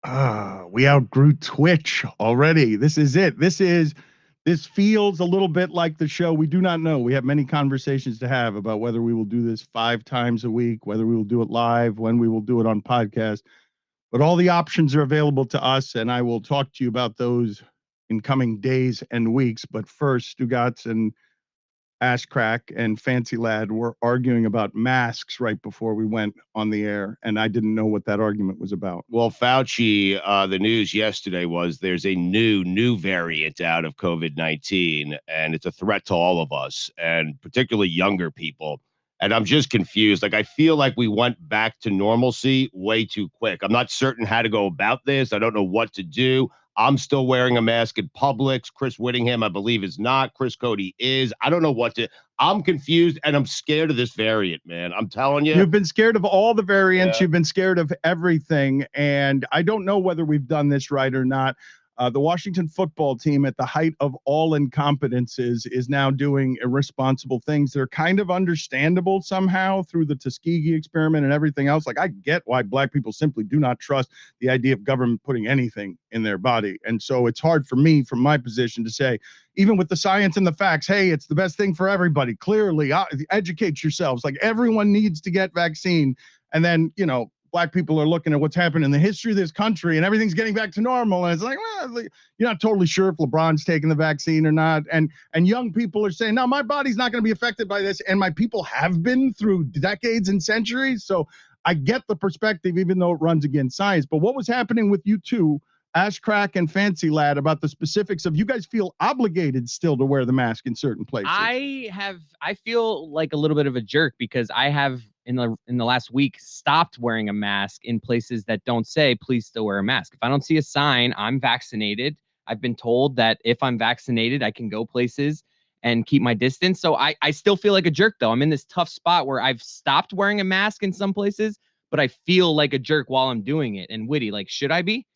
We outgrew Twitch already. This is it. This feels a little bit like the show. We do not know. We have many conversations to have about whether we will do this 5 times a week, whether we will do it live, when we will do it on podcast. But all the options are available to us, and I will talk to you about those in coming days and weeks. But first, Stugotz and Ashcrack and Fancy Lad were arguing about masks right before we went on the air, and I didn't know what that argument was about. Well, Fauci, the news yesterday was there's a new variant out of COVID-19, and it's a threat to all of us, and particularly younger people. And I'm just confused. Like, I feel like we went back to normalcy way too quick. I'm not certain how to go about this. I don't know what to do. I'm still wearing a mask in Publix. Chris Whittingham, I believe, is not. Chris Cody is. I don't know what to. I'm confused, and I'm scared of this variant, man. I'm telling you. You've been scared of all the variants. Yeah. You've been scared of everything, and I don't know whether we've done this right or not. The Washington football team, at the height of all incompetences, is now doing irresponsible things. They're kind of understandable somehow through the Tuskegee experiment and everything else. Like, I get why black people simply do not trust the idea of government putting anything in their body. And so it's hard for me, from my position, to say, even with the science and the facts, hey, it's the best thing for everybody. Clearly, educate yourselves. Like, everyone needs to get vaccine. And then, black people are looking at what's happened in the history of this country, and everything's getting back to normal. And it's like, well, you're not totally sure if LeBron's taking the vaccine or not. And young people are saying, no, my body's not going to be affected by this. And my people have been through decades and centuries. So I get the perspective, even though it runs against science. But what was happening with you two, Ashcrack and Fancy Lad, about the specifics of, you guys feel obligated still to wear the mask in certain places? I feel like a little bit of a jerk because I have in the last week stopped wearing a mask in places that don't say please still wear a mask. If I don't see a sign, I'm vaccinated. I've been told that if I'm vaccinated, I can go places and keep my distance. So I still feel like a jerk, though. I'm in this tough spot where I've stopped wearing a mask in some places, but I feel like a jerk while I'm doing it. And Witty, like, should I be?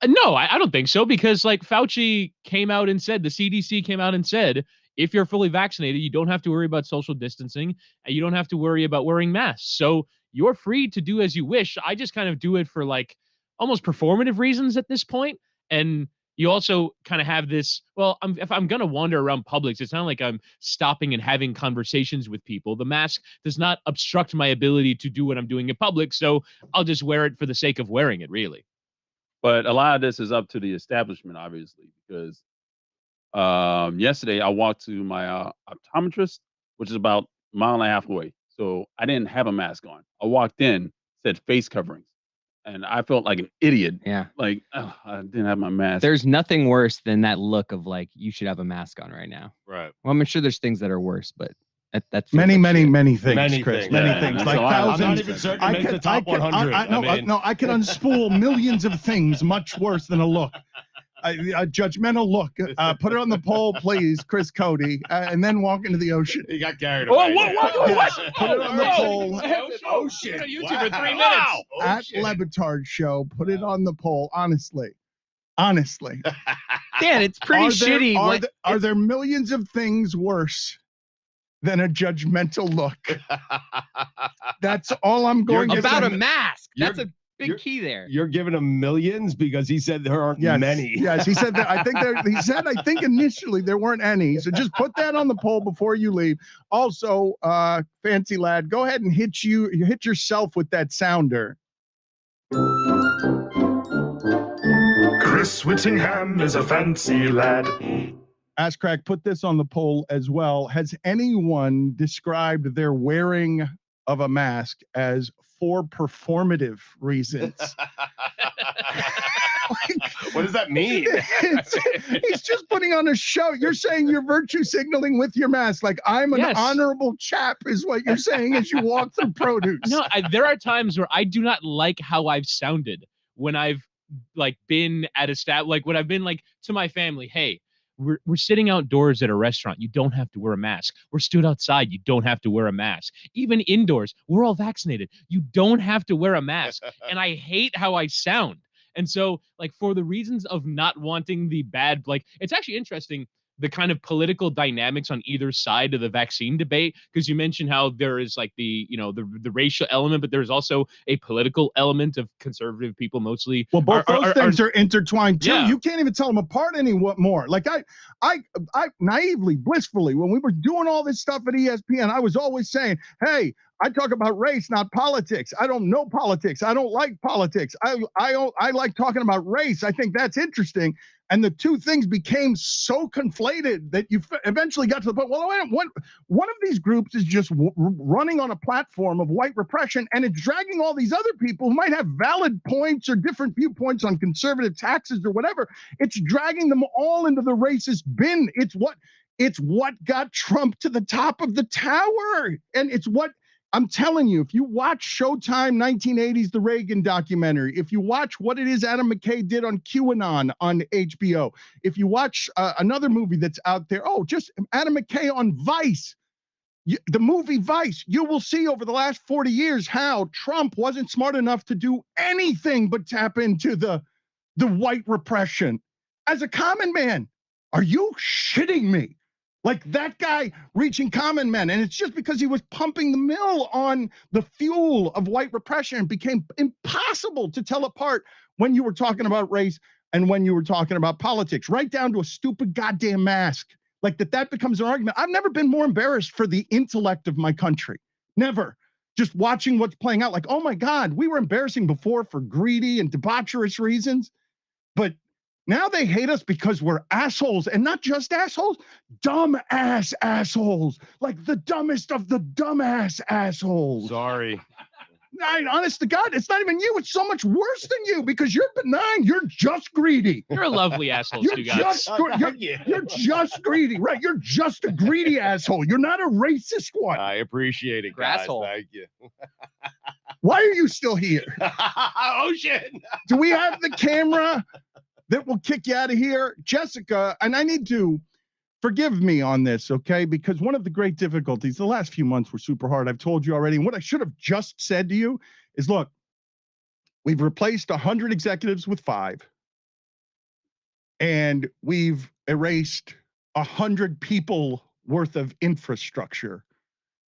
No, I don't think so, because like Fauci came out and said, the CDC came out and said, if you're fully vaccinated, you don't have to worry about social distancing and you don't have to worry about wearing masks. So you're free to do as you wish. I just kind of do it for like almost performative reasons at this point. And you also kind of have this, well, if I'm going to wander around Publix, it's not like I'm stopping and having conversations with people. The mask does not obstruct my ability to do what I'm doing in public. So I'll just wear it for the sake of wearing it, really. But a lot of this is up to the establishment, obviously, because yesterday I walked to my optometrist, which is about a mile and a half away. So I didn't have a mask on. I walked in, said face coverings, and I felt like an idiot. Yeah. Like, I didn't have my mask. There's nothing worse than that look of like, you should have a mask on right now. Right. Well, I'm sure there's things that are worse, but that's many things, Many Chris. things. Many Yeah. things. So Like thousands. I'm not even certain to make the top 100. I can unspool millions of things much worse than a look. A judgmental look. Put it on the poll, please, Chris Cody, and then walk into the ocean. He got carried away. What? Put it on the poll. Ocean. YouTube for 3 minutes. Wow. At Batard Show. Put it on the poll. Honestly. Dan, it's pretty shitty. Are there millions of things worse than a judgmental look? That's all I'm going to say. About a mask. That's a big key there. You're giving him millions because he said there aren't many. Yes, he said that. I think initially there weren't any. So just put that on the poll before you leave. Also, Fancy Lad, go ahead and hit yourself with that sounder. Chris Whittingham is a fancy lad. Ashcrack, put this on the poll as well. Has anyone described their wearing of a mask as for performative reasons? What does that mean? He's just putting on a show. You're saying you're virtue signaling with your mask. Like, I'm an honorable chap is what you're saying as you walk through produce. No, there are times where I do not like how I've sounded when I've like been at a like when I've been like to my family, hey, we're sitting outdoors at a restaurant. You don't have to wear a mask. We're stood outside. You don't have to wear a mask. Even indoors, we're all vaccinated. You don't have to wear a mask. And I hate how I sound. And so, like, for the reasons of not wanting the bad, like, it's actually interesting. the kind of political dynamics on either side of the vaccine debate, because you mentioned how there is like the, you know, the racial element, but there's also a political element of conservative people mostly. Well, both those things are intertwined too. Yeah. You can't even tell them apart anymore. Like I naively, blissfully, when we were doing all this stuff at ESPN, I was always saying, hey, I talk about race, not politics. I don't know politics. I don't like politics. I like talking about race. I think that's interesting. And the two things became so conflated that you eventually got to the point, well, one of these groups is just running on a platform of white repression, and it's dragging all these other people who might have valid points or different viewpoints on conservative taxes or whatever. It's dragging them all into the racist bin. It's what got Trump to the top of the tower. And it's what, I'm telling you, if you watch Showtime 1980s, the Reagan documentary, if you watch what it is Adam McKay did on QAnon on HBO, if you watch another movie that's out there, just Adam McKay on Vice, the movie Vice, you will see over the last 40 years how Trump wasn't smart enough to do anything but tap into the white repression. As a common man, are you shitting me? Like that guy reaching common men. And it's just because he was pumping the mill on the fuel of white repression. It became impossible to tell apart when you were talking about race and when you were talking about politics, right down to a stupid goddamn mask. Like that becomes an argument. I've never been more embarrassed for the intellect of my country. Never. Just watching what's playing out. Like, oh my God, we were embarrassing before for greedy and debaucherous reasons. But now they hate us because we're assholes, and not just assholes, dumb-ass assholes, like the dumbest of the dumbass assholes. Sorry. Honest to God, it's not even you. It's so much worse than you because you're benign. You're just greedy. You're a lovely asshole, You're Stugotz. you're just greedy, right? You're just a greedy asshole. You're not a racist one. I appreciate it, guys. Grasshole. Thank you. Why are you still here? Oh, shit. Do we have the camera that will kick you out of here? Jessica, and I need to forgive me on this, okay? Because one of the great difficulties, the last few months were super hard. I've told you already. And what I should have just said to you is, look, we've replaced 100 executives with 5. And we've erased 100 people worth of infrastructure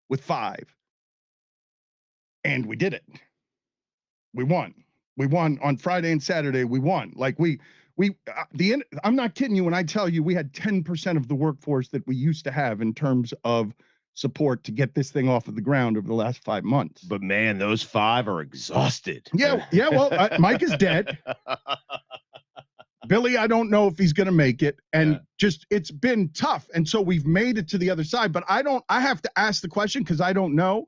with 5. And we did it. We won. We won on Friday and Saturday. We won. Like I'm not kidding you when I tell you we had 10% of the workforce that we used to have in terms of support to get this thing off of the ground over the last 5 months. But man, those 5 are exhausted. Yeah. Well, Mike is dead. Billy, I don't know if he's going to make it. And just, it's been tough. And so we've made it to the other side, but I have to ask the question because I don't know.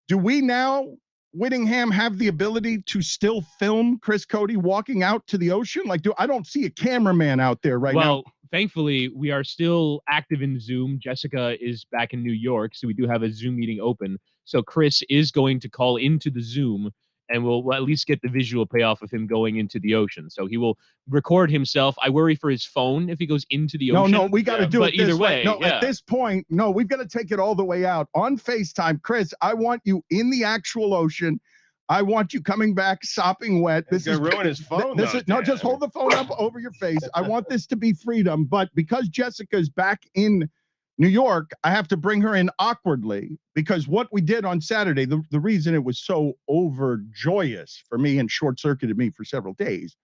Do we now, Whittingham, have the ability to still film Chris Cody walking out to the ocean? Like, I don't see a cameraman out there right now. Well, thankfully, we are still active in Zoom. Jessica is back in New York, so we do have a Zoom meeting open. So Chris is going to call into the Zoom, and we'll at least get the visual payoff of him going into the ocean. So he will record himself. I worry for his phone if he goes into the ocean. No, we got to do it either this way. No, at this point, no, we've got to take it all the way out on FaceTime. Chris, I want you in the actual ocean. I want you coming back sopping wet. This is ruin his phone. Just hold the phone up over your face. I want this to be freedom, but because Jessica's back in New York, I have to bring her in awkwardly because what we did on Saturday, the reason it was so overjoyous for me and short-circuited me for several days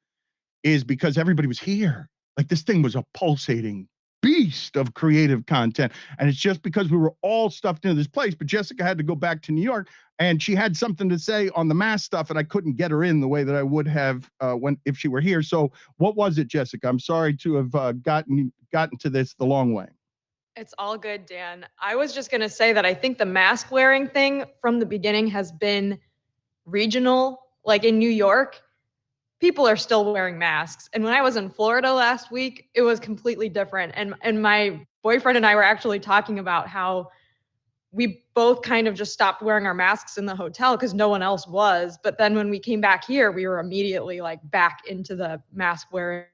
is because everybody was here. Like this thing was a pulsating beast of creative content. And it's just because we were all stuffed into this place, but Jessica had to go back to New York and she had something to say on the mask stuff and I couldn't get her in the way that I would have if she were here. So what was it, Jessica? I'm sorry to have gotten to this the long way. It's all good, Dan. I was just going to say that I think the mask wearing thing from the beginning has been regional. Like in New York, people are still wearing masks. And when I was in Florida last week, it was completely different. And my boyfriend and I were actually talking about how we both kind of just stopped wearing our masks in the hotel because no one else was. But then when we came back here, we were immediately like back into the mask wearing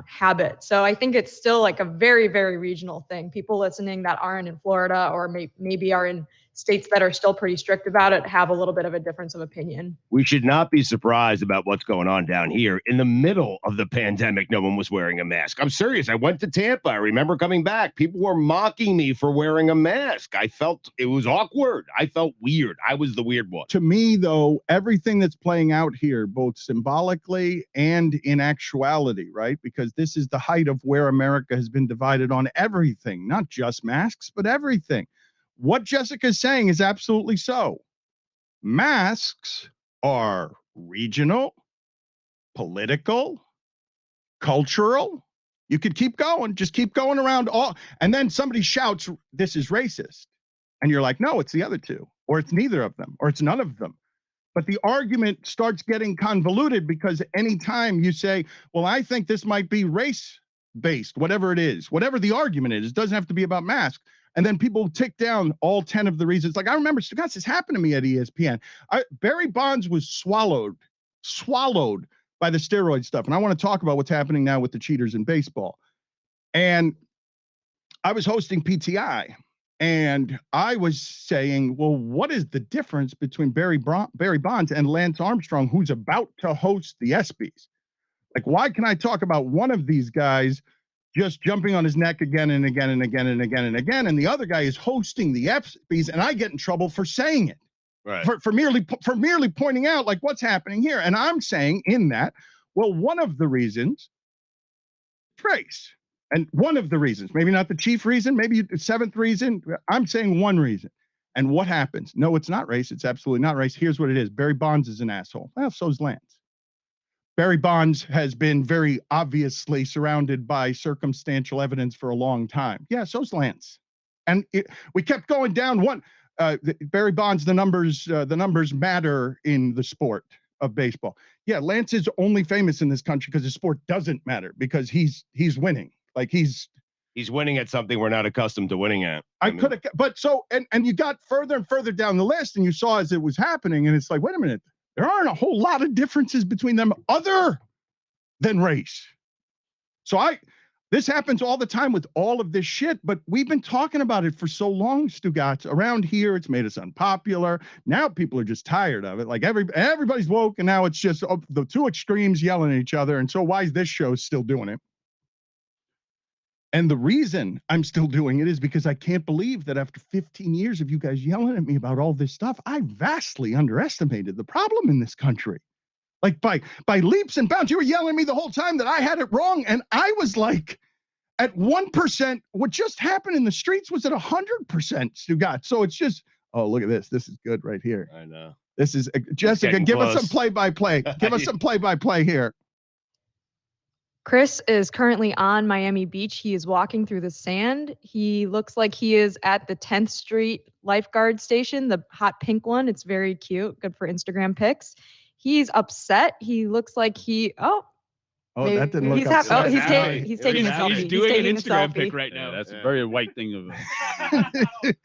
habit. So I think it's still like a very, very regional thing. People listening that aren't in Florida or maybe are in states that are still pretty strict about it have a little bit of a difference of opinion. We should not be surprised about what's going on down here. In the middle of the pandemic, no one was wearing a mask. I'm serious. I went to Tampa. I remember coming back. People were mocking me for wearing a mask. I felt it was awkward. I felt weird. I was the weird one. To me, though, everything that's playing out here, both symbolically and in actuality, right? Because this is the height of where America has been divided on everything, not just masks, but everything. What Jessica's saying is absolutely so. Masks are regional, political, cultural. You could keep going, just keep going around all, and then somebody shouts, this is racist. And you're like, no, it's the other two, or it's neither of them, or it's none of them. But the argument starts getting convoluted because anytime you say, well, I think this might be race-based, whatever it is, whatever the argument is, it doesn't have to be about masks. And then people tick down all 10 of the reasons. Like I remember, Stugotz, this happened to me at ESPN. Barry Bonds was swallowed by the steroid stuff. And I want to talk about what's happening now with the cheaters in baseball. And I was hosting PTI. And I was saying, well, what is the difference between Barry Bonds and Lance Armstrong, who's about to host the ESPYs? Like, why can I talk about one of these guys just jumping on his neck again and again and again and again and again, and the other guy is hosting the ESPYs, and I get in trouble for saying it, right? For merely pointing out like what's happening here. And I'm saying in that, well, one of the reasons, race. And one of the reasons, maybe not the chief reason, maybe the seventh reason, I'm saying one reason. And what happens? No, it's not race. It's absolutely not race. Here's what it is. Barry Bonds is an asshole. Well, so's Lance. Barry Bonds has been very obviously surrounded by circumstantial evidence for a long time. Yeah, so's Lance. And we kept going down one. Barry Bonds, the numbers matter in the sport of baseball. Yeah, Lance is only famous in this country because his sport doesn't matter because he's winning. Like he's winning at something we're not accustomed to winning at. I could have, but so, and you got further and further down the list and you saw as it was happening and it's like, wait a minute, there aren't a whole lot of differences between them other than race. So this happens all the time with all of this shit, but we've been talking about it for so long, Stugotz. Around here, it's made us unpopular. Now people are just tired of it. Like everybody's woke and now it's just the two extremes yelling at each other. And so why is this show still doing it? And the reason I'm still doing it is because I can't believe that after 15 years of you guys yelling at me about all this stuff, I vastly underestimated the problem in this country. Like by leaps and bounds, you were yelling at me the whole time that I had it wrong. And I was like, at 1%, what just happened in the streets was at 100%, Stugotz. So it's just, oh, look at this. This is good right here. I know. This is, Jessica, give us some play-by-play. Give us some play-by-play here. Chris is currently on Miami Beach. He is walking through the sand. He looks like he is at the 10th Street lifeguard station, the hot pink one. It's very cute. Good for Instagram pics. He's upset. He looks like that didn't look upset. He's taking a selfie. He's doing an Instagram pic right now. Yeah, that's a very white thing of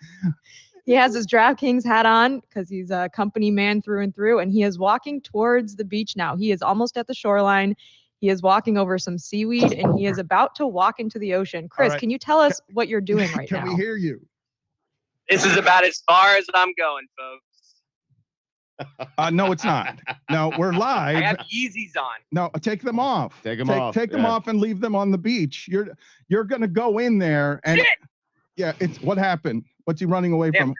He has his DraftKings hat on because he's a company man through and through, and he is walking towards the beach now. He is almost at the shoreline. He is walking over some seaweed, and he is about to walk into the ocean. Chris, Can you tell us what you're doing right now? Can we hear you? This is about as far as I'm going, folks. No, it's not. No, we're live. I have Yeezys on. No, take them off. Take them off. Take them off and leave them on the beach. You're gonna go in there and Shit! Yeah, it's what happened. What's he running away Damn, from?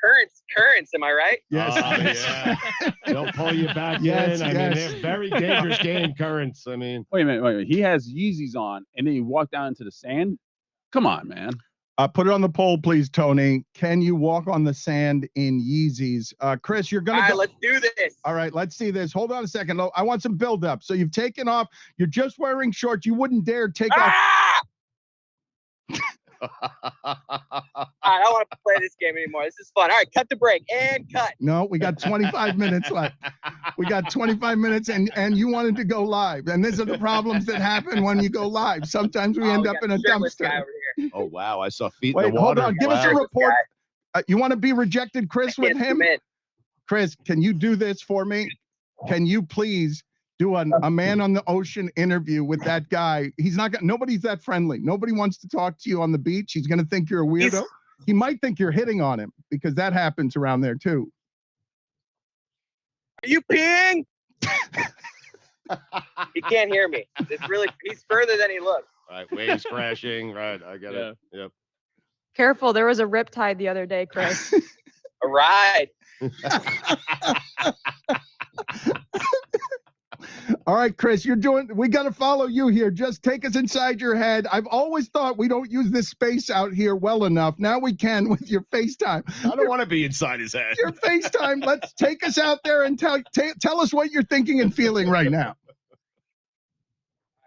Currents, am I right? Yes. Yeah. They'll pull you back Yes, in. I mean, they're very dangerous game, currents. I mean, Wait a minute. He has Yeezys on, and then you walk down into the sand. Come on, man. Put it on the poll, please, Tony. Can you walk on the sand in Yeezys? Chris, you're gonna. All right, let's do this. All right, let's see this. Hold on a second. I want some build up. So you've taken off. You're just wearing shorts. You wouldn't dare take off. I don't want to play this game anymore. This is fun. All right, cut the break and cut. No, we got 25 minutes left. We got 25 minutes, and you wanted to go live. And these are the problems that happen when you go live. Sometimes we end up in a dumpster. oh wow, I saw feet Wait, in the water. hold on. Give us a report. You want to be rejected, Chris, with him? Chris, can you do this for me? Can you please do a man on the ocean interview with that guy? He's not gonna, nobody's that friendly. Nobody wants to talk to you on the beach. He's gonna think you're a weirdo. He might think you're hitting on him because that happens around there too. Are you peeing? He can't hear me. He's further than he looks. Right, waves crashing. Right, I got it. Yep. Careful, there was a riptide the other day, Chris. A ride. All right, Chris, we got to follow you here. Just take us inside your head. I've always thought we don't use this space out here well enough. Now we can with your FaceTime. I don't want to be inside his head. Your FaceTime. Let's take us out there and tell us what you're thinking and feeling right now.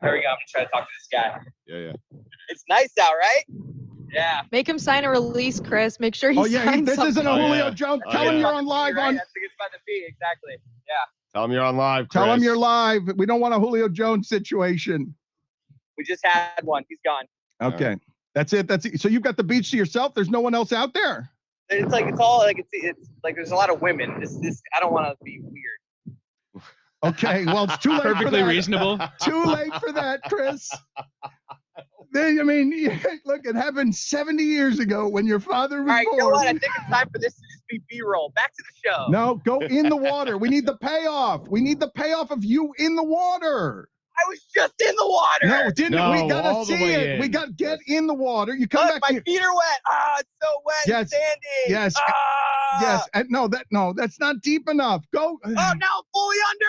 Here we go. I'm going to try to talk to this guy. Yeah. It's nice out, right? Yeah. Make him sign a release, Chris. Make sure he signs this something. isn't a Julio Jones. Tell him you're on live. Right? That's a good spot to be. Exactly. Yeah. Tell him you're on live, Chris. Tell him you're live. We don't want a Julio Jones situation. We just had one. He's gone. Okay. Right. That's it. So you've got the beach to yourself. There's no one else out there. It's like there's a lot of women. This I don't want to be weird. Okay. Well, it's too late. Perfectly reasonable. Too late for that, Chris. Look, it happened 70 years ago when your father was born. All right, you know what? I think it's time for this to just be B-roll. Back to the show. No, go in the water. We need the payoff. We need the payoff of you in the water. I was just in the water. No, didn't we? Gotta see it. We got to get in the water. You come back. My feet are wet. It's so wet. Yes. And sandy. Yes. Yes. And that's not deep enough. Go. Oh, now I'm fully under.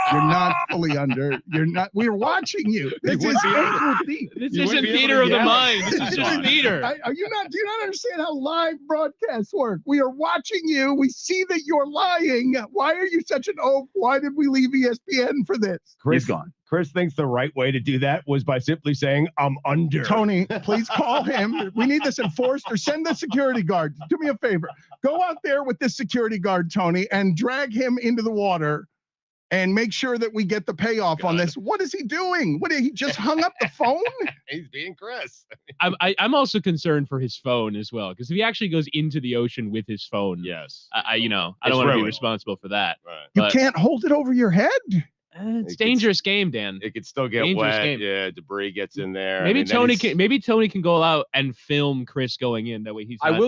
You're not fully under. You're not. We're watching you. This isn't theater of the mind. This is just theater. Do you not understand how live broadcasts work? We are watching you. We see that you're lying. Why are you such an oaf? Why did we leave ESPN for this? He's gone. Chris thinks the right way to do that was by simply saying, I'm under. Tony, please call him. We need this enforced, or send the security guard. Do me a favor. Go out there with this security guard, Tony, and drag him into the water and make sure that we get the payoff on this. What is he doing? He just hung up the phone? He's being Chris. I'm also concerned for his phone as well, because if he actually goes into the ocean with his phone, yes, I don't want to be responsible for that. Right. You can't hold it over your head. It's a dangerous game, Dan. It could still get wet. Game. Yeah, debris gets in there. Maybe Tony can go out and film Chris going in. That way he's not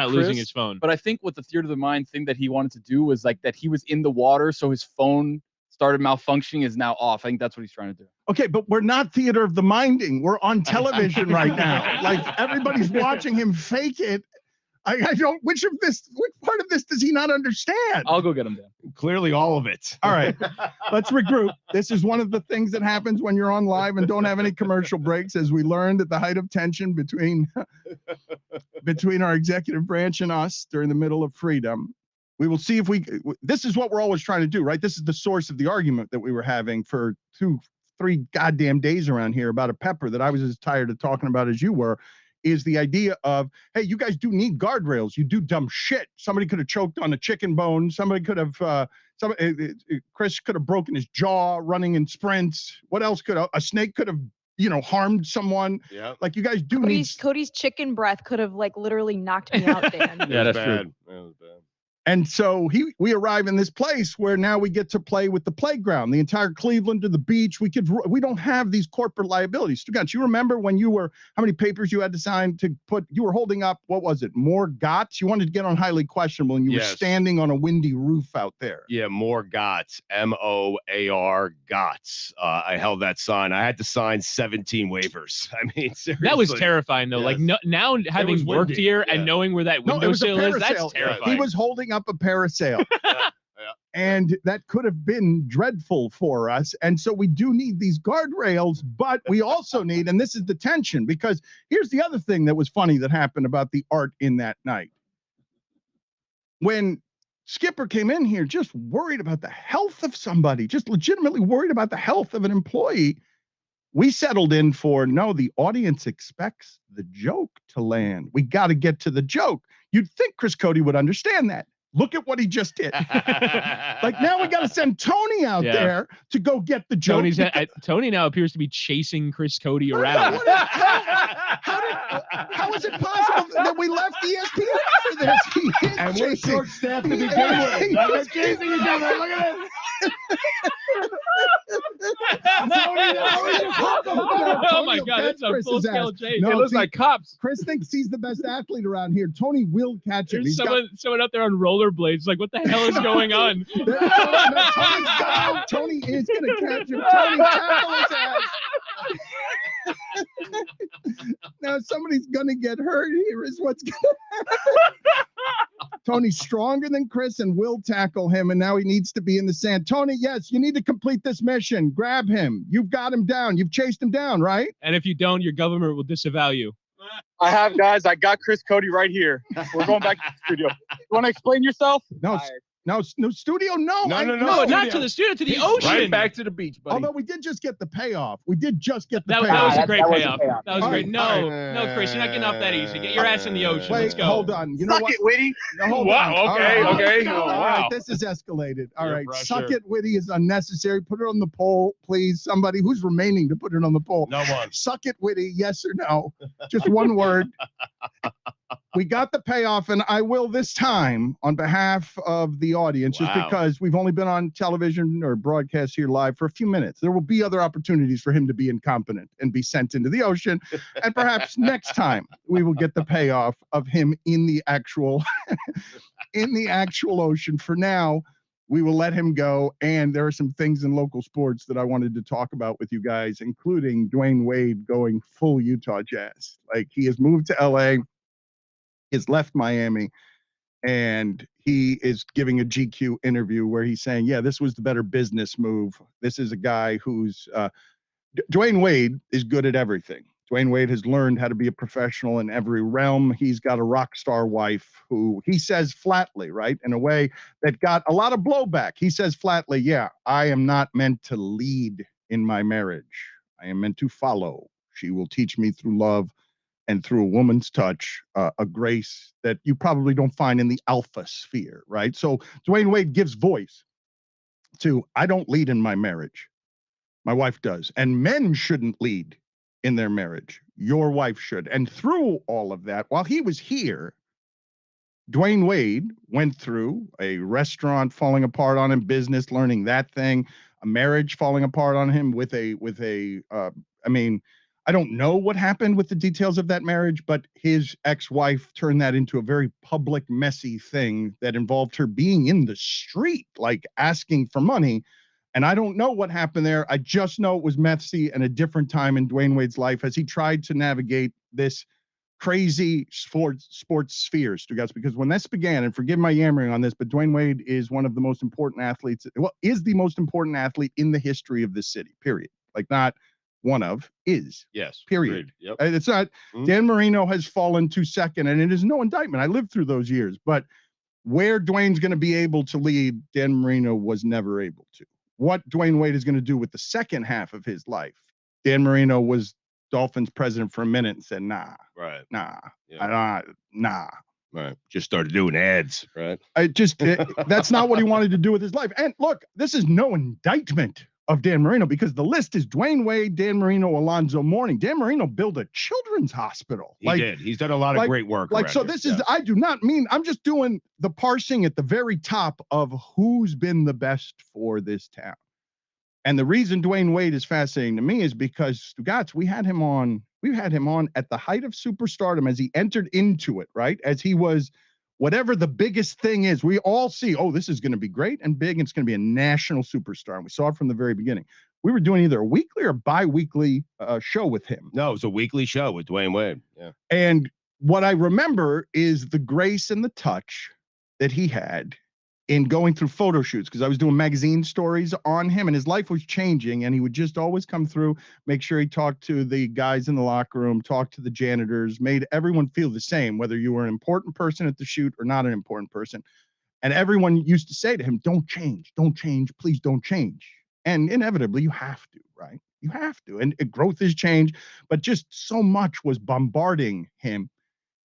losing his phone. But I think what the theater of the mind thing that he wanted to do was like that he was in the water, so his phone started malfunctioning, is now off. I think that's what he's trying to do. Okay, but we're not theater of the minding. We're on television right now. Like everybody's watching him fake it. I don't. Which part of this does he not understand? I'll go get him, Dan. Clearly, all of it. All right, let's regroup. This is one of the things that happens when you're on live and don't have any commercial breaks, as we learned at the height of tension between our executive branch and us during the middle of freedom. We will see if this is what we're always trying to do, right? This is the source of the argument that we were having for 2-3 goddamn days around here about a pepper that I was as tired of talking about as you were, is the idea of, hey, you guys do need guardrails. You do dumb shit. Somebody could have choked on a chicken bone. Somebody could have, Chris could have broken his jaw running in sprints. What else a snake could have, harmed someone. Yeah. Like you guys do need. Cody's chicken breath could have literally knocked me out, Dan. Yeah, that's true. true. That was bad. And so we arrive in this place where now we get to play with the playground, the entire Cleveland to the beach. We don't have these corporate liabilities. Stugotz, you remember when how many papers you had to sign you were holding up, what was it? More GOTS? You wanted to get on highly questionable and you were standing on a windy roof out there. Yeah, more GOTS, MOAR GOTS. I held that sign. I had to sign 17 waivers. I mean, seriously. That was terrifying though. Yes. Like now having worked here and knowing where that windowsill is, that's terrifying. He was holding up a parasail. And that could have been dreadful for us. And so we do need these guardrails, but we also need, and this is the tension, because here's the other thing that was funny that happened about the art in that night. When Skipper came in here just worried about the health of somebody, just legitimately worried about the health of an employee, we settled in for, no, the audience expects the joke to land. We got to get to the joke. You'd think Chris Cody would understand that. Look at what he just did. Like now we got to send Tony out there to go get the joke. Tony now appears to be chasing Chris Cody around. How is it possible that we left ESPN for this? And we're short-staffed to begin with. They're chasing each other. Look at this. Oh my Tony will God, catch that's a Chris's full-scale ass. change. No, It looks see, like cops. Chris thinks he's the best athlete around here. Tony will catch him. There's He's got someone up there on rollerblades. Like, what the hell is going on? Tony is gonna catch him. Tony, tackle his ass. Now somebody's gonna get hurt. Here is what's gonna happen. Tony's stronger than Chris and will tackle him, and now he needs to be in the sand. Tony, yes, you need to complete this mission. Grab him. You've got him down. You've chased him down, right? And if you don't, your government will disavow you. I have, guys. I got Chris Cody right here. We're going back to the studio. You want to explain yourself? No, studio, no. No, not to the studio, to the ocean. Right back to the beach, buddy. Although we did just get the payoff. We did just get the That payoff. was a great That was a payoff. payoff. That was All great. right, No, Chris, you're not getting off that easy. Get your ass in the ocean. Let's Wait, go. hold on. You know Suck what? it, Whitty. No, hold Wow, on. okay, All right. okay. All Wow. right, this is escalated. All Peer right, pressure. suck it, Whitty is unnecessary. Put it on the poll, please. Somebody who's remaining to put it on the poll. No one. Suck it, Whitty, yes or no? Just one word. We got the payoff, and I will this time on behalf of the audience, just Wow. because we've only been on television or broadcast here live for a few minutes. There will be other opportunities for him to be incompetent and be sent into the ocean, and perhaps next time we will get the payoff of him in the actual ocean. For now, we will let him go, and there are some things in local sports that I wanted to talk about with you guys, including Dwyane Wade going full Utah Jazz. Like, he has moved to LA. Has left Miami, and he is giving a GQ interview where he's saying, yeah, this was the better business move. This is a guy who's Dwyane Wade is good at everything. Dwyane Wade has learned how to be a professional in every realm. He's got a rock star wife who he says flatly, right, in a way that got a lot of blowback. He says flatly, yeah, I am not meant to lead in my marriage. I am meant to follow. She will teach me through love and through a woman's touch, a grace that you probably don't find in the alpha sphere, right? So Dwyane Wade gives voice to, I don't lead in my marriage. My wife does. And men shouldn't lead in their marriage. Your wife should. And through all of that, while he was here, Dwyane Wade went through a restaurant falling apart on him, business, learning that thing, a marriage falling apart on him I don't know what happened with the details of that marriage, but his ex-wife turned that into a very public, messy thing that involved her being in the street, like asking for money. And I don't know what happened there. I just know it was messy and a different time in Dwyane Wade's life as he tried to navigate this crazy sports sphere, Stugotz, because when this began, and forgive my yammering on this, but Dwyane Wade is one of the most important athletes, is the most important athlete in the history of this city, period. Like, not one of, is. Yes. Period. Yep. It's not. Dan Marino has fallen to second, and it is no indictment. I lived through those years, but where Dwyane's going to be able to lead, Dan Marino was never able to. What Dwyane Wade is going to do with the second half of his life, Dan Marino was Dolphins president for a minute and said, nah, Right. nah. Right. Just started doing ads. Right. That's not what he wanted to do with his life. And look, this is no indictment of Dan Marino, because the list is Dwyane Wade, Dan Marino, Alonzo Mourning. Dan Marino built a children's hospital. He did. He's done a lot of great work. I do not mean, I'm just doing the parsing at the very top of who's been the best for this town. And the reason Dwyane Wade is fascinating to me is because, Stugotz, we had him on at the height of superstardom as he entered into it, right? As he was whatever the biggest thing is. We all see, oh, this is going to be great and big, and it's going to be a national superstar. And we saw it from the very beginning. We were doing either a weekly or bi-weekly show with him. No, it was a weekly show with Dwyane Wade. Yeah. And what I remember is the grace and the touch that he had in going through photo shoots, because I was doing magazine stories on him, and his life was changing, and he would just always come through, make sure he talked to the guys in the locker room, talked to the janitors, made everyone feel the same, whether you were an important person at the shoot or not an important person. And everyone used to say to him, don't change, please don't change. And inevitably you have to, right? You have to. And growth is change, but just so much was bombarding him.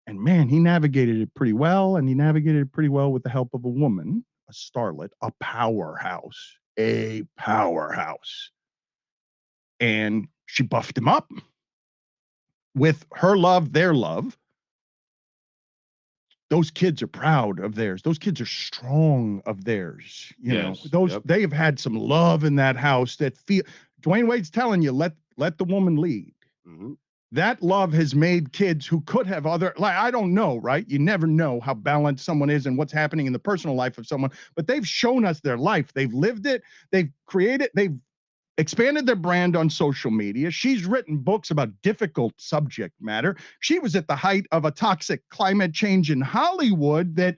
And man, he navigated it pretty well, and he navigated it pretty well with the help of a woman, a starlet, a powerhouse. And she buffed him up with her love, their love. Those kids are proud of theirs. Those kids are strong of theirs. They have had some love in that house that feel. Dwyane Wade's telling you, let the woman lead. Mm-hmm. That love has made kids who could have other, like, I don't know, right? You never know how balanced someone is and what's happening in the personal life of someone, but they've shown us their life. They've lived it. They've created, they've expanded their brand on social media. She's written books about difficult subject matter. She was at the height of a toxic climate change in Hollywood that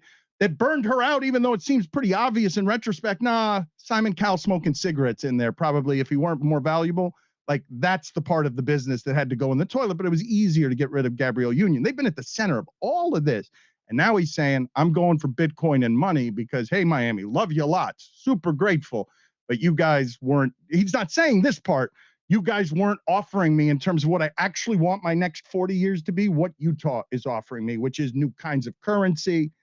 burned her out, even though it seems pretty obvious in retrospect. Nah, Simon Cowell smoking cigarettes in there, probably, if he weren't more valuable. Like, that's the part of the business that had to go in the toilet, but it was easier to get rid of Gabrielle Union. They've been at the center of all of this. And now he's saying, I'm going for Bitcoin and money because, hey, Miami, love you lots. Super grateful. But you guys weren't, he's not saying this part. You guys weren't offering me in terms of what I actually want my next 40 years to be, what Utah is offering me, which is new kinds of currency,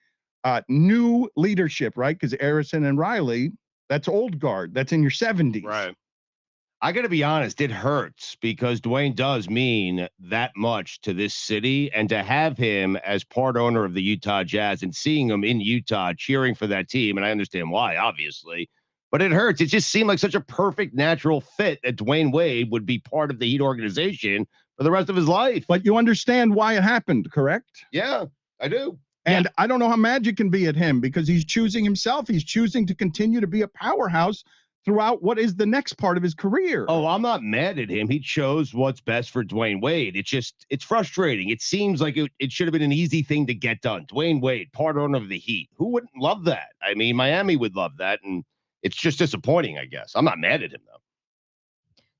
new leadership, right? Because Arison and Riley, that's old guard. That's in your 70s. Right. I got to be honest, it hurts because Dwyane does mean that much to this city, and to have him as part owner of the Utah Jazz and seeing him in Utah cheering for that team, and I understand why, obviously, but it hurts. It just seemed like such a perfect natural fit that Dwyane Wade would be part of the Heat organization for the rest of his life. But you understand why it happened, correct? Yeah, I do. And I don't know how mad you can be at him because he's choosing himself. He's choosing to continue to be a powerhouse throughout what is the next part of his career. Oh, I'm not mad at him. He chose what's best for Dwyane Wade. It's frustrating. It seems like it should have been an easy thing to get done. Dwyane Wade, part owner of the Heat. Who wouldn't love that? I mean, Miami would love that, and it's just disappointing, I guess. I'm not mad at him, though.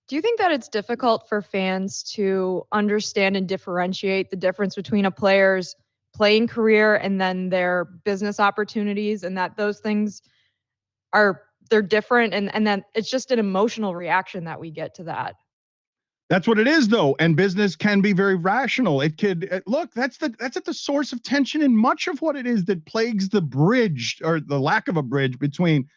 Do you think that it's difficult for fans to understand and differentiate the difference between a player's playing career and then their business opportunities, and that those things they're different, and then it's just an emotional reaction that we get to that? That's what it is, though. And business can be very rational. It could look, that's at the source of tension in much of what it is that plagues the bridge, or the lack of a bridge, between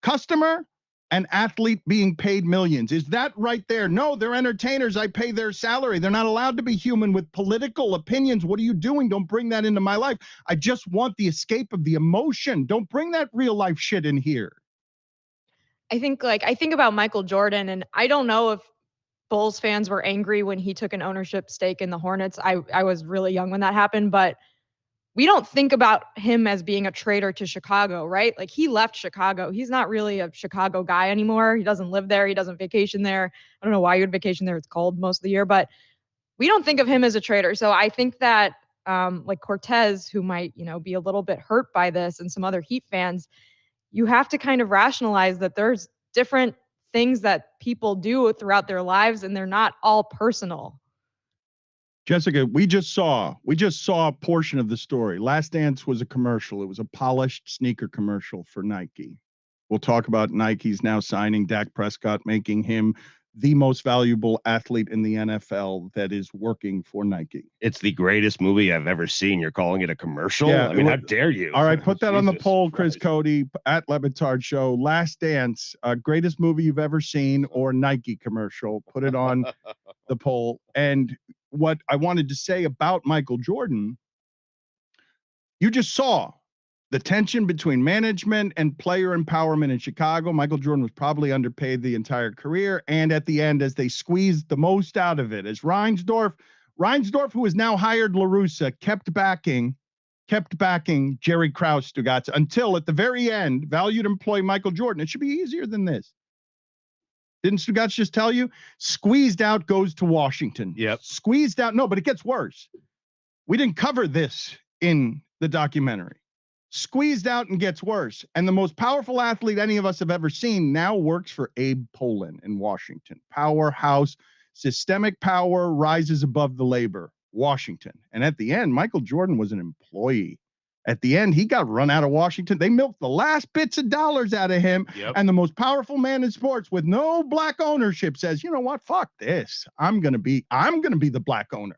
customer and athlete being paid millions. Is that right there? No, they're entertainers. I pay their salary. They're not allowed to be human with political opinions. What are you doing? Don't bring that into my life. I just want the escape of the emotion. Don't bring that real life shit in here. I think about Michael Jordan, and I don't know if Bulls fans were angry when he took an ownership stake in the Hornets. I was really young when that happened, but we don't think about him as being a traitor to Chicago, right? Like, he left Chicago. He's not really a Chicago guy anymore. He doesn't live there. He doesn't vacation there. I don't know why you would vacation there. It's cold most of the year, but we don't think of him as a traitor. So I think that like Cortez, who might, be a little bit hurt by this, and some other Heat fans, you have to kind of rationalize that there's different things that people do throughout their lives, and they're not all personal. Jessica, we just saw a portion of the story. Last Dance was a commercial. It was a polished sneaker commercial for Nike. We'll talk about Nike's now signing Dak Prescott, making him the most valuable athlete in the NFL that is working for Nike. It's the greatest movie I've ever seen. You're calling it a commercial? Yeah, I mean, how dare you? All right, put that on the poll, Chris Christ. Cody, at Batard Show. Last Dance, greatest movie you've ever seen, or Nike commercial. Put it on the poll. And what I wanted to say about Michael Jordan, you just saw the tension between management and player empowerment in Chicago. Michael Jordan was probably underpaid the entire career. And at the end, as they squeezed the most out of it, as Reinsdorf, who has now hired La Russa, kept backing Jerry Krause, Stugotz, until at the very end, valued employee Michael Jordan. It should be easier than this. Didn't Stugotz just tell you? Squeezed out goes to Washington. Yep. Squeezed out. No, but it gets worse. We didn't cover this in the documentary. Squeezed out and gets worse. And the most powerful athlete any of us have ever seen now works for Abe Pollin in Washington. Powerhouse, systemic power rises above the labor. Washington. And at the end, Michael Jordan was an employee. At the end, he got run out of Washington. They milked the last bits of dollars out of him. Yep. And the most powerful man in sports with no black ownership says, you know what? Fuck this. I'm going to be the black owner.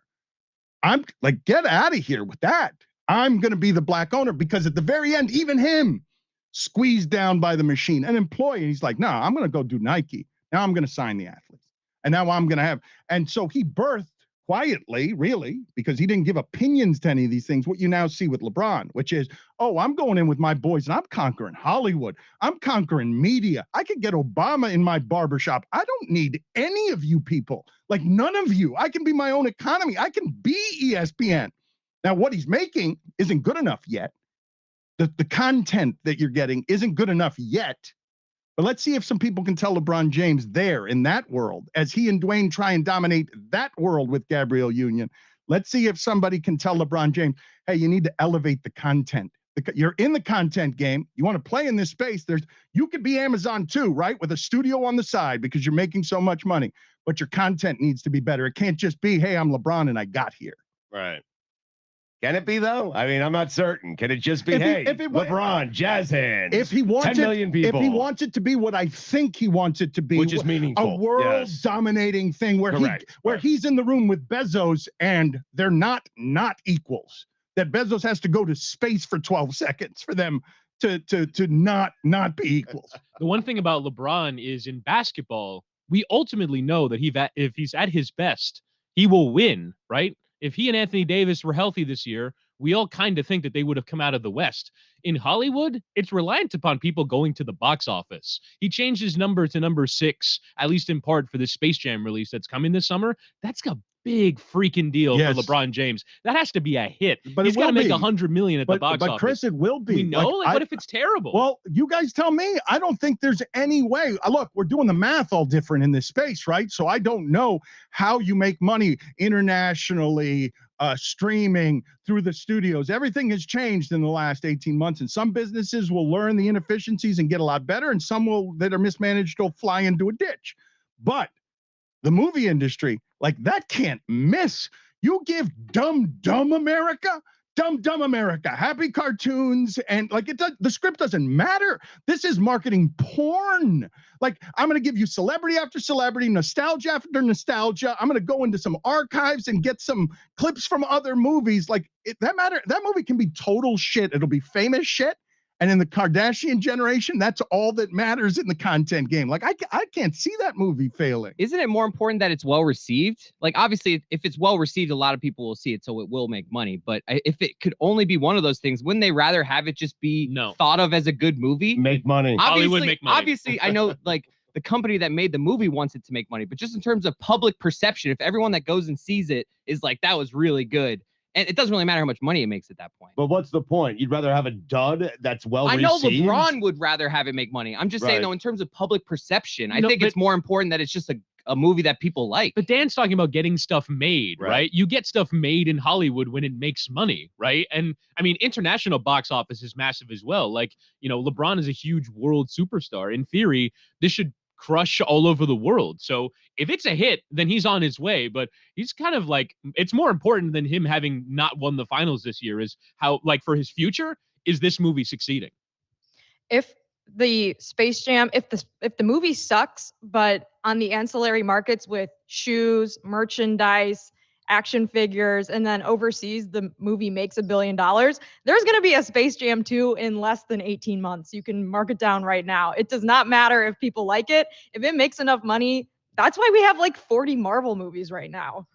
I'm like, get out of here with that. I'm going to be the black owner, because at the very end, even him squeezed down by the machine, an employee. He's like, no, I'm going to go do Nike. Now I'm going to sign the athletes. And now I'm going to have. And so he birthed quietly, really, because he didn't give opinions to any of these things, what you now see with LeBron, which is, oh, I'm going in with my boys and I'm conquering Hollywood. I'm conquering media. I could get Obama in my barbershop. I don't need any of you people, like none of you. I can be my own economy. I can be ESPN. Now, what he's making isn't good enough yet. The content that you're getting isn't good enough yet. But let's see if some people can tell LeBron James there in that world, as he and Dwyane try and dominate that world with Gabrielle Union. Let's see if somebody can tell LeBron James, hey, you need to elevate the content. You're in the content game. You want to play in this space. You could be Amazon too, right? With a studio on the side because you're making so much money. But your content needs to be better. It can't just be, hey, I'm LeBron and I got here. Right. Can it be though? I mean, I'm not certain. Can it just be, LeBron, jazz hands? If he wants 10 million people. If he wants it to be what I think he wants it to be, which is meaningful, a world-dominating thing where he's in the room with Bezos and they're not equals. That Bezos has to go to space for 12 seconds for them to not be equals. The one thing about LeBron is in basketball, we ultimately know that if he's at his best, he will win, right? If he and Anthony Davis were healthy this year, we all kind of think that they would have come out of the West. In Hollywood, it's reliant upon people going to the box office. He changed his number to number 6, at least in part for the Space Jam release that's coming this summer. That's a big freaking deal for LeBron James. That has to be a hit. But he's got to make $100 million at the box office. But Chris, it will be. We know. What if it's terrible? Well, you guys tell me. I don't think there's any way. Look, we're doing the math all different in this space, right? So I don't know how you make money internationally, streaming through the studios. Everything has changed in the last 18 months, and some businesses will learn the inefficiencies and get a lot better, and some that are mismanaged will fly into a ditch. But the movie industry, like that can't miss. You give dumb America, happy cartoons, and like the script doesn't matter. This is marketing porn. Like, I'm going to give you celebrity after celebrity, nostalgia after nostalgia. I'm going to go into some archives and get some clips from other movies. Like, that movie can be total shit. It'll be famous shit. And in the Kardashian generation, that's all that matters in the content game. Like, I can't see that movie failing. Isn't it more important that it's well received? Like, obviously, if it's well received, a lot of people will see it, so it will make money. But if it could only be one of those things, wouldn't they rather have it just be thought of as a good movie? Make money. Hollywood make money. Obviously, I know, like, the company that made the movie wants it to make money. But just in terms of public perception, if everyone that goes and sees it is like, that was really good, and it doesn't really matter how much money it makes at that point. But what's the point? You'd rather have a dud that's well received? I know LeBron would rather have it make money. I'm just saying, though, in terms of public perception, I think it's more important that it's just a movie that people like. But Dan's talking about getting stuff made, right? You get stuff made in Hollywood when it makes money, right? And I mean, international box office is massive as well. Like, LeBron is a huge world superstar. In theory, this should crush all over the world. So if it's a hit, then he's on his way. But he's kind of like, it's more important than him having not won the finals this year is how, like, for his future, is this movie succeeding? If the Space Jam, if the movie sucks, but on the ancillary markets with shoes, merchandise, action figures, and then overseas the movie makes $1 billion, there's going to be a Space Jam 2 in less than 18 months. You can mark it down right now. It does not matter if people like it. If it makes enough money, that's why we have like 40 Marvel movies right now.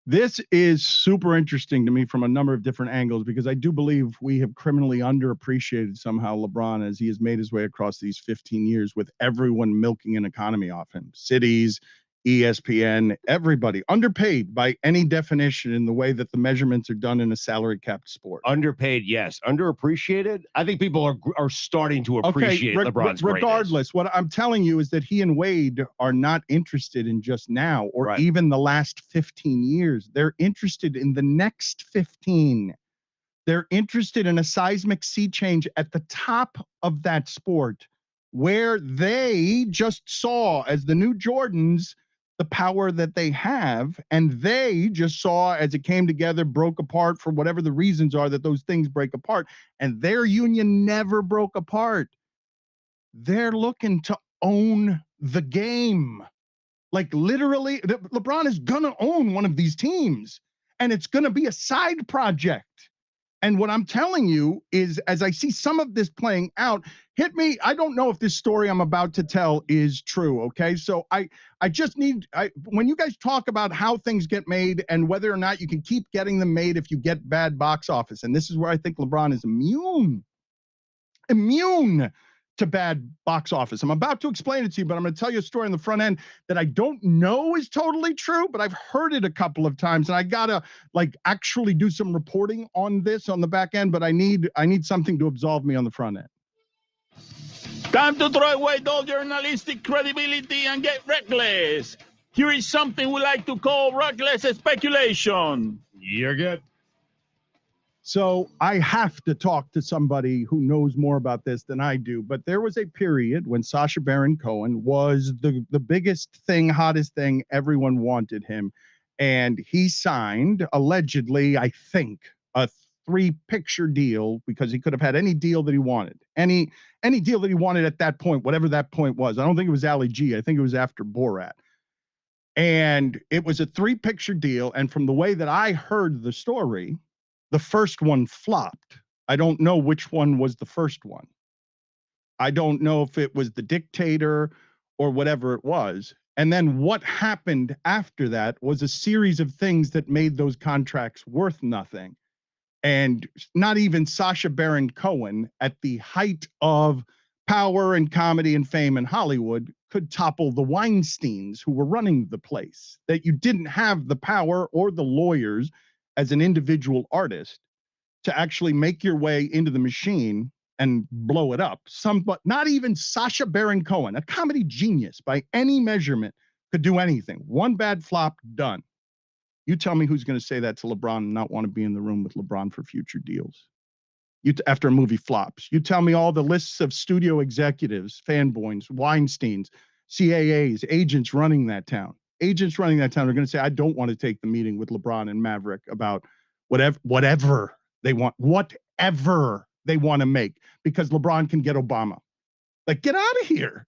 This is super interesting to me from a number of different angles, because I do believe we have criminally underappreciated somehow LeBron as he has made his way across these 15 years with everyone milking an economy off him. Cities, ESPN, everybody underpaid by any definition in the way that the measurements are done in a salary capped sport. Underpaid, yes. Underappreciated. I think people are starting to appreciate LeBron's regardless, greatness. What I'm telling you is that he and Wade are not interested in just now or even the last 15 years. They're interested in the next 15. They're interested in a seismic sea change at the top of that sport, where they just saw, as the new Jordans, the power that they have, and they just saw as it came together, broke apart for whatever the reasons are that those things break apart, and their union never broke apart. They're looking to own the game. Like, literally, LeBron is gonna own one of these teams, and it's gonna be a side project. And what I'm telling you is, as I see some of this playing out, hit me. I don't know if this story I'm about to tell is true. Okay. So I just need, when you guys talk about how things get made and whether or not you can keep getting them made if you get bad box office. And this is where I think LeBron is immune to bad box office. I'm about to explain it to you, but I'm going to tell you a story on the front end that I don't know is totally true, but I've heard it a couple of times, and I gotta actually do some reporting on this on the back end. But I need something to absolve me on the front end. Time to throw away all journalistic credibility and get reckless. Here is something we like to call reckless speculation. You're good. So I have to talk to somebody who knows more about this than I do. But there was a period when Sacha Baron Cohen was the biggest thing, hottest thing. Everyone wanted him. And he signed, allegedly, I think, a 3-picture deal, because he could have had any deal that he wanted. Any deal that he wanted at that point, whatever that point was. I don't think it was Ali G. I think it was after Borat. And it was a 3-picture deal. And from the way that I heard the story, the first one flopped. I don't know which one was the first one. I don't know if it was The Dictator or whatever it was. And then what happened after that was a series of things that made those contracts worth nothing. And not even Sacha Baron Cohen, at the height of power and comedy and fame in Hollywood, could topple the Weinsteins who were running the place. That you didn't have the power or the lawyers as an individual artist to actually make your way into the machine and blow it up. But not even Sacha Baron Cohen, a comedy genius by any measurement, could do anything. One bad flop, done. You tell me who's going to say that to LeBron and not want to be in the room with LeBron for future deals. After a movie flops. You tell me all the lists of studio executives, fanboys, Weinsteins, CAAs, agents running that town. Agents running that town are going to say, I don't want to take the meeting with LeBron and Maverick about whatever they want to make, because LeBron can get Obama. Get out of here.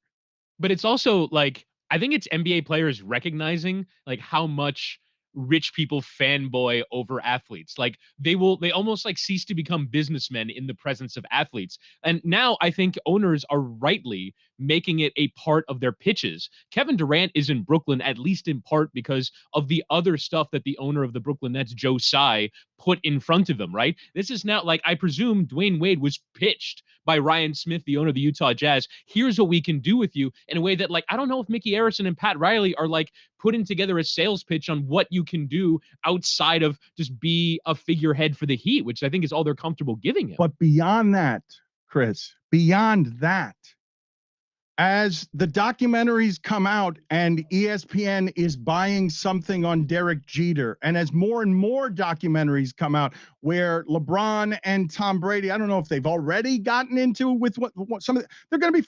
But it's also I think it's NBA players recognizing how much rich people fanboy over athletes. They almost cease to become businessmen in the presence of athletes. And now I think owners are rightly making it a part of their pitches. Kevin Durant is in Brooklyn, at least in part because of the other stuff that the owner of the Brooklyn Nets, Joe Tsai, put in front of him, right? This is now I presume Dwyane Wade was pitched by Ryan Smith, the owner of the Utah Jazz. Here's what we can do with you, in a way that I don't know if Mickey Arison and Pat Riley are putting together a sales pitch on what you can do outside of just be a figurehead for the Heat, which I think is all they're comfortable giving him. But beyond that, Chris, as the documentaries come out and ESPN is buying something on Derek Jeter, and as more and more documentaries come out where LeBron and Tom Brady, I don't know if they've already gotten into with what some of the, they're going to be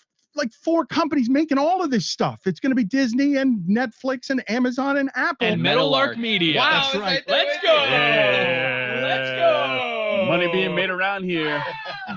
4 companies making all of this stuff. It's going to be Disney and Netflix and Amazon and Apple. And Meadowlark Media. Wow, that's right. Let's go. Yeah. Let's go. Money being made around here.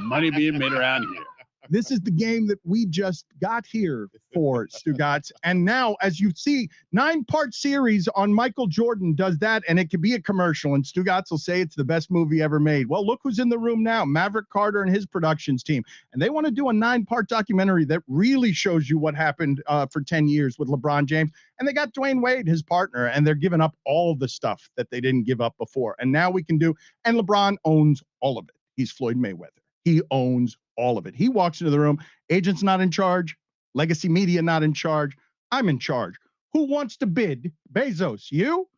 Money being made around here. This is the game that we just got here for, Stugotz. And now, as you see, 9-part series on Michael Jordan does that, and it could be a commercial, and Stugotz will say it's the best movie ever made. Well, look who's in the room now, Maverick Carter and his productions team. And they want to do a 9-part documentary that really shows you what happened for 10 years with LeBron James. And they got Dwyane Wade, his partner, and they're giving up all the stuff that they didn't give up before. And now we can do, and LeBron owns all of it. He's Floyd Mayweather. He owns all of it. He walks into the room. Agent's not in charge. Legacy Media not in charge. I'm in charge. Who wants to bid? Bezos, you?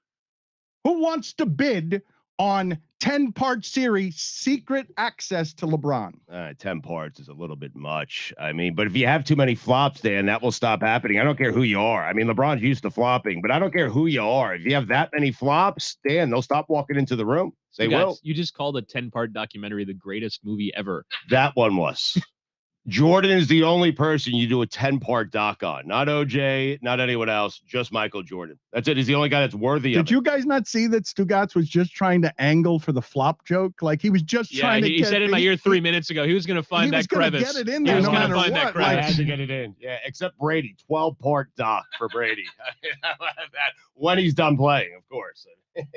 Who wants to bid on 10-part series, secret access to LeBron? 10 parts is a little bit much. I mean, but if you have too many flops, Dan, that will stop happening. I don't care who you are. I mean, LeBron's used to flopping, but I don't care who you are. If you have that many flops, Dan, they'll stop walking into the room. They will. You just called a 10-part documentary the greatest movie ever. That one was. Jordan is the only person you do a 10-part doc on. Not OJ, not anyone else, just Michael Jordan. That's it. He's the only guy that's worthy of it. Did you guys not see that Stugotz was just trying to angle for the flop joke? He was just trying to he said in my ear 3 minutes ago, he was going to find that crevice. Get it in there no matter what. I had to get it in. Yeah, except Brady. 12-part doc for Brady. When he's done playing, of course.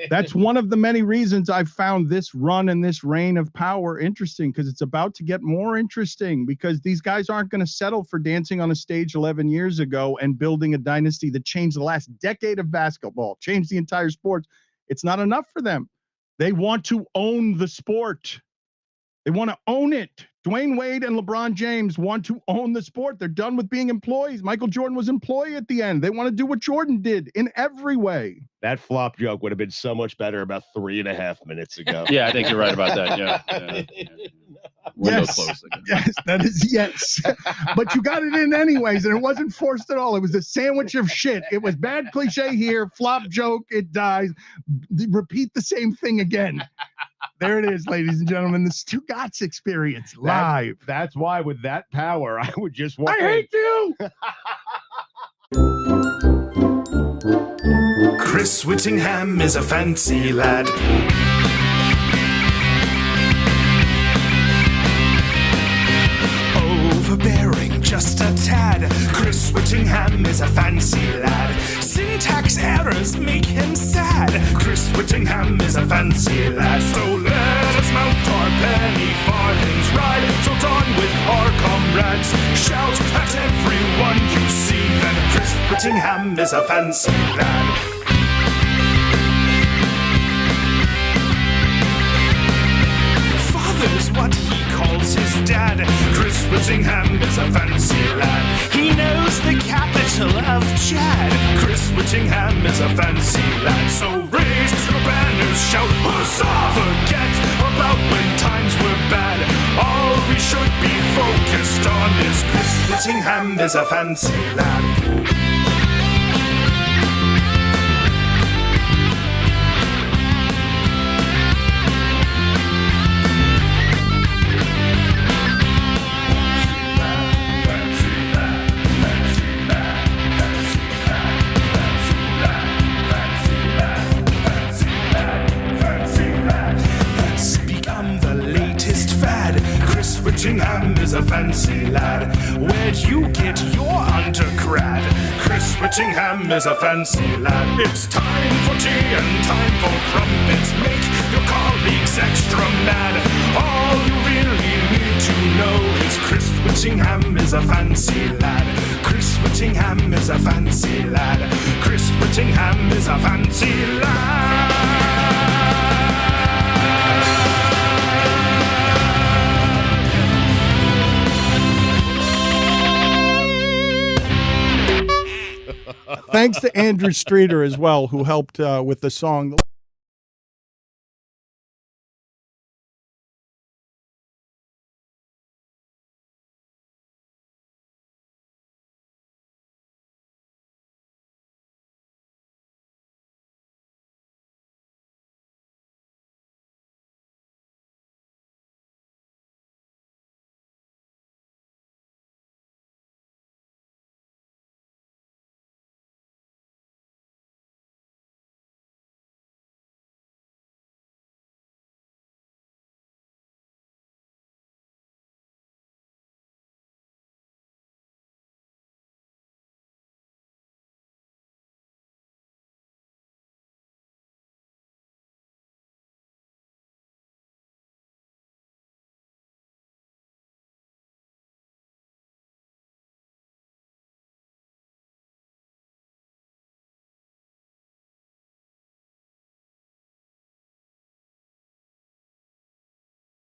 That's one of the many reasons I found this run and this reign of power interesting, because it's about to get more interesting, because these guys aren't going to settle for dancing on a stage 11 years ago and building a dynasty that changed the last decade of basketball, changed the entire sport. It's not enough for them. They want to own the sport. They want to own it. Dwyane Wade and LeBron James want to own the sport. They're done with being employees. Michael Jordan was employee at the end. They want to do what Jordan did in every way. That flop joke would have been so much better about 3.5 minutes ago. Yeah, I think you're right about that. Yeah. Yes, that is yes. But you got it in anyways, and it wasn't forced at all. It was a sandwich of shit. It was bad cliche here, flop joke, it dies. Repeat the same thing again. There it is, ladies and gentlemen, the Stugotz experience live. That's why with that power, I would just want. I hate you. Chris Whittingham is a fancy lad. Overbearing just a tad. Chris Whittingham is a fancy lad. Syntax errors make him sad. Chris Whittingham is a fancy lad. So let us mount our penny farthings ride. So on with our comrades. Shout at everyone you see. Then Chris Whittingham is a fancy lad. Father's what he calls his dad. Chris Whittingham is a fancy lad. He knows the capital of Chad. Chris Whittingham is a fancy lad. So raise your banners, shout huzzah! Forget about when times were bad. All we should be focused on is Chris Whittingham is a fancy lad. Whittingham is a fancy lad. Where'd you get your undergrad? Chris Whittingham is a fancy lad. It's time for tea and time for crumpets. Make your colleagues extra mad. All you really need to know is Chris Whittingham is a fancy lad. Chris Whittingham is a fancy lad. Chris Whittingham is a fancy lad. Thanks to Andrew Streeter as well, who helped with the song.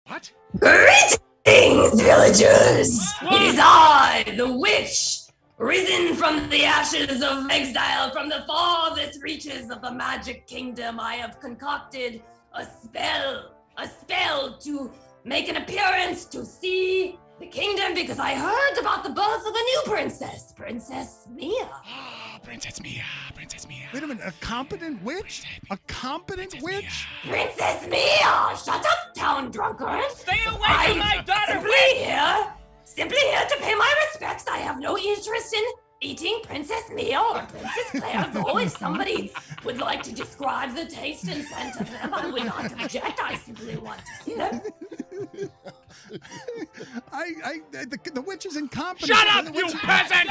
What? Greetings, villagers! It is I, the witch, risen from the ashes of exile from the farthest reaches of the magic kingdom. I have concocted a spell to make an appearance to see the kingdom because I heard about the birth of a new princess, Princess Mia. Oh, Princess Mia. Wait a minute, a competent witch? A competent witch? Princess Mia! Shut up, town drunkard! Stay away from my daughter, Simply here to pay my respects. I have no interest in eating Princess Mia or Princess Claire, though if somebody would like to describe the taste and scent of them, I would not object. I simply want to see them. The witch is incompetent. Shut up, you peasant!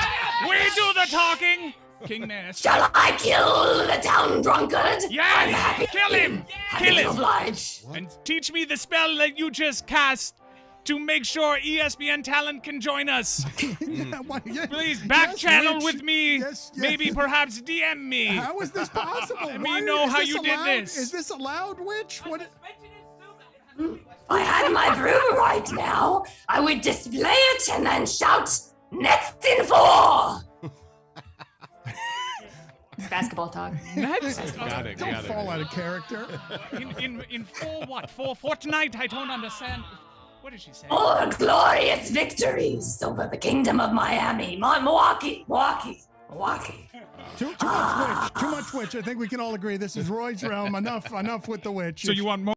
We do the talking! King Mask. Shall I kill the town drunkard? I'm Yes! happy. Kill him! Happy Kill to him! oblige. And teach me the spell that you just cast to make sure ESPN talent can join us. Please back channel with me. Maybe perhaps DM me. How is this possible? Let me know how you did this. Is this allowed, Witch? What? If I had my broom right now, I would display it and then shout, "Next in four!" Basketball talk. Don't fall out of character. In full what? For Fortnite? I don't understand. What did she say? For glorious victories over the kingdom of Miami. Milwaukee. Too much witch. I think we can all agree this is Roy's realm. Enough with the witch. So you want more?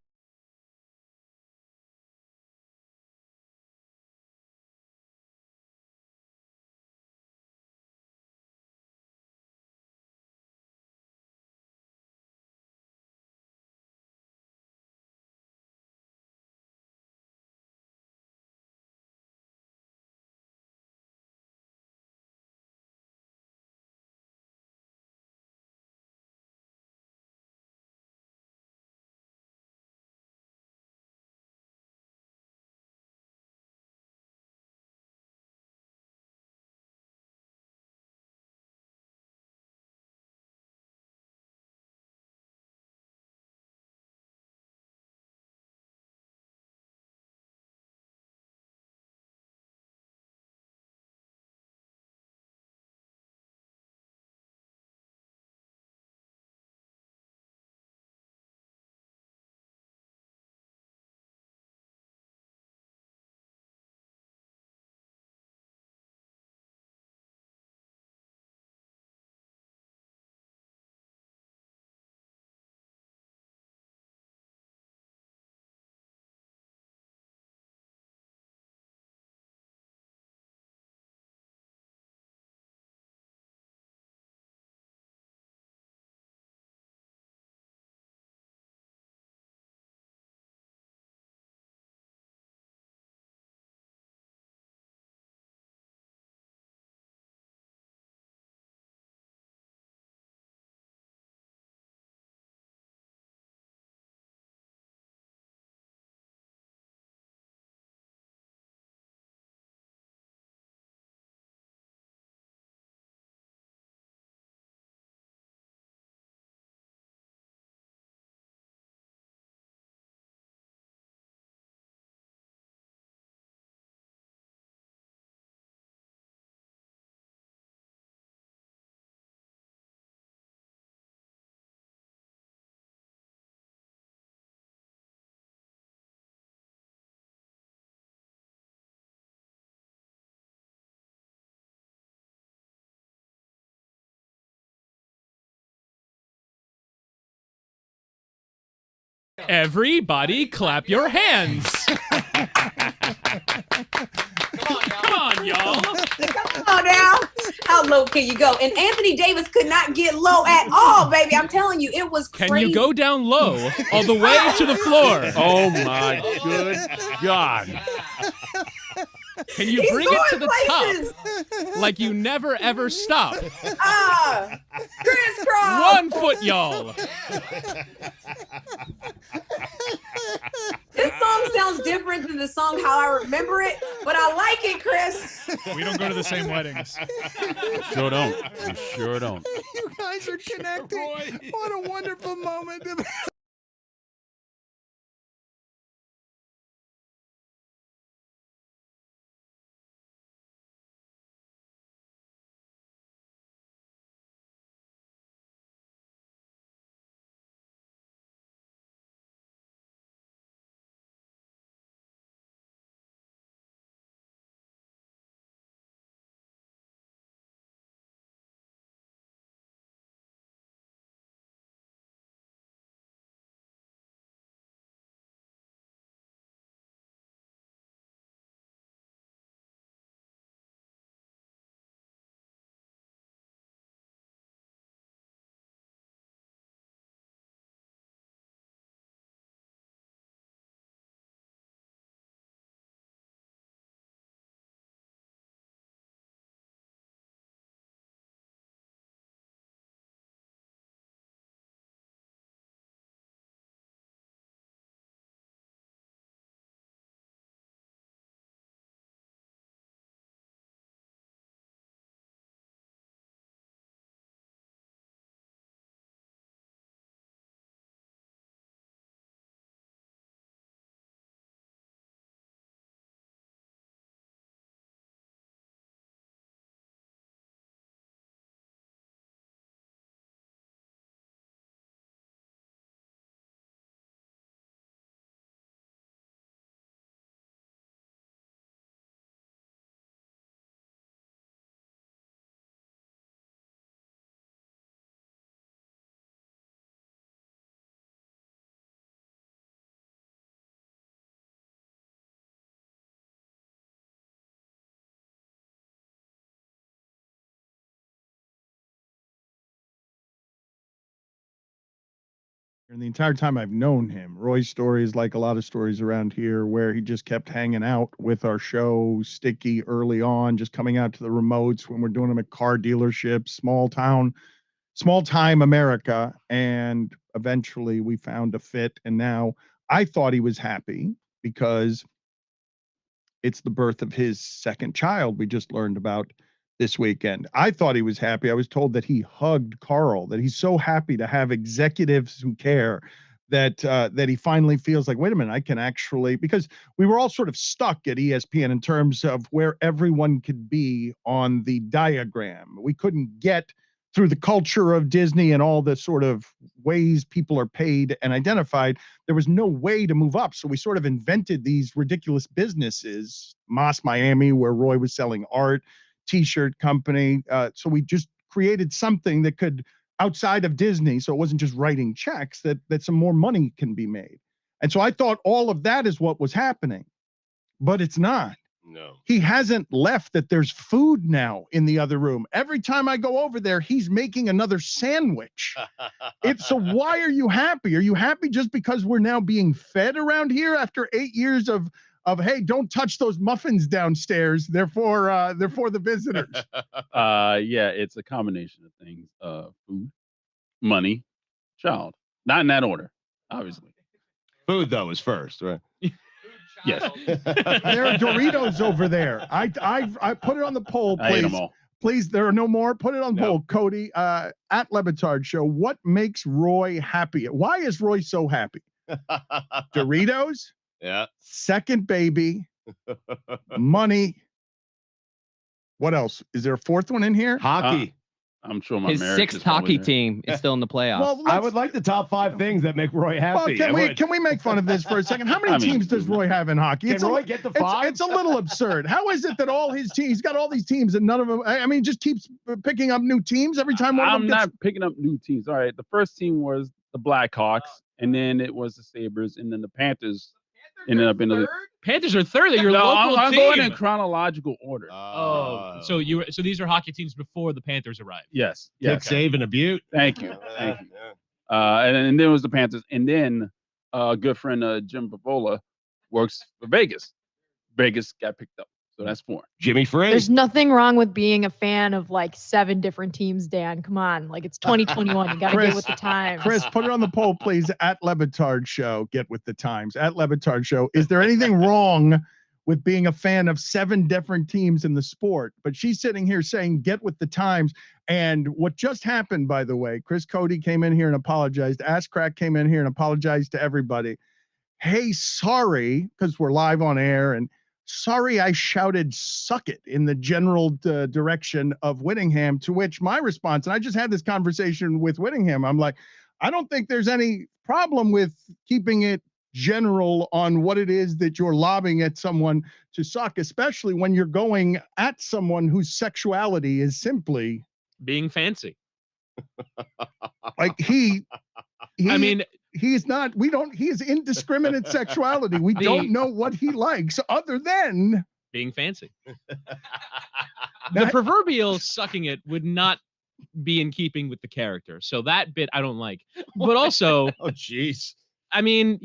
Everybody clap your hands. Come on, y'all. Come on now. How low can you go? And Anthony Davis could not get low at all, baby. I'm telling you, it was crazy. Can you go down low all the way to the floor? Oh my good God. Can you bring it to the top like you never ever stop? Crisscross. 1 foot, y'all. This song sounds different than the song how I remember it, but I like it, Chris. We don't go to the same weddings. Sure don't. You sure don't. You guys are connecting. What a wonderful moment. And the entire time I've known him, Roy's story is like a lot of stories around here where he just kept hanging out with our show, Sticky, early on, just coming out to the remotes when we're doing them at car dealerships, small time America. And eventually we found a fit. And now I thought he was happy because it's the birth of his second child we just learned about this weekend. I thought he was happy. I was told that he hugged Carl, that he's so happy to have executives who care, that he finally feels like, wait a minute, I can actually, because we were all sort of stuck at ESPN in terms of where everyone could be on the diagram. We couldn't get through the culture of Disney and all the sort of ways people are paid and identified. There was no way to move up. So we sort of invented these ridiculous businesses, Moss Miami, where Roy was selling art, T-shirt company. So we just created something that could, outside of Disney, so it wasn't just writing checks, that some more money can be made. And so I thought all of that is what was happening, but it's not. No. He hasn't left, that there's food now in the other room. Every time I go over there, he's making another sandwich. So why are you happy? Are you happy just because we're now being fed around here after 8 years of hey, don't touch those muffins downstairs. They're for the visitors. Yeah, it's a combination of things. Food, money, child. Not in that order, obviously. Food, though, is first, right? Yes. There are Doritos over there. I put it on the poll, I ate please. them all. Please, there are no more. Put it on the poll, Cody. At Batard Show, what makes Roy happy? Why is Roy so happy? Doritos? Yeah. Second baby, money. What else? Is there a fourth one in here? Hockey. I'm sure my His marriage sixth is probably hockey there. team is still in the playoffs. Well, I would like the top 5 things that make Roy happy. Well, can we make fun of this for a second? How many teams does Roy have in hockey? Can Roy get the 5? It's a little absurd. How is it that all his teams, he's got all these teams and none of them, I mean, just keeps picking up new teams every time one of them I'm not picking up new teams. All right, the first team was the Blackhawks, and then it was the Sabres, and then the Panthers ended up in the Panthers are third. Your No, local I'm team. going in chronological order. So these are hockey teams before the Panthers arrived. Yes. Kick, save, and a butte. Thank you. Thank you. And then it was the Panthers, and then a good friend Jim Pavola works for Vegas. Vegas got picked up, so that's 4. Jimmy Frey. There's nothing wrong with being a fan of like 7 different teams, Dan. Come on. Like it's 2021. You got to get with the times. Chris, put it on the poll, please. At Batard Show, get with the times. At Batard Show. Is there anything wrong with being a fan of 7 different teams in the sport? But she's sitting here saying, get with the times. And what just happened, by the way, Chris Cody came in here and apologized. Ass Crack came in here and apologized to everybody. Hey, sorry, because we're live on air, and sorry I shouted suck it in the general direction of Whittingham, to which my response, and I just had this conversation with Whittingham, I'm like, I don't think there's any problem with keeping it general on what it is that you're lobbing at someone to suck, especially when you're going at someone whose sexuality is simply being fancy. Like he I mean, he's not, he is indiscriminate sexuality. We don't know what he likes other than being fancy. The proverbial sucking it would not be in keeping with the character. So that bit I don't like. But also, oh jeez. I mean,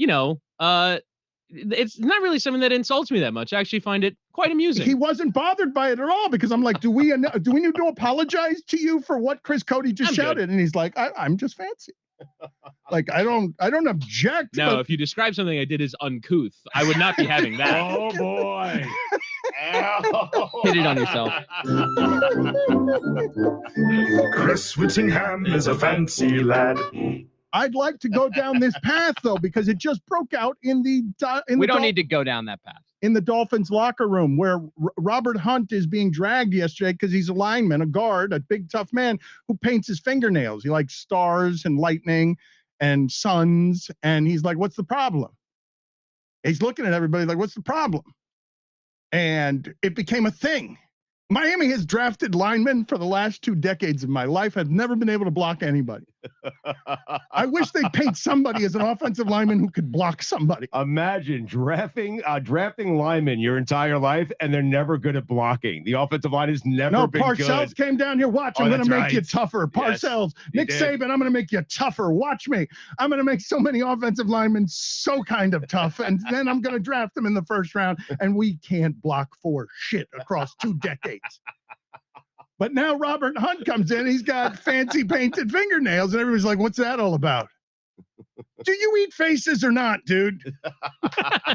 it's not really something that insults me that much. I actually find it quite amusing. He wasn't bothered by it at all, because I'm like, do we need to apologize to you for what Chris Cody just shouted? And he's like, I'm just fancy. Like, I don't object. No, if you describe something I did as uncouth, I would not be having that. Oh boy. Hit it on yourself. Chris Whittingham is a fancy lad. I'd like to go down this path, though, because it just broke out in the We don't need to go down that path. In the Dolphins locker room, where Robert Hunt is being dragged yesterday because he's a lineman, a guard, a big tough man who paints his fingernails. He likes stars and lightning and suns, and he's like, "What's the problem?" He's looking at everybody like, "What's the problem?" And it became a thing. Miami has drafted linemen for the last 2 decades of my life. I've never been able to block anybody. I wish they'd paint somebody as an offensive lineman who could block somebody. Imagine drafting linemen your entire life, and they're never good at blocking. The offensive line has never been Parcells good. came down here. Watch, I'm going to make you tougher. Yes, Parcells, Nick Saban, I'm going to make you tougher. Watch me. I'm going to make so many offensive linemen so kind of tough, and then I'm going to draft them in the first round, and we can't block for shit across 2 decades. But now Robert Hunt comes in. He's got fancy painted fingernails, and everybody's like, what's that all about? Do you eat faces or not, dude?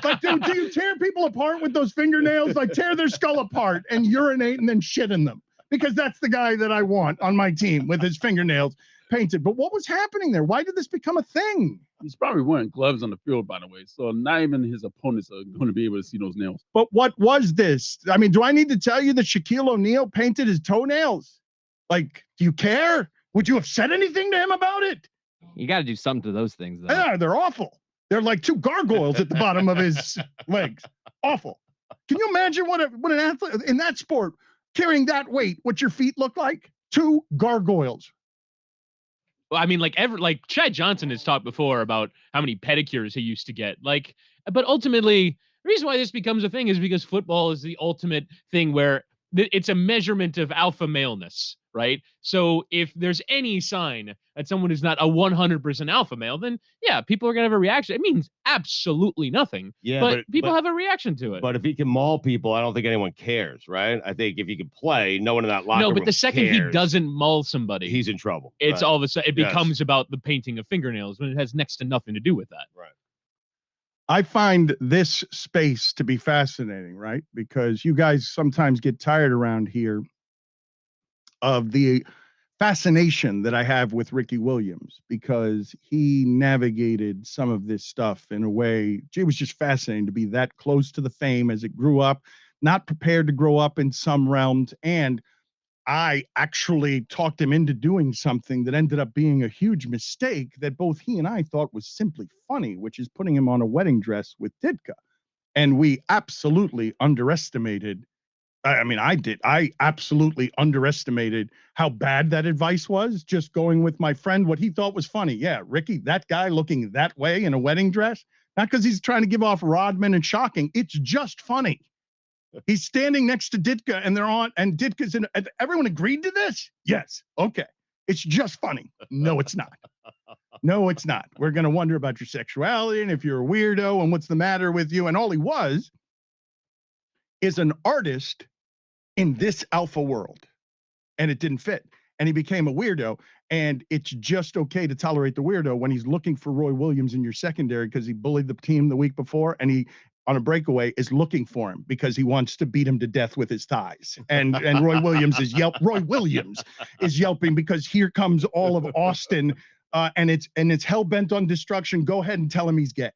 Like, dude, do you tear people apart with those fingernails? Like, tear their skull apart and urinate and then shit in them. Because that's the guy that I want on my team with his fingernails painted. But what was happening there? Why did this become a thing? He's probably wearing gloves on the field, by the way. So not even his opponents are going to be able to see those nails. But what was this? I mean, do I need to tell you that Shaquille O'Neal painted his toenails? Like, do you care? Would you have said anything to him about it? You got to do something to those things, though. Yeah, they're awful. They're like 2 gargoyles at the bottom of his legs. Awful. Can you imagine what an athlete in that sport carrying that weight, what your feet look like? 2 gargoyles. Well, I mean, like Chad Johnson has talked before about how many pedicures he used to get. Like, but ultimately, the reason why this becomes a thing is because football is the ultimate thing where it's a measurement of alpha maleness, right? So if there's any sign that someone is not a 100% alpha male, then yeah, people are gonna have a reaction. It means absolutely nothing. Yeah, but people have a reaction to it. But if he can maul people, I don't think anyone cares, right? I think if he can play, no one in that locker room No, but the second he cares. doesn't maul somebody, He's in trouble. it's Right. all of a sudden it Yes. becomes about the painting of fingernails when it has next to nothing to do with that. Right. I find this space to be fascinating, right? Because you guys sometimes get tired around here of the fascination that I have with Ricky Williams, because he navigated some of this stuff in a way, it was just fascinating to be that close to the fame as it grew up, not prepared to grow up in some realms. And I actually talked him into doing something that ended up being a huge mistake that both he and I thought was simply funny, which is putting him on a wedding dress with Ditka. And we absolutely underestimated. I mean, I absolutely underestimated how bad that advice was, just going with my friend, what he thought was funny. Yeah, Ricky, that guy looking that way in a wedding dress, not because he's trying to give off Rodman and shocking. It's just funny. He's standing next to Ditka and they're on, and Ditka's in. Everyone agreed to this? Yes. Okay. It's just funny. No, it's not. No, it's not. We're going to wonder about your sexuality and if you're a weirdo and what's the matter with you. And all he was is an artist in this alpha world, and it didn't fit. And he became a weirdo, and it's just okay to tolerate the weirdo when he's looking for Roy Williams in your secondary because he bullied the team the week before, and he, on a breakaway, is looking for him because he wants to beat him to death with his thighs. And Roy Williams is yelping because here comes all of Austin, and it's hell bent on destruction. Go ahead and tell him he's gay.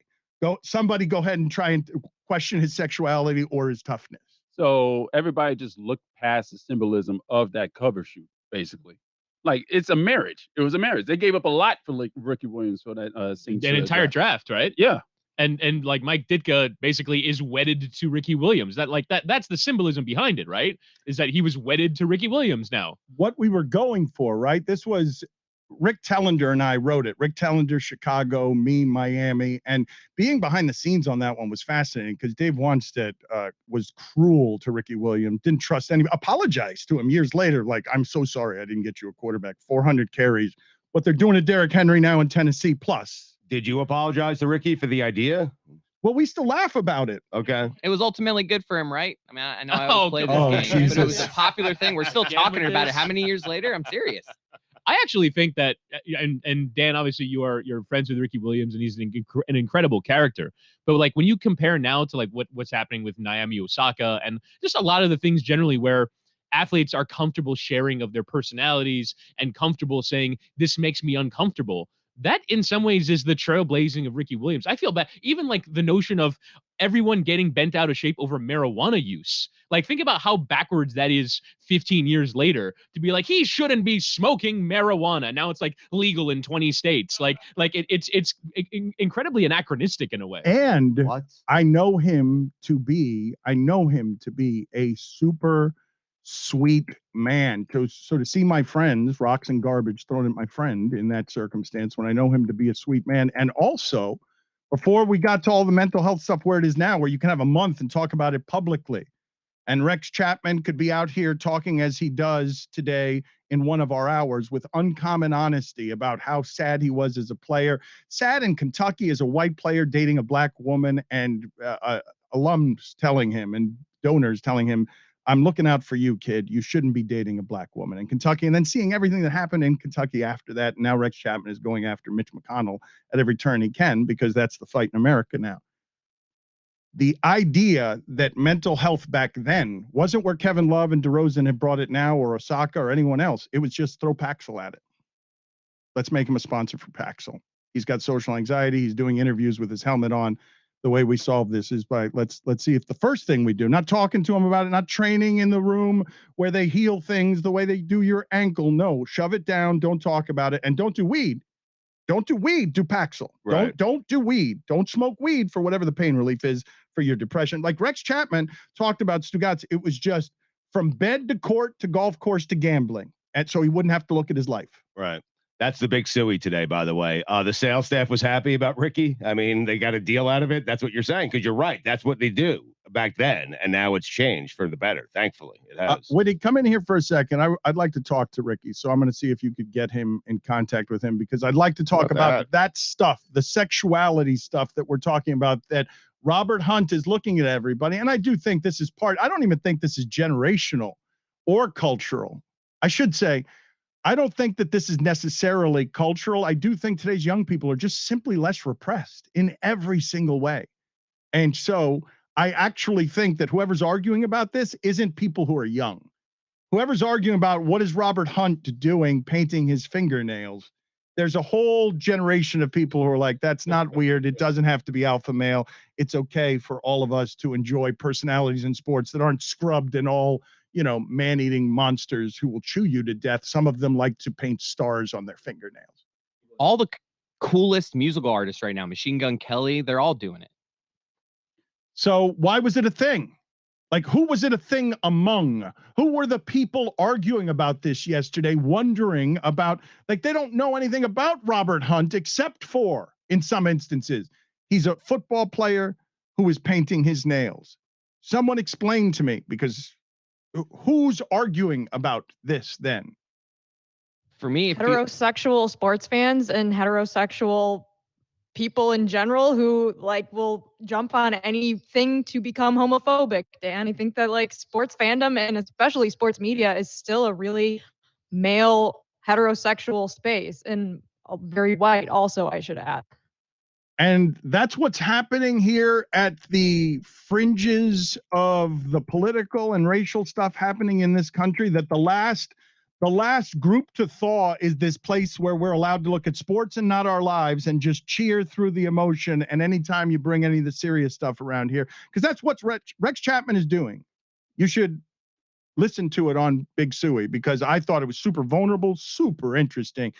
Somebody go ahead and try and question his sexuality or his toughness. So everybody just looked past the symbolism of that cover shoot, basically. Like, it's a marriage. It was a marriage. They gave up a lot for like Ricky Williams for that Saints An entire draft, right? Yeah. And like Mike Ditka basically is wedded to Ricky Williams. That's the symbolism behind it, right? Is that he was wedded to Ricky Williams now. What we were going for, right? This was Rick Tellender and I wrote it. Rick Tellender, Chicago, me, Miami. And being behind the scenes on that one was fascinating because Dave Wanstead was cruel to Ricky Williams, didn't trust anybody, apologized to him years later. Like, I'm so sorry I didn't get you a quarterback, 400 carries. What they're doing to Derrick Henry now in Tennessee, plus. Did you apologize to Ricky for the idea? Well, we still laugh about it. Okay. It was ultimately good for him, right? I mean, I know I always play this game, but it was a popular thing. We're still talking about it. How many years later? I'm serious. I actually think that, and Dan, obviously you're friends with Ricky Williams, and he's an incredible character. But like when you compare now to like what's happening with Naomi Osaka and just a lot of the things generally where athletes are comfortable sharing of their personalities and comfortable saying this makes me uncomfortable. That in some ways is the trailblazing of Ricky Williams. I feel bad. Even like the notion of everyone getting bent out of shape over marijuana use. Like, think about how backwards that is 15 years later to be like, he shouldn't be smoking marijuana. Now it's like legal in 20 states. It's incredibly anachronistic in a way. And I know him to be a super sweet man. So to see my friends, rocks and garbage thrown at my friend in that circumstance, when I know him to be a sweet man, and also before we got to all the mental health stuff where it is now, where you can have a month and talk about it publicly, and Rex Chapman could be out here talking as he does today in one of our hours with uncommon honesty about how sad he was as a player, sad in Kentucky as a white player dating a black woman, and alums telling him and donors telling him, I'm looking out for you, kid. You shouldn't be dating a black woman in Kentucky. And then seeing everything that happened in Kentucky after that. And now Rex Chapman is going after Mitch McConnell at every turn he can, because that's the fight in America now. The idea that mental health back then wasn't where Kevin Love and DeRozan had brought it now, or Osaka or anyone else. It was just throw Paxil at it. Let's make him a sponsor for Paxil. He's got social anxiety. He's doing interviews with his helmet on. The way we solve this is by let's see if the first thing we do, not talking to him about it, not training in the room where they heal things the way they do your ankle. No, shove it down. Don't talk about it, and don't do weed. Don't do weed. Do Paxil. Right. Don't do weed. Don't smoke weed for whatever the pain relief is for your depression. Like Rex Chapman talked about Stugotz, it was just from bed to court to golf course to gambling, and so he wouldn't have to look at his life. Right. That's the big suey today, by the way. The sales staff was happy about Ricky. I mean, they got a deal out of it. That's what you're saying, because you're right. That's what they do back then, and now it's changed for the better. Thankfully, it has. Woody, come in here for a second. I'd like to talk to Ricky, so I'm going to see if you could get him in contact with him, because I'd like to talk about that stuff, the sexuality stuff that we're talking about, that Robert Hunt is looking at everybody. And I do think this is part, I don't even think this is generational or cultural. I should say, I don't think that this is necessarily cultural. I do think today's young people are just simply less repressed in every single way. And so I actually think that whoever's arguing about this isn't people who are young. Whoever's arguing about what is Robert Hunt doing, painting his fingernails, there's a whole generation of people who are like, that's not weird. It doesn't have to be alpha male. It's okay for all of us to enjoy personalities in sports that aren't scrubbed and all, man-eating monsters who will chew you to death. Some of them like to paint stars on their fingernails. All the coolest musical artists right now, Machine Gun Kelly, they're all doing it. So why was it a thing? Like, who was it a thing among? Who were the people arguing about this yesterday, wondering about, like, they don't know anything about Robert Hunt except for, in some instances, he's a football player who is painting his nails. Someone explain to me, because who's arguing about this then? For me, heterosexual sports fans and heterosexual people in general who will jump on anything to become homophobic. Dan, I think that sports fandom and especially sports media is still a really male heterosexual space, and very white also, I should add. And that's what's happening here at the fringes of the political and racial stuff happening in this country, that the last group to thaw is this place where we're allowed to look at sports and not our lives and just cheer through the emotion. And anytime you bring any of the serious stuff around here, because that's what Rex Chapman is doing. You should listen to it on Big Suey, because I thought it was super vulnerable, super interesting.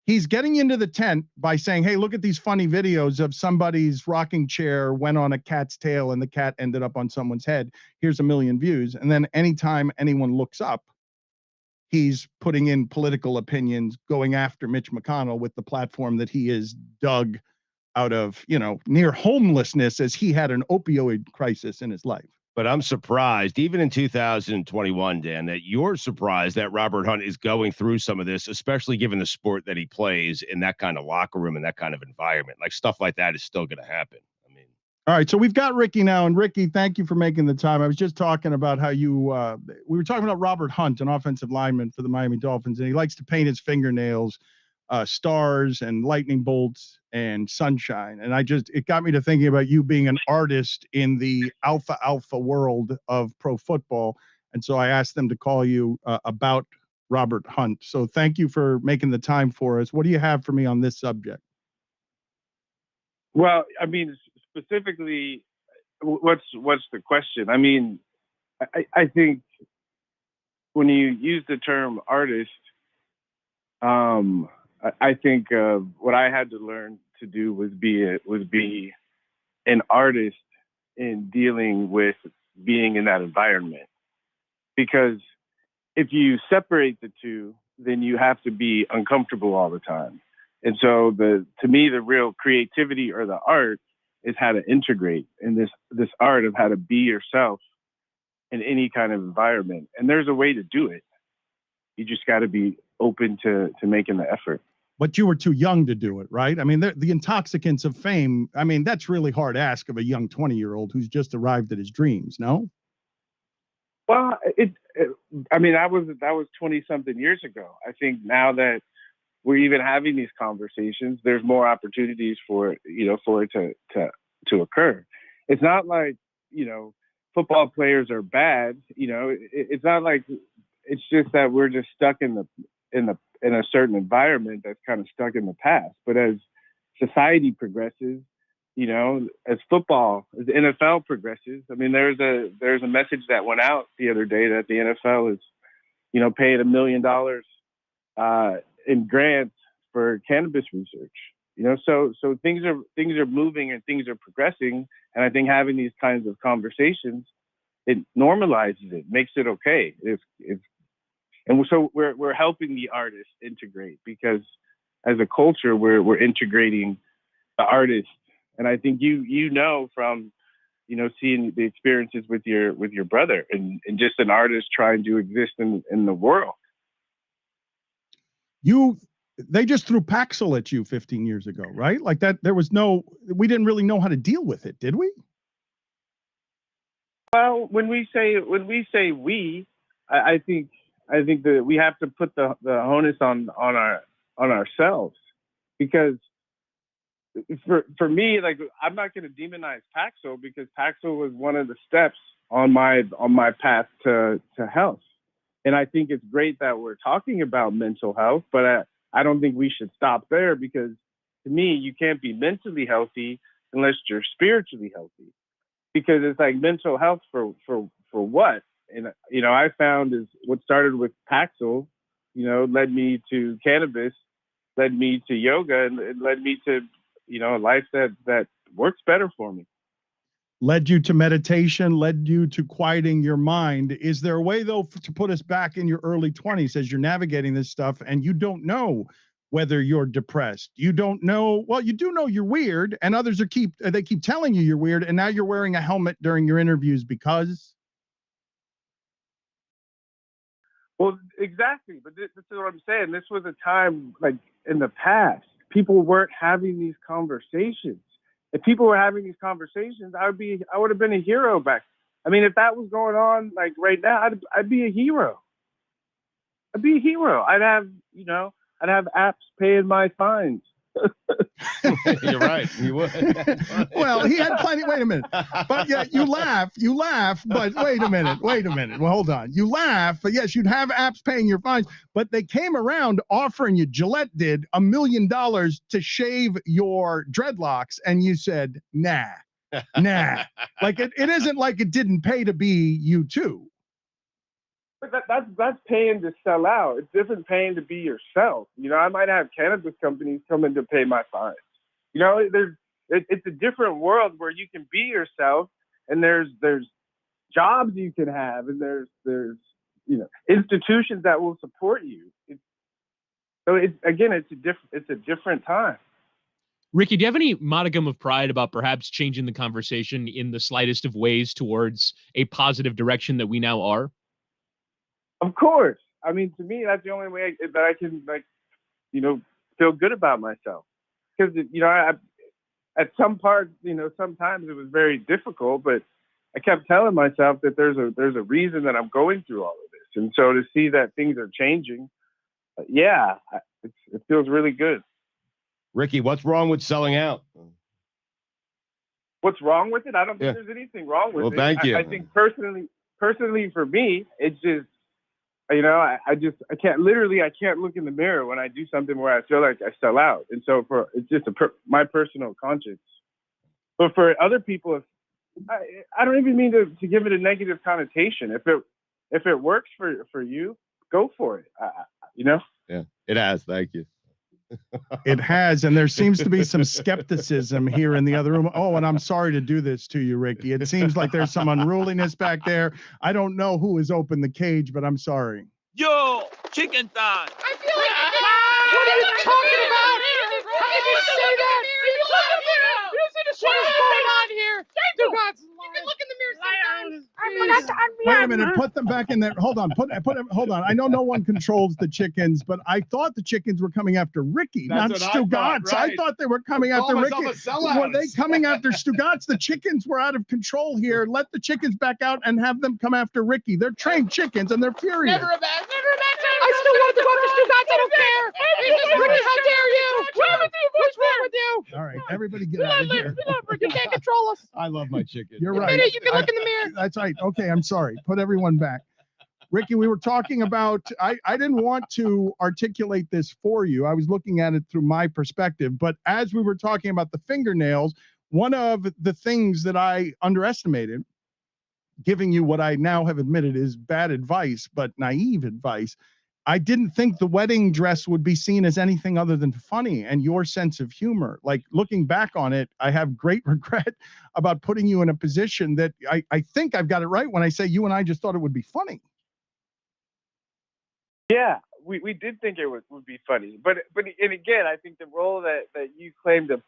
He's getting into the tent by saying, hey, look at these funny videos of somebody's rocking chair went on a cat's tail and the cat ended up on someone's head. Here's 1 million views. And then anytime anyone looks up, he's putting in political opinions, going after Mitch McConnell with the platform that he is dug out of, near homelessness, as he had an opioid crisis in his life. But I'm surprised, even in 2021, Dan, that you're surprised that Robert Hunt is going through some of this, especially given the sport that he plays in that kind of locker room and that kind of environment. Like, stuff like that is still going to happen. All right, so we've got Ricky now, and Ricky, thank you for making the time. I was just talking about how we were talking about Robert Hunt, an offensive lineman for the Miami Dolphins, and he likes to paint his fingernails stars and lightning bolts and sunshine. And it got me to thinking about you being an artist in the alpha world of pro football. And so I asked them to call you about Robert Hunt. So thank you for making the time for us. What do you have for me on this subject? Well, I mean, specifically, what's the question? I mean, I think when you use the term artist, I think what I had to learn to do was be an artist in dealing with being in that environment, because if you separate the two, then you have to be uncomfortable all the time. And so to me, the real creativity or the art is how to integrate in this art of how to be yourself in any kind of environment. And there's a way to do it. You just got to be open to making the effort. But you were too young to do it, right? I mean, the intoxicants of fame, I mean, that's really hard to ask of a young 20-year-old who's just arrived at his dreams, no? Well, I mean, that was 20 something years ago. I think now that we're even having these conversations, there's more opportunities for it to occur. It's not like, football players are bad. It's not like, it's just that we're just stuck in a certain environment that's kind of stuck in the past. But as society progresses, as football, as the NFL progresses, I mean, there's a message that went out the other day that the NFL is, paying $1 million in grants for cannabis research. So things are moving and things are progressing. And I think having these kinds of conversations, it normalizes it, makes it okay. And so we're helping the artists integrate, because as a culture, we're integrating the artist. And I think from seeing the experiences with your brother and just an artist trying to exist in the world. They just threw Paxil at you 15 years ago, right? Like that, we didn't really know how to deal with it, did we? Well, when we say we, I think that we have to put the onus on ourselves, because for me, like, I'm not going to demonize Paxil, because Paxil was one of the steps on my path to health. And I think it's great that we're talking about mental health, but I don't think we should stop there, because to me, you can't be mentally healthy unless you're spiritually healthy, because it's like mental health for what? And, I found is what started with Paxil, led me to cannabis, led me to yoga, and it led me to, a life that works better for me. Led you to meditation, led you to quieting your mind. Is there a way, though, to put us back in your early 20s as you're navigating this stuff and you don't know whether you're depressed? You don't know. Well, you do know you're weird, and others keep telling you you're weird, and now you're wearing a helmet during your interviews because. Well, exactly. But this is what I'm saying. This was a time, like, in the past, people weren't having these conversations. If people were having these conversations, I would have been a hero back. I mean, if that was going on, like, right now, I'd be a hero. I'd be a hero. I'd have apps paying my fines. You're right. You would. Well, he had plenty. Wait a minute. But yeah, you laugh, but wait a minute. Well, hold on. You laugh, but yes, you'd have apps paying your fines, but they came around offering you, Gillette did, $1 million to shave your dreadlocks. And you said, nah. Like it isn't like it didn't pay to be you too. But that's paying to sell out. It's different paying to be yourself. I might have cannabis companies coming to pay my fines. It's a different world where you can be yourself, and there's jobs you can have, and there's institutions that will support you. It's a different time. Ricky, do you have any modicum of pride about perhaps changing the conversation in the slightest of ways towards a positive direction that we now are? Of course. I mean, to me, that's the only way that I can, feel good about myself. Because, at some parts, sometimes it was very difficult, but I kept telling myself that there's a reason that I'm going through all of this. And so to see that things are changing, it feels really good. Ricky, what's wrong with selling out? What's wrong with it? I don't think there's anything wrong with it. Well, thank you. I think personally for me, it's just, I can't look in the mirror when I do something where I feel like I sell out. And so it's just my personal conscience. But for other people, I don't even mean to give it a negative connotation. If it works for you, go for it. Yeah, it has. Thank you. It has, and there seems to be some skepticism here in the other room. Oh, and I'm sorry to do this to you, Ricky. It seems like there's some unruliness back there. I don't know who has opened the cage, but I'm sorry. Yo, chicken time. I feel like what are you talking about? How can you say that? You see the shit is going on here. Stugotz, you can look in the mirror sometimes. I forgot to unmute. Wait a minute, put them back in there. Hold on, hold on. I know no one controls the chickens, but I thought the chickens were coming after Ricky, not Stugotz. I thought they were coming after Ricky. Were they coming after Stugotz? The chickens were out of control here. Let the chickens back out and have them come after Ricky. They're trained chickens and they're furious. Never a bad time. I still wanted to go after Stugotz. I don't care. Ricky, how dare you? What's wrong with you? All right, everybody get out of here. You can't control us. I love my chicken. You're Admit right. it, you can look in the mirror. That's right. Okay, I'm sorry. Put everyone back. Ricky, we were talking about, I didn't want to articulate this for you. I was looking at it through my perspective. But as we were talking about the fingernails, one of the things that I underestimated, giving you what I now have admitted is bad advice, but naive advice, I didn't think the wedding dress would be seen as anything other than funny and your sense of humor. Like, looking back on it, I have great regret about putting you in a position that I think I've got it right when I say you and I just thought it would be funny. Yeah, we did think it would be funny, but and again, I think the role that you claim to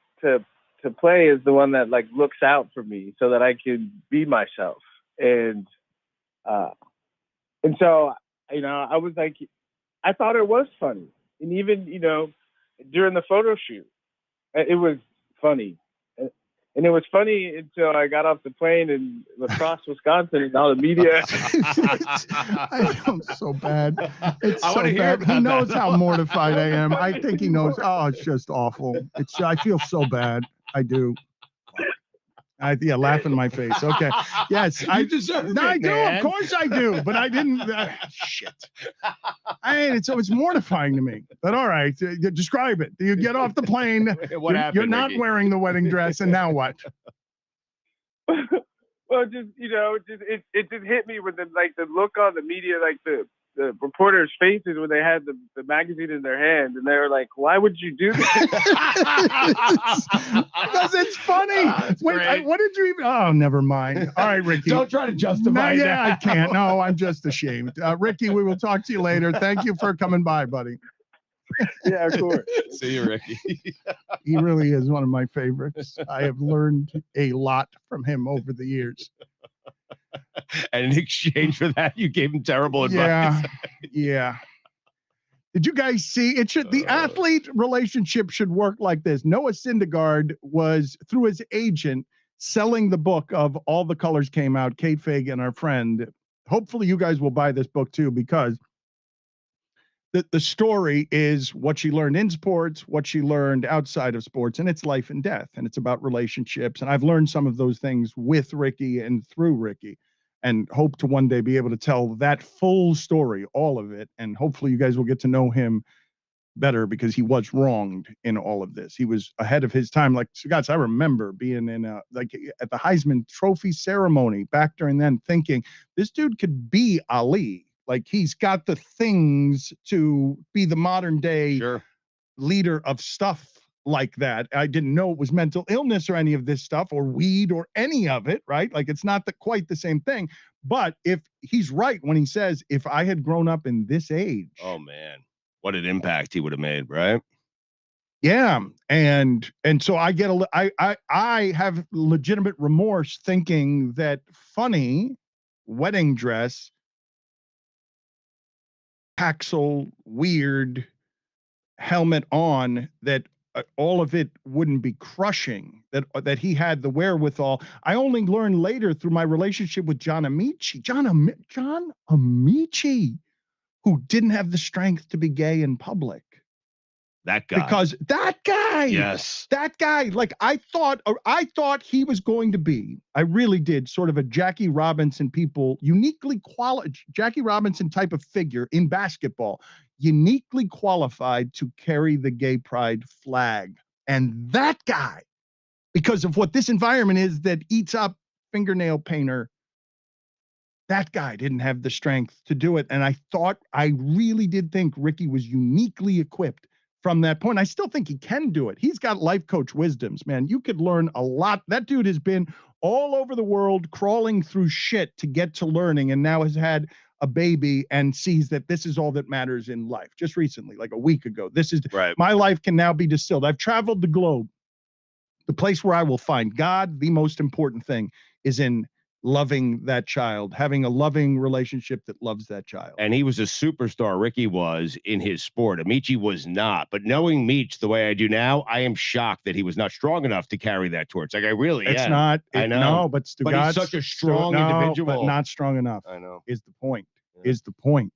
play is the one that like looks out for me so that I can be myself, and so I was like, I thought it was funny, and even during the photo shoot, it was funny. And it was funny until I got off the plane in La Crosse, Wisconsin, and all the media. I feel so bad. It's I so wanna hear bad. He about knows that. how mortified I am. I think he knows. Oh, it's just awful. I feel so bad. I do. Laugh in my face. Okay. Yes, I deserve it, I do. man. Of course I do. But I didn't. Shit. It's mortifying to me. But all right, describe it. You get off the plane. What happened, You're not Ricky? wearing the wedding dress, and now what? Well, just it just hit me with the look on the media, like the reporters' faces when they had the magazine in their hand, and they were like, "Why would you do this?" Because it's funny. Wait, what did you even? Oh, never mind. All right, Ricky. Don't try to justify Yeah, that. I can't. No, I'm just ashamed. Ricky, we will talk to you later. Thank you for coming by, buddy. Yeah, of course. See you, Ricky. He really is one of my favorites. I have learned a lot from him over the years. And in exchange for that, you gave him terrible advice. Yeah. Did you guys see it? The athlete relationship should work like this. Noah Syndergaard was, through his agent, selling the book of All the Colors Came Out, Kate Fagan, our friend. Hopefully you guys will buy this book too, because the story is what she learned in sports, what she learned outside of sports, and it's life and death, and it's about relationships. And I've learned some of those things with Ricky and through Ricky, and hope to one day be able to tell that full story, all of it. And hopefully you guys will get to know him better, because he was wronged in all of this. He was ahead of his time. Like, Stugotz, I remember being in at the Heisman Trophy ceremony back during then, thinking this dude could be Ali. Like, he's got the things to be the modern day leader of stuff like that. I didn't know it was mental illness or any of this stuff, or weed or any of it, right? Like, it's not quite the same thing. But if he's right when he says, if I had grown up in this age. Oh, man. What an impact he would have made, right? Yeah. And so I get I have legitimate remorse thinking that funny wedding dress, Paxil, weird helmet on, that all of it wouldn't be crushing, that he had the wherewithal. I only learned later through my relationship with John Amici, John Amici, who didn't have the strength to be gay in public. That guy. Because that guy. Yes. That guy. Like, I thought he was going to be, I really did, sort of a Jackie Robinson Jackie Robinson type of figure in basketball, uniquely qualified to carry the gay pride flag. And that guy, because of what this environment is that eats up fingernail painter, that guy didn't have the strength to do it. And I really did think Ricky was uniquely equipped from that point. I still think he can do it. He's got life coach wisdoms, man. You could learn a lot. That dude has been all over the world crawling through shit to get to learning, and now has had a baby and sees that this is all that matters in life. Just recently, like a week ago, this is my life can now be distilled. I've traveled the globe. The place where I will find God, the most important thing, is in loving that child, having a loving relationship that loves that child. And he was a superstar, Ricky was, in his sport. Amici was not. But knowing Meach the way I do now, I am shocked that he was not strong enough to carry that torch. Like, I really am. It's not. I know. No, but But he's such a strong individual. But not strong enough. I know. Is the point. Is the point.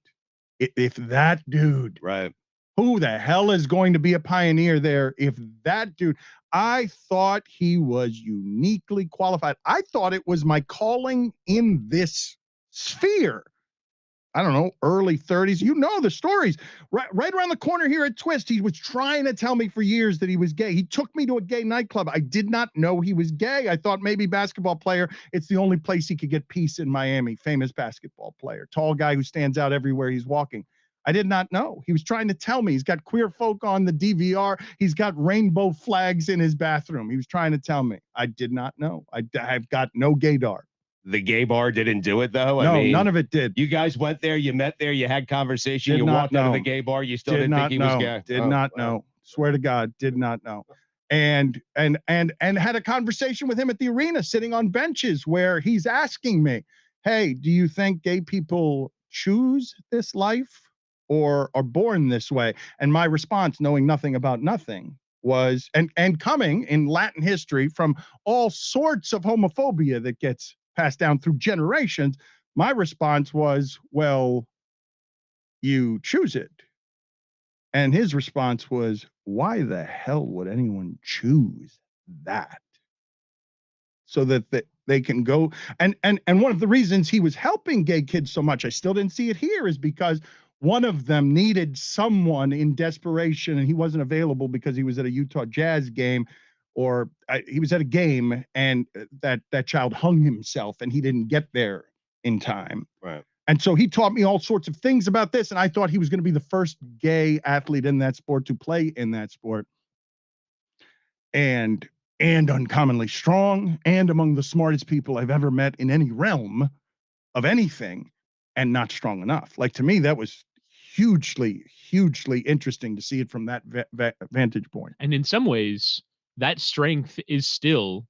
If that dude, right? Who the hell is going to be a pioneer there? If that dude, I thought he was uniquely qualified. I thought it was my calling in this sphere. I don't know, early 30s. You know the stories. Right around the corner here at Twist, he was trying to tell me for years that he was gay. He took me to a gay nightclub. I did not know he was gay. I thought maybe basketball player. It's the only place he could get peace in Miami. Famous basketball player. Tall guy who stands out everywhere he's walking. I did not know. He was trying to tell me. He's got queer folk on the DVR. He's got rainbow flags in his bathroom. He was trying to tell me. I did not know. I've got no gaydar. The gay bar didn't do it, though? No, I mean, none of it did. You guys went there, you met there, you had conversation, you walked out of the gay bar, you still didn't think he was gay? Did not know. Swear to God, did not know. And had a conversation with him at the arena, sitting on benches, where he's asking me, hey, do you think gay people choose this life or are born this way? And my response, knowing nothing about nothing, was, and coming in Latin history from all sorts of homophobia that gets passed down through generations, my response was, well, you choose it. And his response was, why the hell would anyone choose that? So that they can go, and one of the reasons he was helping gay kids so much, I still didn't see it here, is because one of them needed someone in desperation, and he wasn't available because he was at a Utah Jazz game, or he was at a game, and that child hung himself, and he didn't get there in time. Right. And so he taught me all sorts of things about this, and I thought he was going to be the first gay athlete in that sport to play in that sport. And uncommonly strong, and among the smartest people I've ever met in any realm of anything, and not strong enough. Like, to me, that was hugely, hugely interesting to see it from that vantage point. And in some ways, that strength is still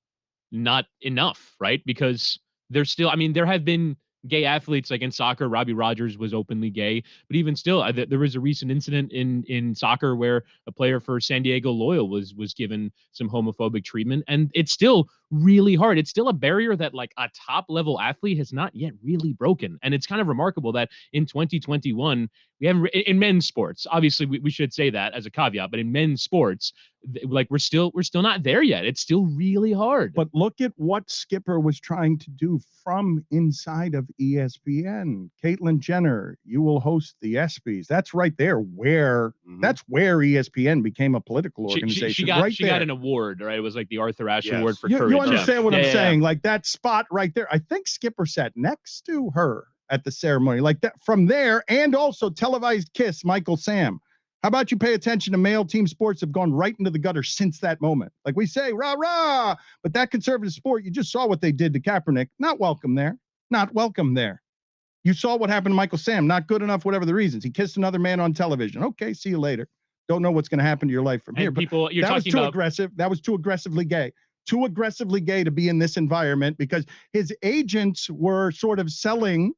not enough, right? Because there's still, I mean, there have been gay athletes, like in soccer. Robbie Rogers was openly gay, but even still, there was a recent incident in soccer where a player for San Diego Loyal was given some homophobic treatment, and it's still really hard. It's still a barrier that, like, a top level athlete has not yet really broken. And it's kind of remarkable that in 2021, we haven't, in men's sports, obviously we should say that as a caveat, but in men's sports, like, we're still not there yet. It's still really hard. But look at what Skipper was trying to do from inside of ESPN. Caitlyn Jenner, you will host the ESPYs. That's right there where that's where ESPN became a political organization. She got an award, right? It was like the Arthur Ashe Award for courage. You understand what I'm saying? Like, that spot right there. I think Skipper sat next to her at the ceremony, like that, from there, and also televised kiss Michael Sam. How about you pay attention to male team sports have gone right into the gutter since that moment? Like, we say, rah, rah, but that conservative sport, you just saw what they did to Kaepernick. Not welcome there. Not welcome there. You saw what happened to Michael Sam. Not good enough, whatever the reasons. He kissed another man on television. Okay, see you later. Don't know what's going to happen to your life from here. But people, that was too aggressive. That was too aggressively gay. Too aggressively gay to be in this environment, because his agents were sort of selling.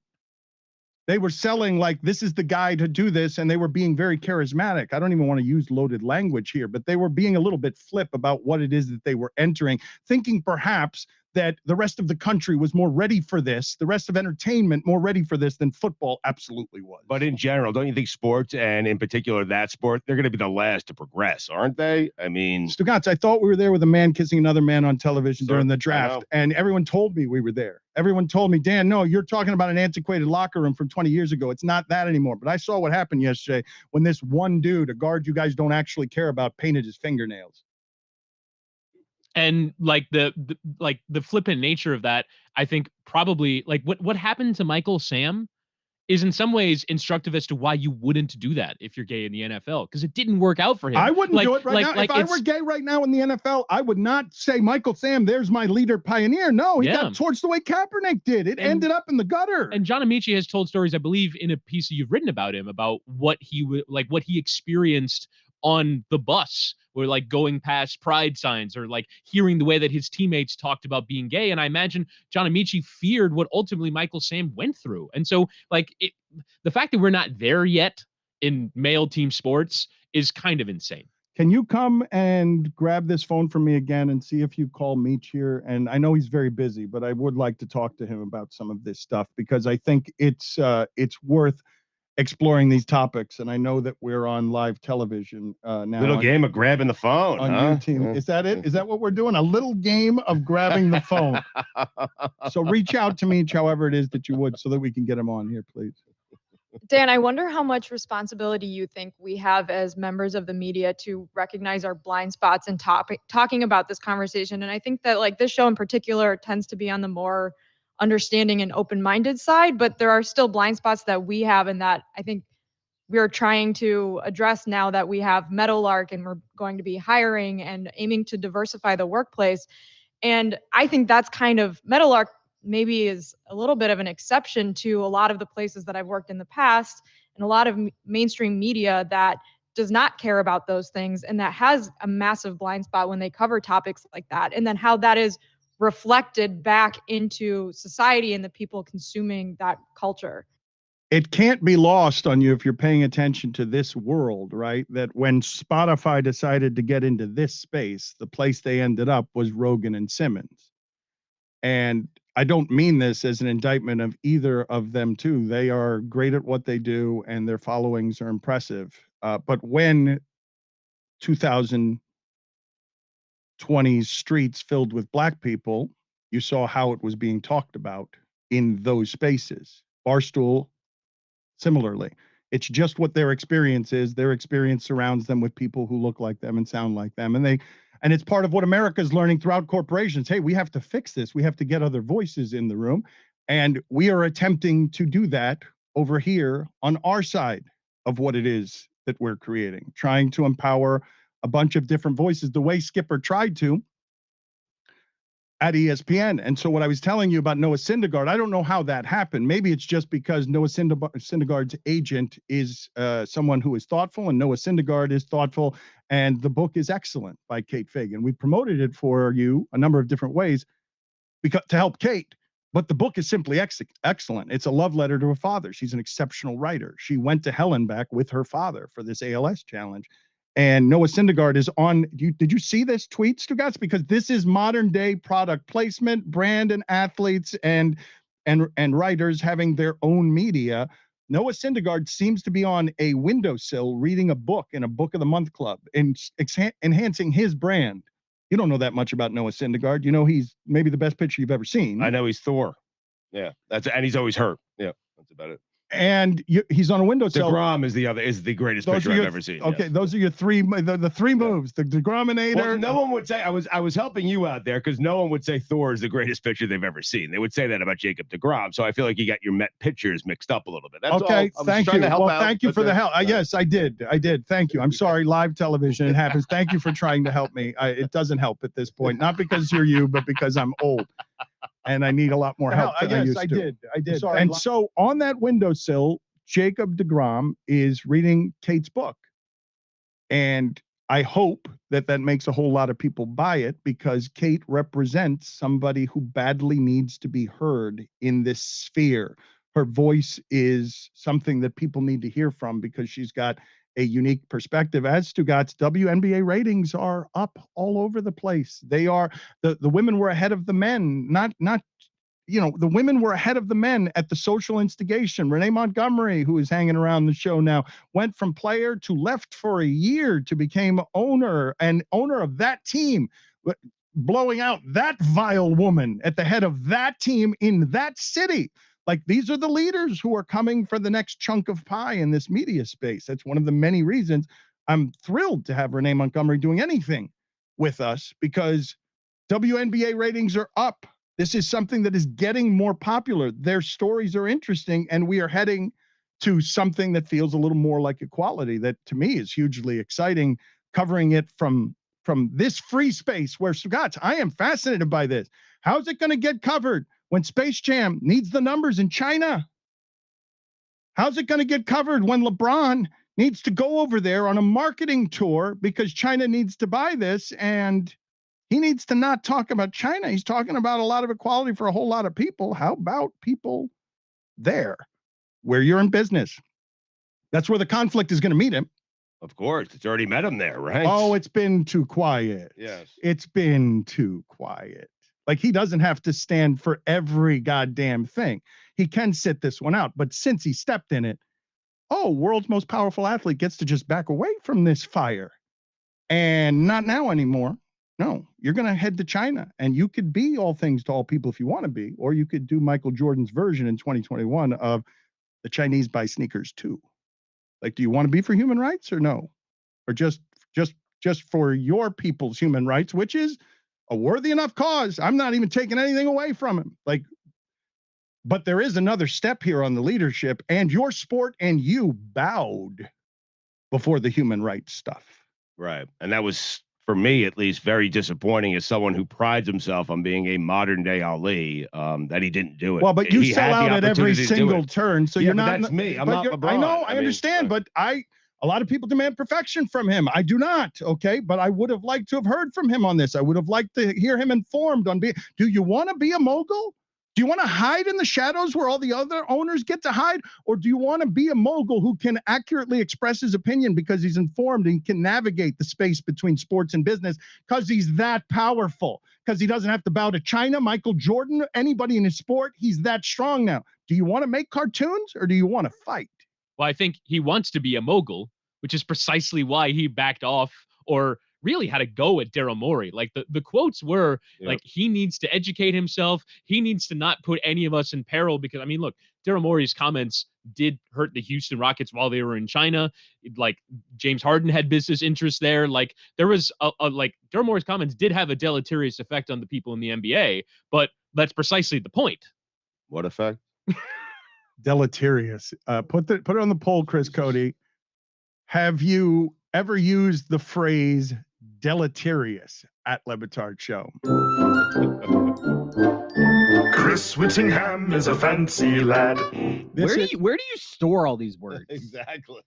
They were selling, like, this is the guy to do this, and they were being very charismatic. I don't even want to use loaded language here, but they were being a little bit flip about what it is that they were entering, thinking perhaps that the rest of the country was more ready for this, the rest of entertainment more ready for this than football absolutely was. But in general, don't you think sports, and in particular that sport, they're going to be the last to progress, aren't they? I mean, Stugotz, I thought we were there with a man kissing another man on television during the draft, and everyone told me we were there. Everyone told me, Dan, no, you're talking about an antiquated locker room from 20 years ago. It's not that anymore. But I saw what happened yesterday when this one dude, a guard you guys don't actually care about, painted his fingernails. And like the flippant nature of that, I think probably, like, what happened to Michael Sam is in some ways instructive as to why you wouldn't do that if you're gay in the NFL, because it didn't work out for him. I wouldn't do it right now. If I were gay right now in the NFL, I would not say, Michael Sam, there's my leader pioneer. No, he got torched the way Kaepernick did. It ended up in the gutter. And John Amici has told stories, I believe, in a piece that you've written about him, about what he what he experienced on the bus, or like going past pride signs, or like hearing the way that his teammates talked about being gay. And I imagine John Amici feared what ultimately Michael Sam went through. And so like the fact that we're not there yet in male team sports is kind of insane. Can you come and grab this phone from me again and see if you call Meech here? And I know he's very busy, but I would like to talk to him about some of this stuff, because I think it's worth exploring these topics. And I know that we're on live television now. Little game of grabbing the phone, on huh? YouTube. Is that it? Is that what we're doing? A little game of grabbing the phone. So reach out to me, however it is that you would, so that we can get him on here, please. Dan, I wonder how much responsibility you think we have as members of the media to recognize our blind spots and talking about this conversation. And I think that like this show in particular tends to be on the more understanding and open-minded side, but there are still blind spots that we have, and that I think we're trying to address now that we have Meadowlark and we're going to be hiring and aiming to diversify the workplace. And I think that's kind of, Meadowlark maybe is a little bit of an exception to a lot of the places that I've worked in the past, and a lot of mainstream media that does not care about those things, and that has a massive blind spot when they cover topics like that, and then how that is reflected back into society and the people consuming that culture. It can't be lost on you if you're paying attention to this world, right? That when Spotify decided to get into this space, the place they ended up was Rogan and Simmons. And I don't mean this as an indictment of either of them too. They are great at what they do and their followings are impressive. But when 2020's streets filled with black people, you saw how it was being talked about in those spaces. Barstool, similarly. It's just what their experience is. Their experience surrounds them with people who look like them and sound like them. And it's part of what America's learning throughout corporations. Hey, we have to fix this. We have to get other voices in the room. And we are attempting to do that over here on our side of what it is that we're creating, trying to empower a bunch of different voices the way Skipper tried to at ESPN. And so what I was telling you about Noah Syndergaard, I don't know how that happened. Maybe it's just because Noah Syndergaard's agent is someone who is thoughtful, and Noah Syndergaard is thoughtful, and the book is excellent by Kate Fagan. We promoted it for you a number of different ways because to help Kate, but the book is simply excellent. It's a love letter to her father. She's an exceptional writer. She went to hell and back with her father for this ALS challenge. And Noah Syndergaard is on. Did you see this tweet, Stugotz? Because this is modern day product placement, brand and athletes and writers having their own media. Noah Syndergaard seems to be on a windowsill reading a book in a Book of the Month club and enhancing his brand. You don't know that much about Noah Syndergaard. You know he's maybe the best pitcher you've ever seen. I know he's Thor. Yeah, and he's always hurt. Yeah, that's about it. And he's on a windowsill. DeGrom is the greatest pitcher I've ever seen. Okay, yes. Those are your three moves. The DeGrominator. Well, no one would say I was helping you out there because no one would say Thor is the greatest pitcher they've ever seen. They would say that about Jacob DeGrom. So I feel like you got your Met pitchers mixed up a little bit. That's okay, all. Thank you. Well, thank you for the help. Yes, I did. Thank you. I'm sorry, live television. It happens. Thank you for trying to help me. It doesn't help at this point, not because you're you, but because I'm old. And I need a lot more help than I used to. I did. Sorry, and so on that windowsill, Jacob DeGrom is reading Kate's book. And I hope that makes a whole lot of people buy it, because Kate represents somebody who badly needs to be heard in this sphere. Her voice is something that people need to hear from because she's got a unique perspective. As Stugotz, WNBA ratings are up all over the place. They are, the women were ahead of the men, not the women were ahead of the men at the social instigation. Renee Montgomery, who is hanging around the show now, went from player to left for a year to become owner of that team, blowing out that vile woman at the head of that team in that city. Like, these are the leaders who are coming for the next chunk of pie in this media space. That's one of the many reasons I'm thrilled to have Renee Montgomery doing anything with us, because WNBA ratings are up. This is something that is getting more popular. Their stories are interesting, and we are heading to something that feels a little more like equality, that to me is hugely exciting, covering it from this free space where Stugotz, I am fascinated by this. How's it going to get covered when Space Jam needs the numbers in China? How's it going to get covered when LeBron needs to go over there on a marketing tour because China needs to buy this, and he needs to not talk about China. He's talking about a lot of equality for a whole lot of people. How about people there where you're in business? That's where the conflict is going to meet him. Of course, it's already met him there, right? Oh, it's been too quiet. Yes. It's been too quiet. Like, he doesn't have to stand for every goddamn thing. He can sit this one out. But since he stepped in it, world's most powerful athlete gets to just back away from this fire. And not now anymore. No, you're going to head to China, and you could be all things to all people if you want to be, or you could do Michael Jordan's version in 2021 of the Chinese buy sneakers too. Like, do you want to be for human rights or no? Or just for your people's human rights, which is a worthy enough cause. I'm not even taking anything away from him. Like, but there is another step here on the leadership, and your sport and you bowed before the human rights stuff. Right. And that was, for me at least, very disappointing as someone who prides himself on being a modern day Ali, that he didn't do it. Well, but you sell out at every single turn. So you're not. That's me. I'm not LeBron. I know, I understand, but a lot of people demand perfection from him. I do not. Okay. But I would have liked to have heard from him on this. I would have liked to hear him informed on do you want to be a mogul? Do you want to hide in the shadows where all the other owners get to hide? Or do you want to be a mogul who can accurately express his opinion because he's informed and can navigate the space between sports and business because he's that powerful, because he doesn't have to bow to China, Michael Jordan, anybody in his sport? He's that strong now. Do you want to make cartoons or do you want to fight? Well, I think he wants to be a mogul, which is precisely why he backed off or really had a go at Daryl Morey. Like the quotes were like, he needs to educate himself. He needs to not put any of us in peril because, I mean, look, Daryl Morey's comments did hurt the Houston Rockets while they were in China. Like, James Harden had business interests there. Like, there was like Daryl Morey's comments did have a deleterious effect on the people in the NBA, but that's precisely the point. What effect? Deleterious. Put it on the poll, Chris Cody. Have you ever used the phrase deleterious at Le Batard Show? Chris Whittingham is a fancy lad. Where do you store all these words? Exactly.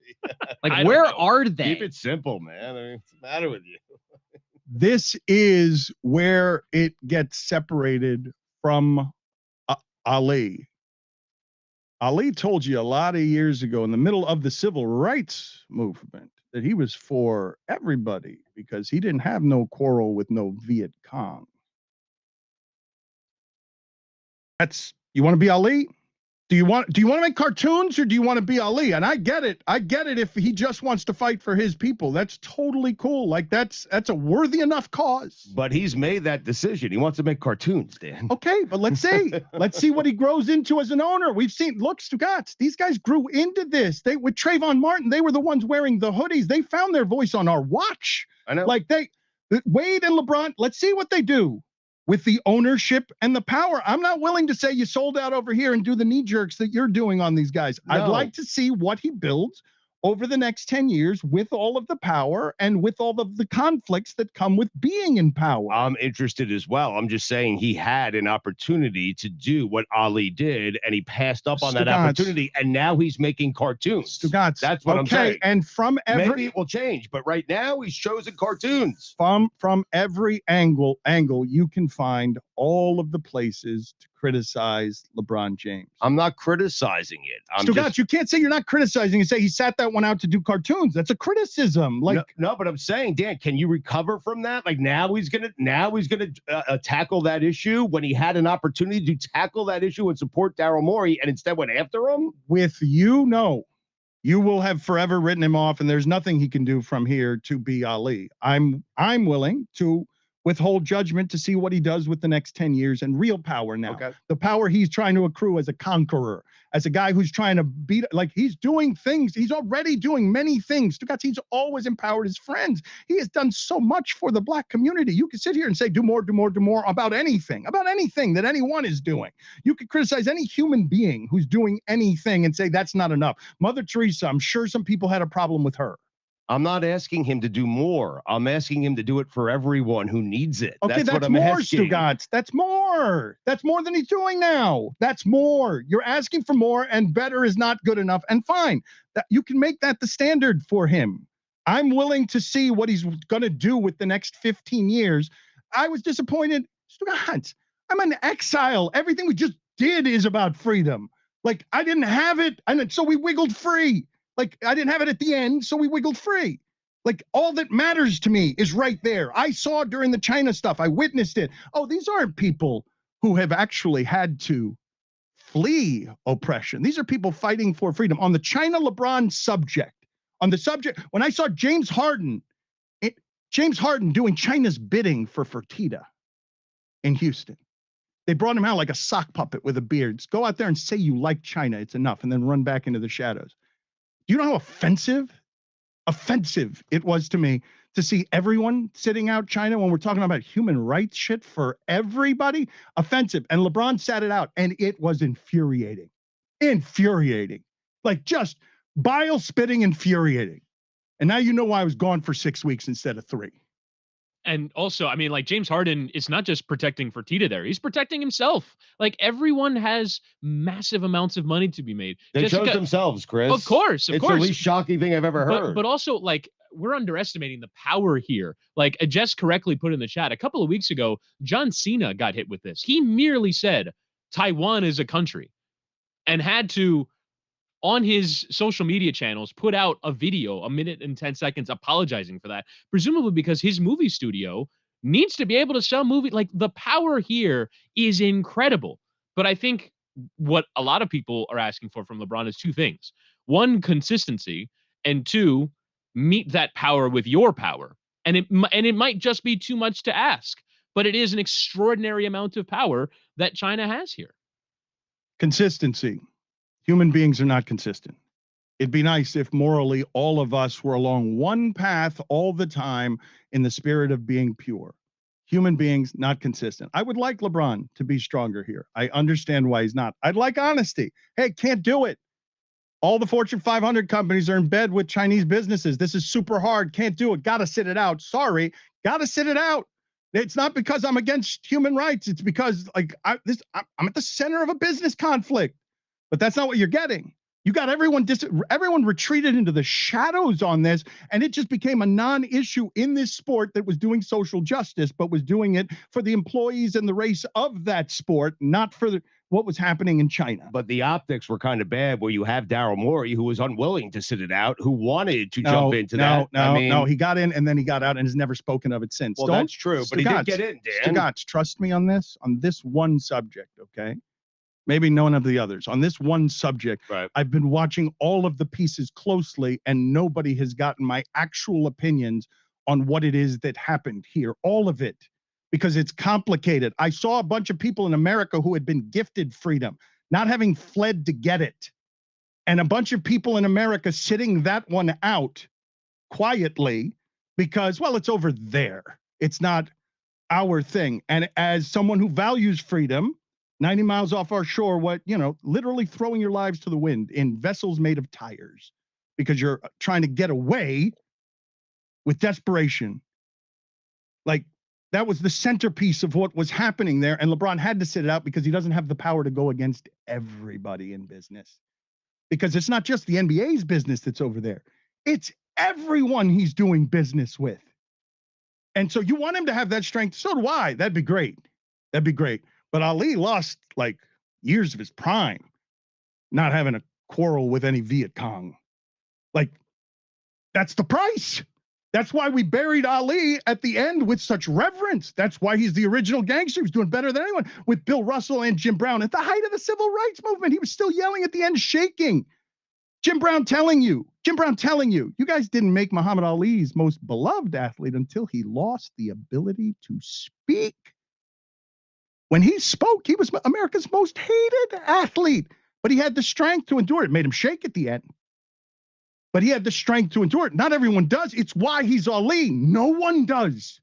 Like, where are they? Keep it simple, man. I mean, what's the matter with you? This is where it gets separated from Ali. Ali told you a lot of years ago in the middle of the civil rights movement that he was for everybody because he didn't have no quarrel with no Viet Cong. You want to be Ali? Do you want to make cartoons or do you want to be Ali? And I get it. I get it if he just wants to fight for his people. That's totally cool. Like, that's a worthy enough cause. But he's made that decision. He wants to make cartoons, Dan. Okay, but let's see what he grows into as an owner. We've seen, look, Stugotz, these guys grew into this. With Trayvon Martin, they were the ones wearing the hoodies. They found their voice on our watch. I know. Like, Wade and LeBron, let's see what they do with the ownership and the power. I'm not willing to say you sold out over here and do the knee jerks that you're doing on these guys. No. I'd like to see what he builds over the next 10 years with all of the power and with all of the conflicts that come with being in power. I'm interested as well. I'm just saying he had an opportunity to do what Ali did, and he passed up on that opportunity, and now he's making cartoons. Stugotz. That's what I'm saying. And from maybe it will change, but right now he's chosen cartoons. From every angle, you can find all of the places to criticize LeBron James. I'm not criticizing it. Stugotz, you can't say you're not criticizing and say he sat that one out to do cartoons. That's a criticism. Like, no, but I'm saying, Dan, can you recover from that? Like, now he's gonna tackle that issue when he had an opportunity to tackle that issue and support Daryl Morey, and instead went after him. With you, no. You will have forever written him off, and there's nothing he can do from here to be Ali. I'm willing to withhold judgment to see what he does with the next 10 years and real power now. Okay. The power he's trying to accrue as a conqueror, as a guy who's trying to beat, like he's doing things. He's already doing many things. Stugotz, he's always empowered his friends. He has done so much for the black community. You can sit here and say, do more about anything that anyone is doing. You could criticize any human being who's doing anything and say that's not enough. Mother Teresa, I'm sure some people had a problem with her. I'm not asking him to do more. I'm asking him to do it for everyone who needs it. Okay, that's what I'm more, asking. Stugotz. That's more. That's more than he's doing now. That's more. You're asking for more, and better is not good enough. And fine, that you can make that the standard for him. I'm willing to see what he's going to do with the next 15 years. I was disappointed. Stugotz, I'm in exile. Everything we just did is about freedom. Like, I didn't have it, and so we wiggled free. Like, I didn't have it at the end, so we wiggled free. Like, all that matters to me is right there. I saw during the China stuff. I witnessed it. Oh, these aren't people who have actually had to flee oppression. These are people fighting for freedom. On the China LeBron subject, when I saw James Harden doing China's bidding for Fertitta in Houston, they brought him out like a sock puppet with a beard. Just go out there and say you like China. It's enough. And then run back into the shadows. Do you know how offensive it was to me to see everyone sitting out China when we're talking about human rights shit for everybody? Offensive. And LeBron sat it out, and it was infuriating. Like, just bile spitting, infuriating. And now you know why I was gone for 6 weeks instead of 3. And also, I mean, like, James Harden is not just protecting Fertitta there. He's protecting himself. Like, everyone has massive amounts of money to be made. They chose themselves, Chris. Of course. It's the least shocking thing I've ever heard. But also, like, we're underestimating the power here. Like, Jess correctly put in the chat, a couple of weeks ago, John Cena got hit with this. He merely said Taiwan is a country and had to, on his social media channels, put out a video, 1 minute and 10 seconds, apologizing for that, presumably because his movie studio needs to be able to sell movies. Like, the power here is incredible. But I think what a lot of people are asking for from LeBron is 2 things. 1, consistency, and 2, meet that power with your power. And it might just be too much to ask, but it is an extraordinary amount of power that China has here. Consistency. Human beings are not consistent. It'd be nice if morally all of us were along one path all the time in the spirit of being pure. Human beings, not consistent. I would like LeBron to be stronger here. I understand why he's not. I'd like honesty. Hey, can't do it. All the Fortune 500 companies are in bed with Chinese businesses. This is super hard. Can't do it. Got to sit it out. Sorry. Got to sit it out. It's not because I'm against human rights. It's because, like, I'm at the center of a business conflict. But that's not what you're getting. You got everyone retreated into the shadows on this, and it just became a non-issue in this sport that was doing social justice, but was doing it for the employees and the race of that sport, not for what was happening in China. But the optics were kind of bad where you have Daryl Morey, who was unwilling to sit it out, who wanted to jump into that. No, he got in and then he got out and has never spoken of it since. Well, that's true, but he did get in, Dan. Stugotz, trust me on this one subject, okay? Maybe none of the others. On this one subject, right. I've been watching all of the pieces closely, and nobody has gotten my actual opinions on what it is that happened here. All of it, because it's complicated. I saw a bunch of people in America who had been gifted freedom, not having fled to get it. And a bunch of people in America sitting that one out quietly because, well, it's over there. It's not our thing. And as someone who values freedom, 90 miles off our shore, literally throwing your lives to the wind in vessels made of tires because you're trying to get away with desperation. Like, that was the centerpiece of what was happening there. And LeBron had to sit it out because he doesn't have the power to go against everybody in business. Because it's not just the NBA's business that's over there. It's everyone he's doing business with. And so you want him to have that strength. So do I. That'd be great. But Ali lost like years of his prime not having a quarrel with any Viet Cong. Like, that's the price. That's why we buried Ali at the end with such reverence. That's why he's the original gangster. He was doing better than anyone with Bill Russell and Jim Brown. At the height of the civil rights movement, he was still yelling at the end, shaking. Jim Brown telling you, you guys didn't make Muhammad Ali's most beloved athlete until he lost the ability to speak. When he spoke, he was America's most hated athlete, but he had the strength to endure it. It made him shake at the end, but he had the strength to endure it. Not everyone does. It's why he's Ali. No one does.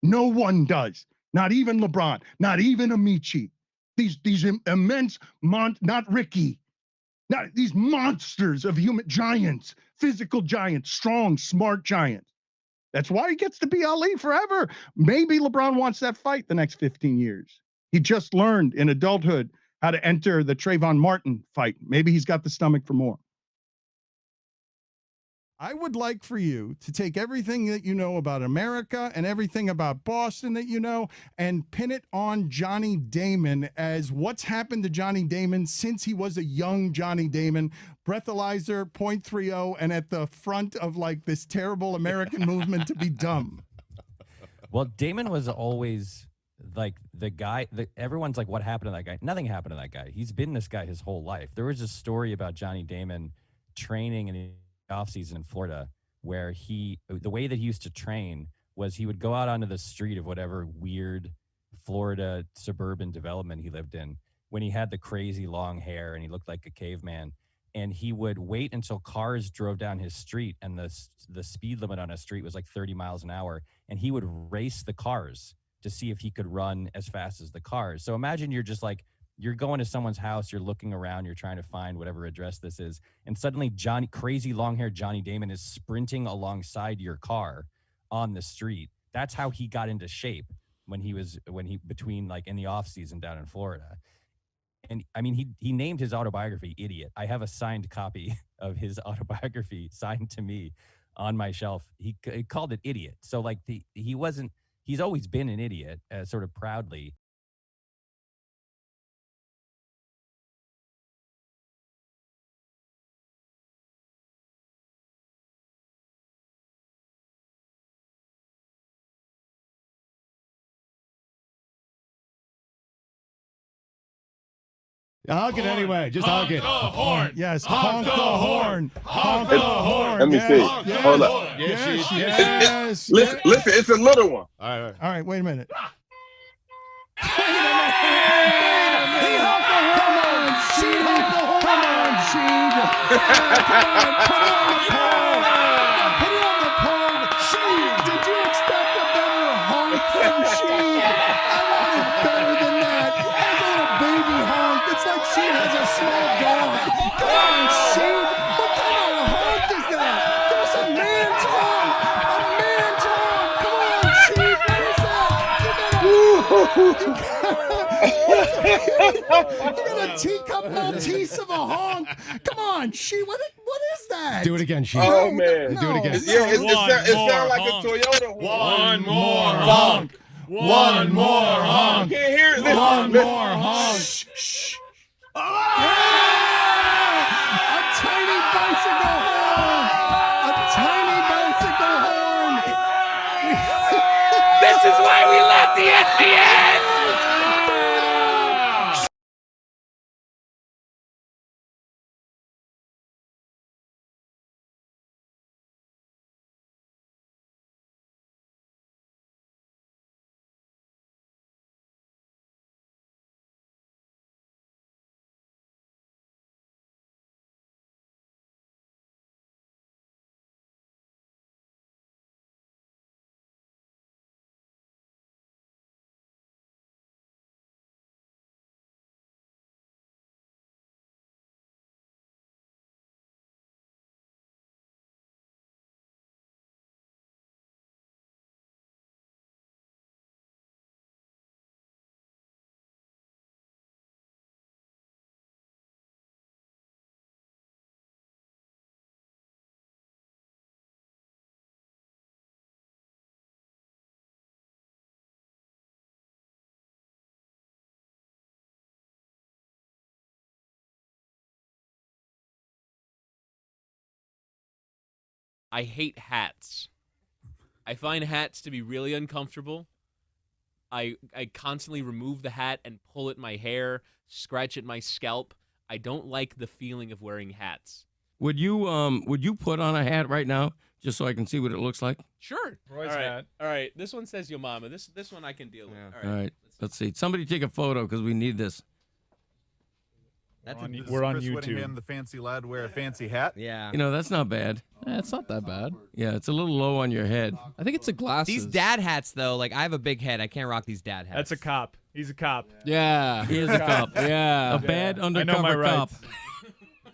No one does. Not even LeBron, not even Amici. These immense, not Ricky, not these monsters of human giants, physical giants, strong, smart giants. That's why he gets to be Ali forever. Maybe LeBron wants that fight the next 15 years. He just learned in adulthood how to enter the Trayvon Martin fight. Maybe he's got the stomach for more. I would like for you to take everything that you know about America and everything about Boston that you know and pin it on Johnny Damon as what's happened to Johnny Damon since he was a young Johnny Damon, breathalyzer, .30, and at the front of like this terrible American movement to be dumb. Well, Damon was always like the guy that everyone's like, what happened to that guy? Nothing happened to that guy. He's been this guy his whole life. There was a story about Johnny Damon training in the off season in Florida where the way that he used to train was he would go out onto the street of whatever weird Florida suburban development he lived in when he had the crazy long hair and he looked like a caveman, and he would wait until cars drove down his street and the speed limit on a street was like 30 miles an hour, and he would race the cars to see if he could run as fast as the cars. So imagine you're just like, you're going to someone's house, you're looking around, you're trying to find whatever address this is, and suddenly crazy long-haired Johnny Damon is sprinting alongside your car on the street. That's how he got into shape when he between like in the off season down in Florida. And I mean, he named his autobiography Idiot. I have a signed copy of his autobiography signed to me on my shelf. He called it Idiot. So like he's always been an idiot, sort of proudly. Honk it anyway. Just honk it. Honk the horn. Yes. Honk the horn. Honk the horn. Let me see. Yes. Hold up. Yes. Listen, it's a little one. All right. Wait a minute. Did you expect a better honk from Sheed? I wanted better than that. I got a baby honk. It's like she has a small dog. Come on, Sheed. What kind of honk is that? Give us a man's honk. A man's honk. Come on, Sheed. What is that? You got a teacup Maltese of a honk. Come on, Sheed. What is that? Do it again, Sheed. Oh, man. Do it again. It sounds like a Toyota horn. One more honk. One more honk. I can't hear it. One more honk. Shh. A tiny bicycle horn. A tiny bicycle horn. This is why we left the ESPN. I hate hats. I find hats to be really uncomfortable. I constantly remove the hat and pull at my hair, scratch at my scalp. I don't like the feeling of wearing hats. Would you put on a hat right now just so I can see what it looks like? Sure. Roy's All right. hat. All right. This one says Yo Mama. This one I can deal with. All right. Let's see. Somebody take a photo because we need this. We're on Chris YouTube. Whittingham, the fancy lad, wear a fancy hat. Yeah. You know, that's not bad. It's not that bad. Yeah, it's a little low on your head. I think it's the glasses. These dad hats, though, like I have a big head. I can't rock these dad hats. That's a cop. He's a cop. Yeah. He is a cop. Yeah. A bad I know my undercover cop. rights.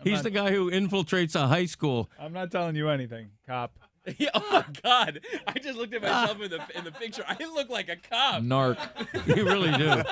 He's the guy who infiltrates a high school. I'm not telling you anything, cop. Yeah, oh my God! I just looked at myself in the picture. I look like a cop. Narc. You really do.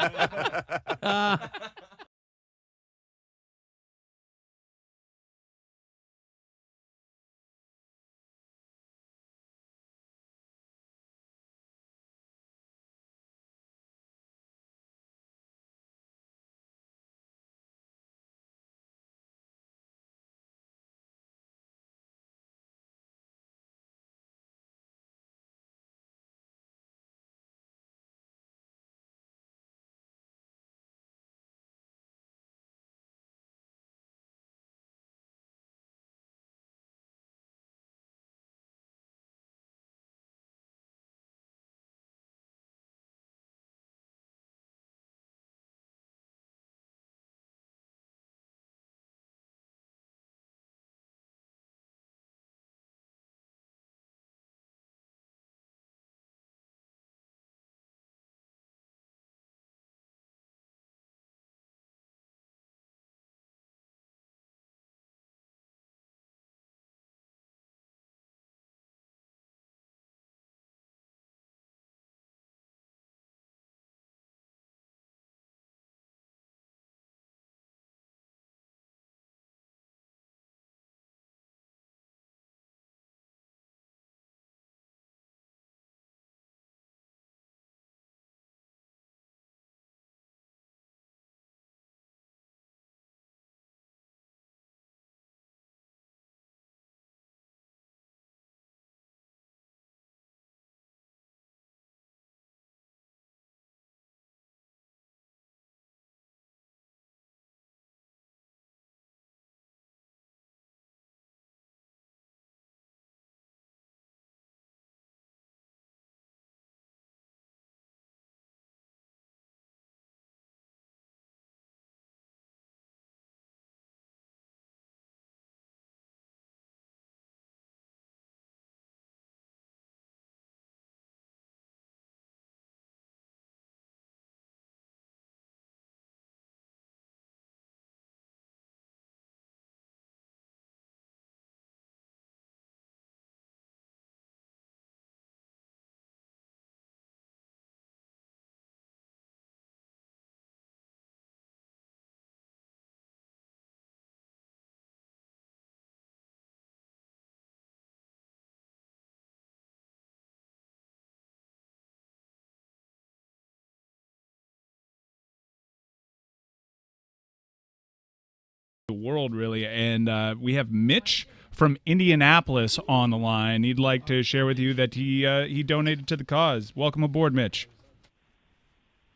The world, really. And we have Mitch from Indianapolis on the line. He'd like to share with you that he donated to the cause. Welcome aboard, Mitch.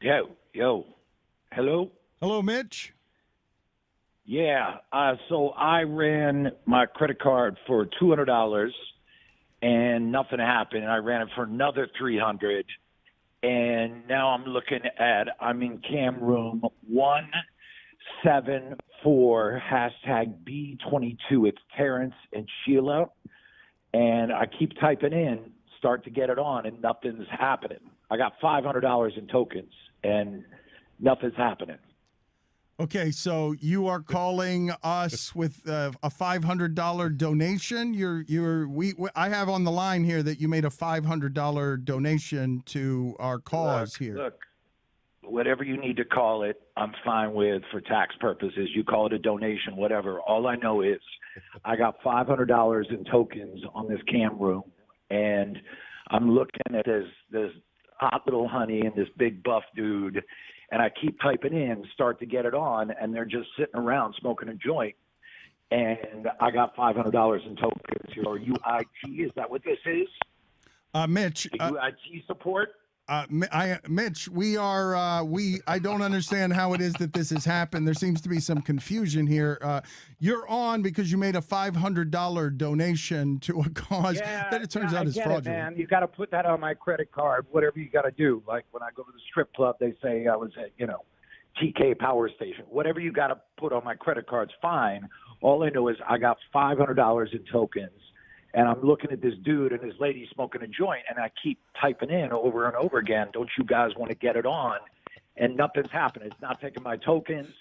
Yo. Hello? Hello, Mitch. Yeah. So I ran my credit card for $200 and nothing happened. I ran it for another $300. And now I'm in cam room 174 #B22. It's Terrence and Sheila. And I keep typing in, start to get it on, and nothing's happening. I got $500 in tokens, and nothing's happening. Okay, so you are calling us with a $500 donation. I have on the line here that you made a $500 donation to our cause here. Look, whatever you need to call it, I'm fine with for tax purposes. You call it a donation, whatever. All I know is I got $500 in tokens on this cam room, and I'm looking at this hot little honey and this big buff dude, and I keep typing in, start to get it on, and they're just sitting around smoking a joint. And I got $500 in tokens. Or UIG, is that what this is? Mitch. UIG support? Mitch, I don't understand how it is that this has happened. There seems to be some confusion here. You're on because you made a $500 donation to a cause that it turns out is fraudulent. Man, you got to put that on my credit card. Whatever you got to do. Like when I go to the strip club, they say I was at TK Power Station. Whatever you got to put on my credit card's fine. All I know is I got $500 in tokens. And I'm looking at this dude and this lady smoking a joint, and I keep typing in over and over again, don't you guys want to get it on? And nothing's happening. It's not taking my tokens.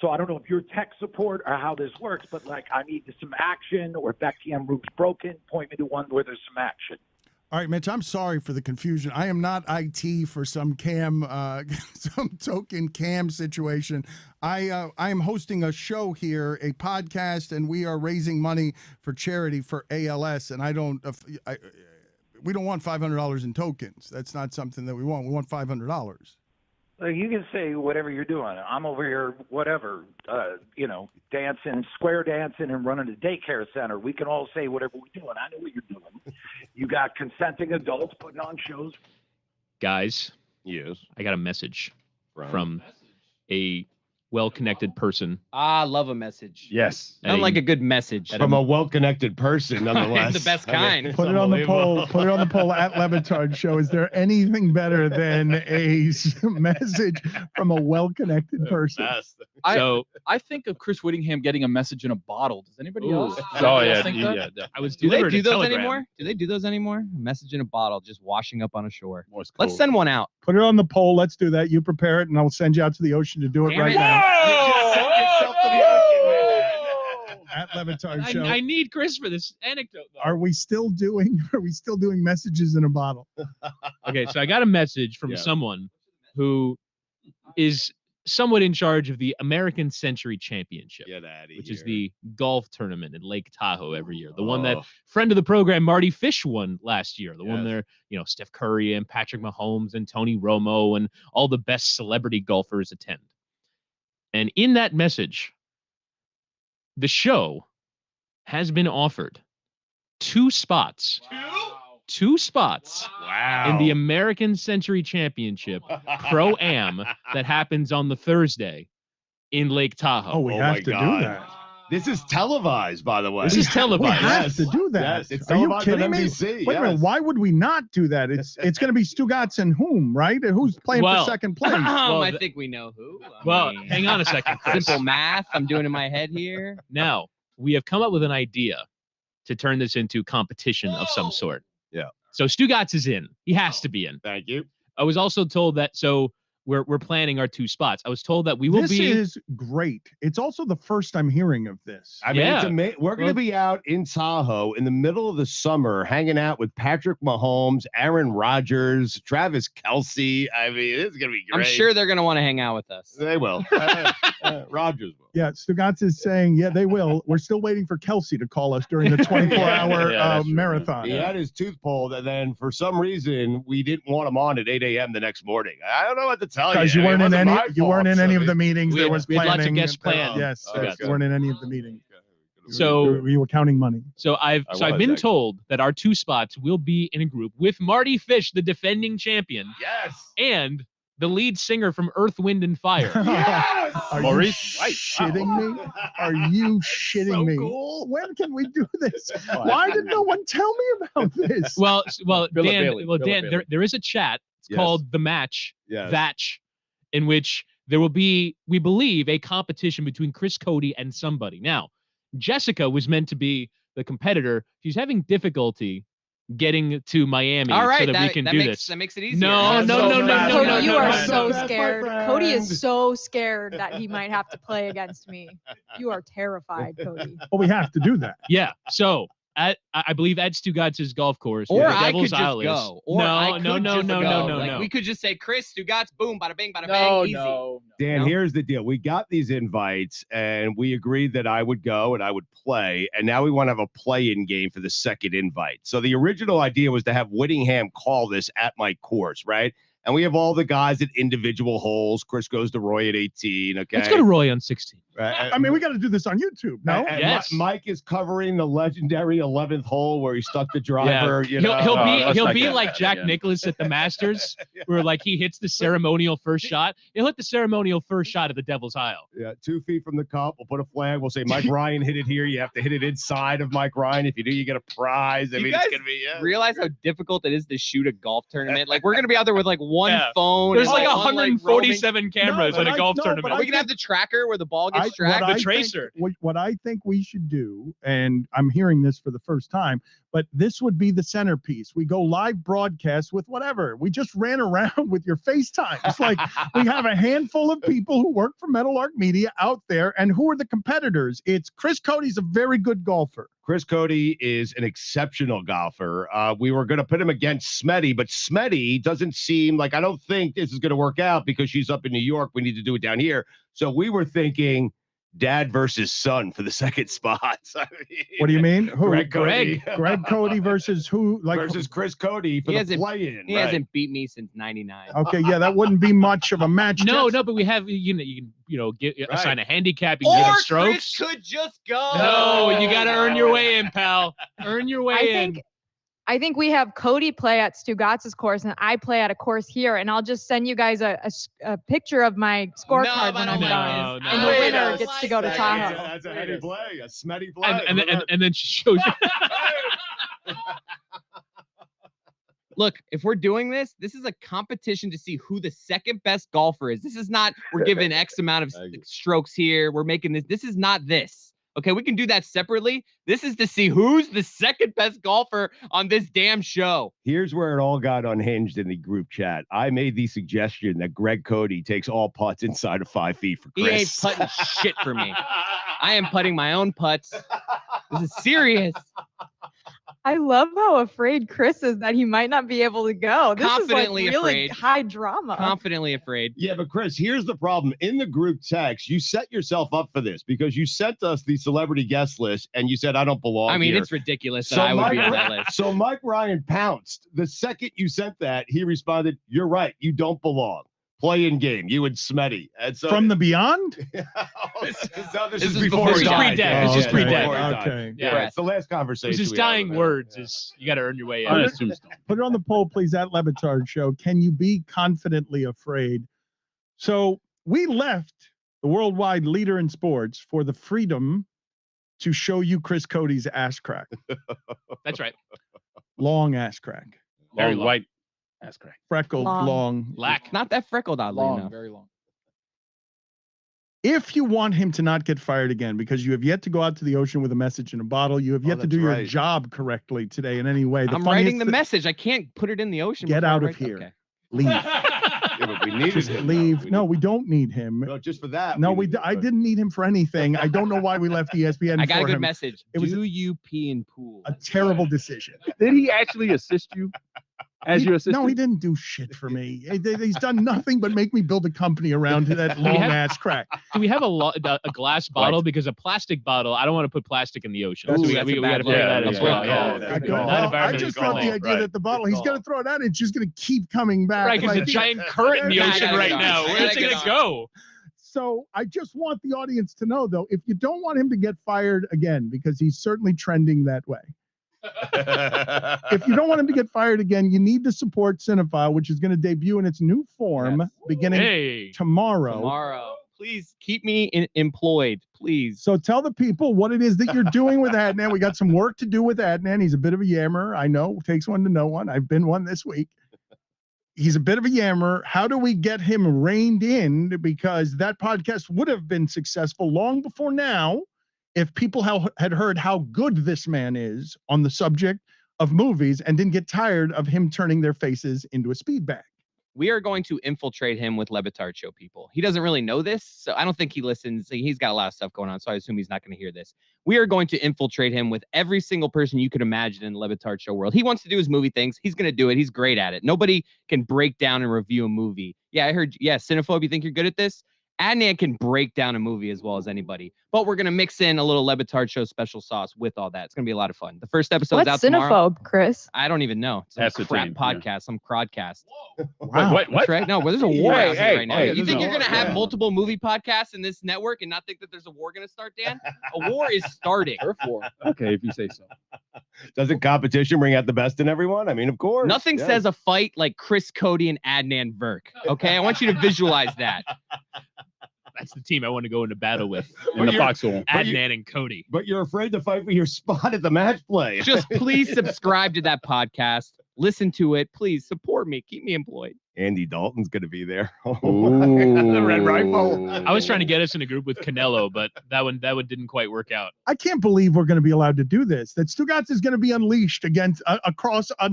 So I don't know if you're tech support or how this works, but like I need some action, or if that cam room's broken, point me to one where there's some action. All right, Mitch, I'm sorry for the confusion. I am not IT for some some token cam situation. I am hosting a show here, a podcast, and we are raising money for charity for ALS. And we don't want $500 in tokens. That's not something that we want. We want $500. You can say whatever you're doing. I'm over here, whatever, dancing, square dancing, and running a daycare center. We can all say whatever we're doing. I know what you're doing. You got consenting adults putting on shows. Guys, yes, I got a message from a well-connected person. I love a message. Yes. I don't like a good message. From a well-connected person, nonetheless. The best kind. Put it on the poll. Put it on the poll at Batard Show. Is there anything better than a message from a well-connected person? I think of Chris Whittingham getting a message in a bottle. Does anybody else? Think that? I was Do they delivered do a those telegram. anymore? Do they do those anymore? A message in a bottle, just washing up on a shore. Let's send one out. Put it on the poll. Let's do that. You prepare it, and I'll send you out to the ocean to do it Damn right it. now. At Batard Show. I need Chris for this anecdote, though. Are we still doing messages in a bottle? Okay, so I got a message from someone who is somewhat in charge of the American Century Championship, which is the golf tournament in Lake Tahoe every year. The one that friend of the program, Marty Fish, won last year. The one there, Steph Curry and Patrick Mahomes and Tony Romo and all the best celebrity golfers attend. And in that message, the show has been offered 2 spots. Two spots in the American Century Championship Pro-Am that happens on the Thursday in Lake Tahoe. Oh, we have to do that. This is televised, by the way. This is televised. We have to do that. Yes, it's Are you televised on kidding me? NBC, Wait a minute. Why would we not do that? It's going to be Stugotz and whom, right? Who's playing for second place? I think we know who. Hang on a second, Chris. Simple math I'm doing in my head here. Now, we have come up with an idea to turn this into competition of some sort. Yeah. So Stugotz is in. He has to be in. Thank you. I was also told that, we're planning our 2 spots. I was told that we will This is great. It's also the first I'm hearing of this. I mean, it's amazing. We're going to be out in Tahoe in the middle of the summer, hanging out with Patrick Mahomes, Aaron Rodgers, Travis Kelce. I mean, it's going to be great. I'm sure they're going to want to hang out with us. They will. Rodgers will. Yeah, Stugotz is saying, they will. We're still waiting for Kelce to call us during the 24-hour marathon. He had his tooth pulled, and then for some reason, we didn't want him on at 8 a.m. the next morning. I don't know what to tell you. Because you weren't in any of the meetings. There was we had planning. lots of guests planned. Yes, you weren't in any of the meetings. So you were counting money. So I've been told that our 2 spots will be in a group with Marty Fish, the defending champion. Yes. And the lead singer from Earth, Wind, and Fire. Yes! Are Maurice you White. shitting me? Are you shitting me? Cool. When can we do this? Why did no one tell me about this? Well, Dan, Bailey. there is a chat. It's called The Match, Vatch, in which there will be, we believe, a competition between Chris Cody and somebody. Now, Jessica was meant to be the competitor. She's having difficulty getting to Miami All right, so that we can do this. That makes it easier. No. Cody, you are no, so no. scared. Best Cody friend. is so scared that he might have to play against me. You are terrified, Cody. Well, we have to do that. Yeah. So I believe at Stugotz's golf course, Or the I Devil's could just Isle is- go. Or I could just go. No. Like, we could just say, Chris, Stugotz, boom, bada bing, bada bang, easy. Dan, No? here's the deal. We got these invites, and we agreed that I would go and I would play, and now we want to have a play-in game for the second invite. So the original idea was to have Whittingham call this at my course, right? And we have all the guys at individual holes. Chris goes to Roy at 18, okay? Let's go to Roy on 16. I mean, we got to do this on YouTube. No. And Mike is covering the legendary 11th hole where he stuck the driver. You know, he'll be like Jack Nicklaus at the Masters, where like he hits the ceremonial first shot. He'll hit the ceremonial first shot at the Devil's Isle. Yeah, 2 feet from the cup. We'll put a flag. We'll say Mike Ryan hit it here. You have to hit it inside of Mike Ryan. If you do, you get a prize. I mean, it's gonna be. Realize how difficult it is to shoot a golf tournament? Like we're gonna be out there with like one phone. There's and, like one, 147 cameras in a golf tournament. We can have the tracker where the ball gets tracked. The tracer. What I think we should do, and I'm hearing this for the first time, but this would be the centerpiece. We go live broadcast with whatever. We just ran around with your FaceTime. It's like we have a handful of people who work for Metal Arc Media out there, and who are the competitors? It's Chris Cody's a very good golfer. Chris Cody is an exceptional golfer. We were going to put him against Smetty, but Smetty doesn't seem like, I don't think this is going to work out because she's up in New York. We need to do it down here. So we were thinking dad versus son for the second spot. I mean, what do you mean? Who? Greg Cody. Greg Cody versus who? Like versus Chris Cody for the play-in. He hasn't beat me since '99. Okay, yeah, that wouldn't be much of a match. No, but we have you can assign a handicap. You can give it strokes. Chris could just go. No, you got to earn your way in, pal. Earn your way in. I think we have Cody play at Stugotz's course and I play at a course here, and I'll just send you guys a picture of my scorecard when I'm done. And the winner gets to go to Tahoe. That's a heady play, a Smetty play. And then she shows you. Look, if we're doing this, this is a competition to see who the second best golfer is. This is not we're giving X amount of strokes here. We're making this. This is not this. Okay, we can do that separately. This is to see who's the second best golfer on this damn show. Here's where it all got unhinged in the group chat. I made the suggestion that Greg Cody takes all putts inside of 5 feet for Chris. He ain't putting shit for me. I am putting my own putts. This is serious. I love how afraid Chris is that he might not be able to go. This Confidently is like really afraid. high drama. Confidently afraid. Yeah, but Chris, here's the problem. In the group text, you set yourself up for this because you sent us the celebrity guest list and you said, I don't belong I mean, here. it's ridiculous that I would be on that list. So Mike Ryan pounced. The second you sent that, he responded, you're right. You don't belong. Play-in game. You and Smetty. And so, from the beyond? This is before he died. It's just pre-death. Okay. Yeah, it's the last conversation. It's his dying words. Is you got to earn your way in. Put it on the poll, please, at Le Batard Show. Can you be confidently afraid? So we left the worldwide leader in sports for the freedom to show you Chris Cody's ass crack. That's right. Long ass crack. Very white ass crack. Freckled, long. Black. Not that freckled, oddly enough. Very long. If you want him to not get fired again, because you have yet to go out to the ocean with a message in a bottle, you have yet to do your job correctly today in any way. I'm writing the message. I can't put it in the ocean. Get out of it. here. Okay. Leave. Yeah, but we needed him. Leave. No, we don't need him. No, just for that. No, I didn't need him for anything. I don't know why we left ESPN. I got for a good him. message. It was Do you pee in pool? A terrible decision. Did he actually assist you as your assistant? No, he didn't do shit for me. He's done nothing but make me build a company around that long ass crack. Do we have a glass bottle? Because a plastic bottle, I don't want to put plastic in the ocean. Ooh, So we got to figure that out as well. I just thought the idea that the bottle, he's going to throw it out, it's just going to keep coming back. Right, because there's a giant current in the ocean right now. Where's it going to go? So I just want the audience to know, though, if you don't want him to get fired again, because he's certainly trending that way. If you don't want him to get fired again, you need to support Cinephile, which is going to debut in its new form beginning tomorrow. Please keep me employed, please. So tell the people what it is that you're doing with Adnan. We got some work to do with Adnan. He's a bit of a yammer. I know. Takes one to know one. I've been one this week. He's a bit of a yammer. How do we get him reined in? Because that podcast would have been successful long before now if people had heard how good this man is on the subject of movies and didn't get tired of him turning their faces into a speed bag. We are going to infiltrate him with Le Batard Show people. He doesn't really know this, so I don't think he listens. He's got a lot of stuff going on, so I assume he's not going to hear this. We are going to infiltrate him with every single person you could imagine in the Le Batard Show world. He wants to do his movie things. He's going to do it. He's great at it. Nobody can break down and review a movie. Yeah, I heard. Yeah, Cinephobe, you think you're good at this? Adnan can break down a movie as well as anybody. But we're going to mix in a little Le Batard Show special sauce with all that. It's going to be a lot of fun. The first episode is out tomorrow. Cinephobe, Chris? I don't even know. Some crap podcast, some crodcast. Wow. What? That's right. No, well, there's a war out here right now. Hey, You think you're going to have multiple movie podcasts in this network and not think that there's a war going to start, Dan? A war is starting. Okay, if you say so. Doesn't competition bring out the best in everyone? I mean, of course. Nothing says a fight like Chris Cody and Adnan Virk. Okay, I want you to visualize that. That's the team I want to go into battle with in the foxhole. Adnan and Cody. But you're afraid to fight for your spot at the match play. Just please subscribe to that podcast. Listen to it. Please support me. Keep me employed. Andy Dalton's going to be there. The Red Rifle. I was trying to get us in a group with Canelo, but that one didn't quite work out. I can't believe we're going to be allowed to do this. That Stugotz is going to be unleashed against across a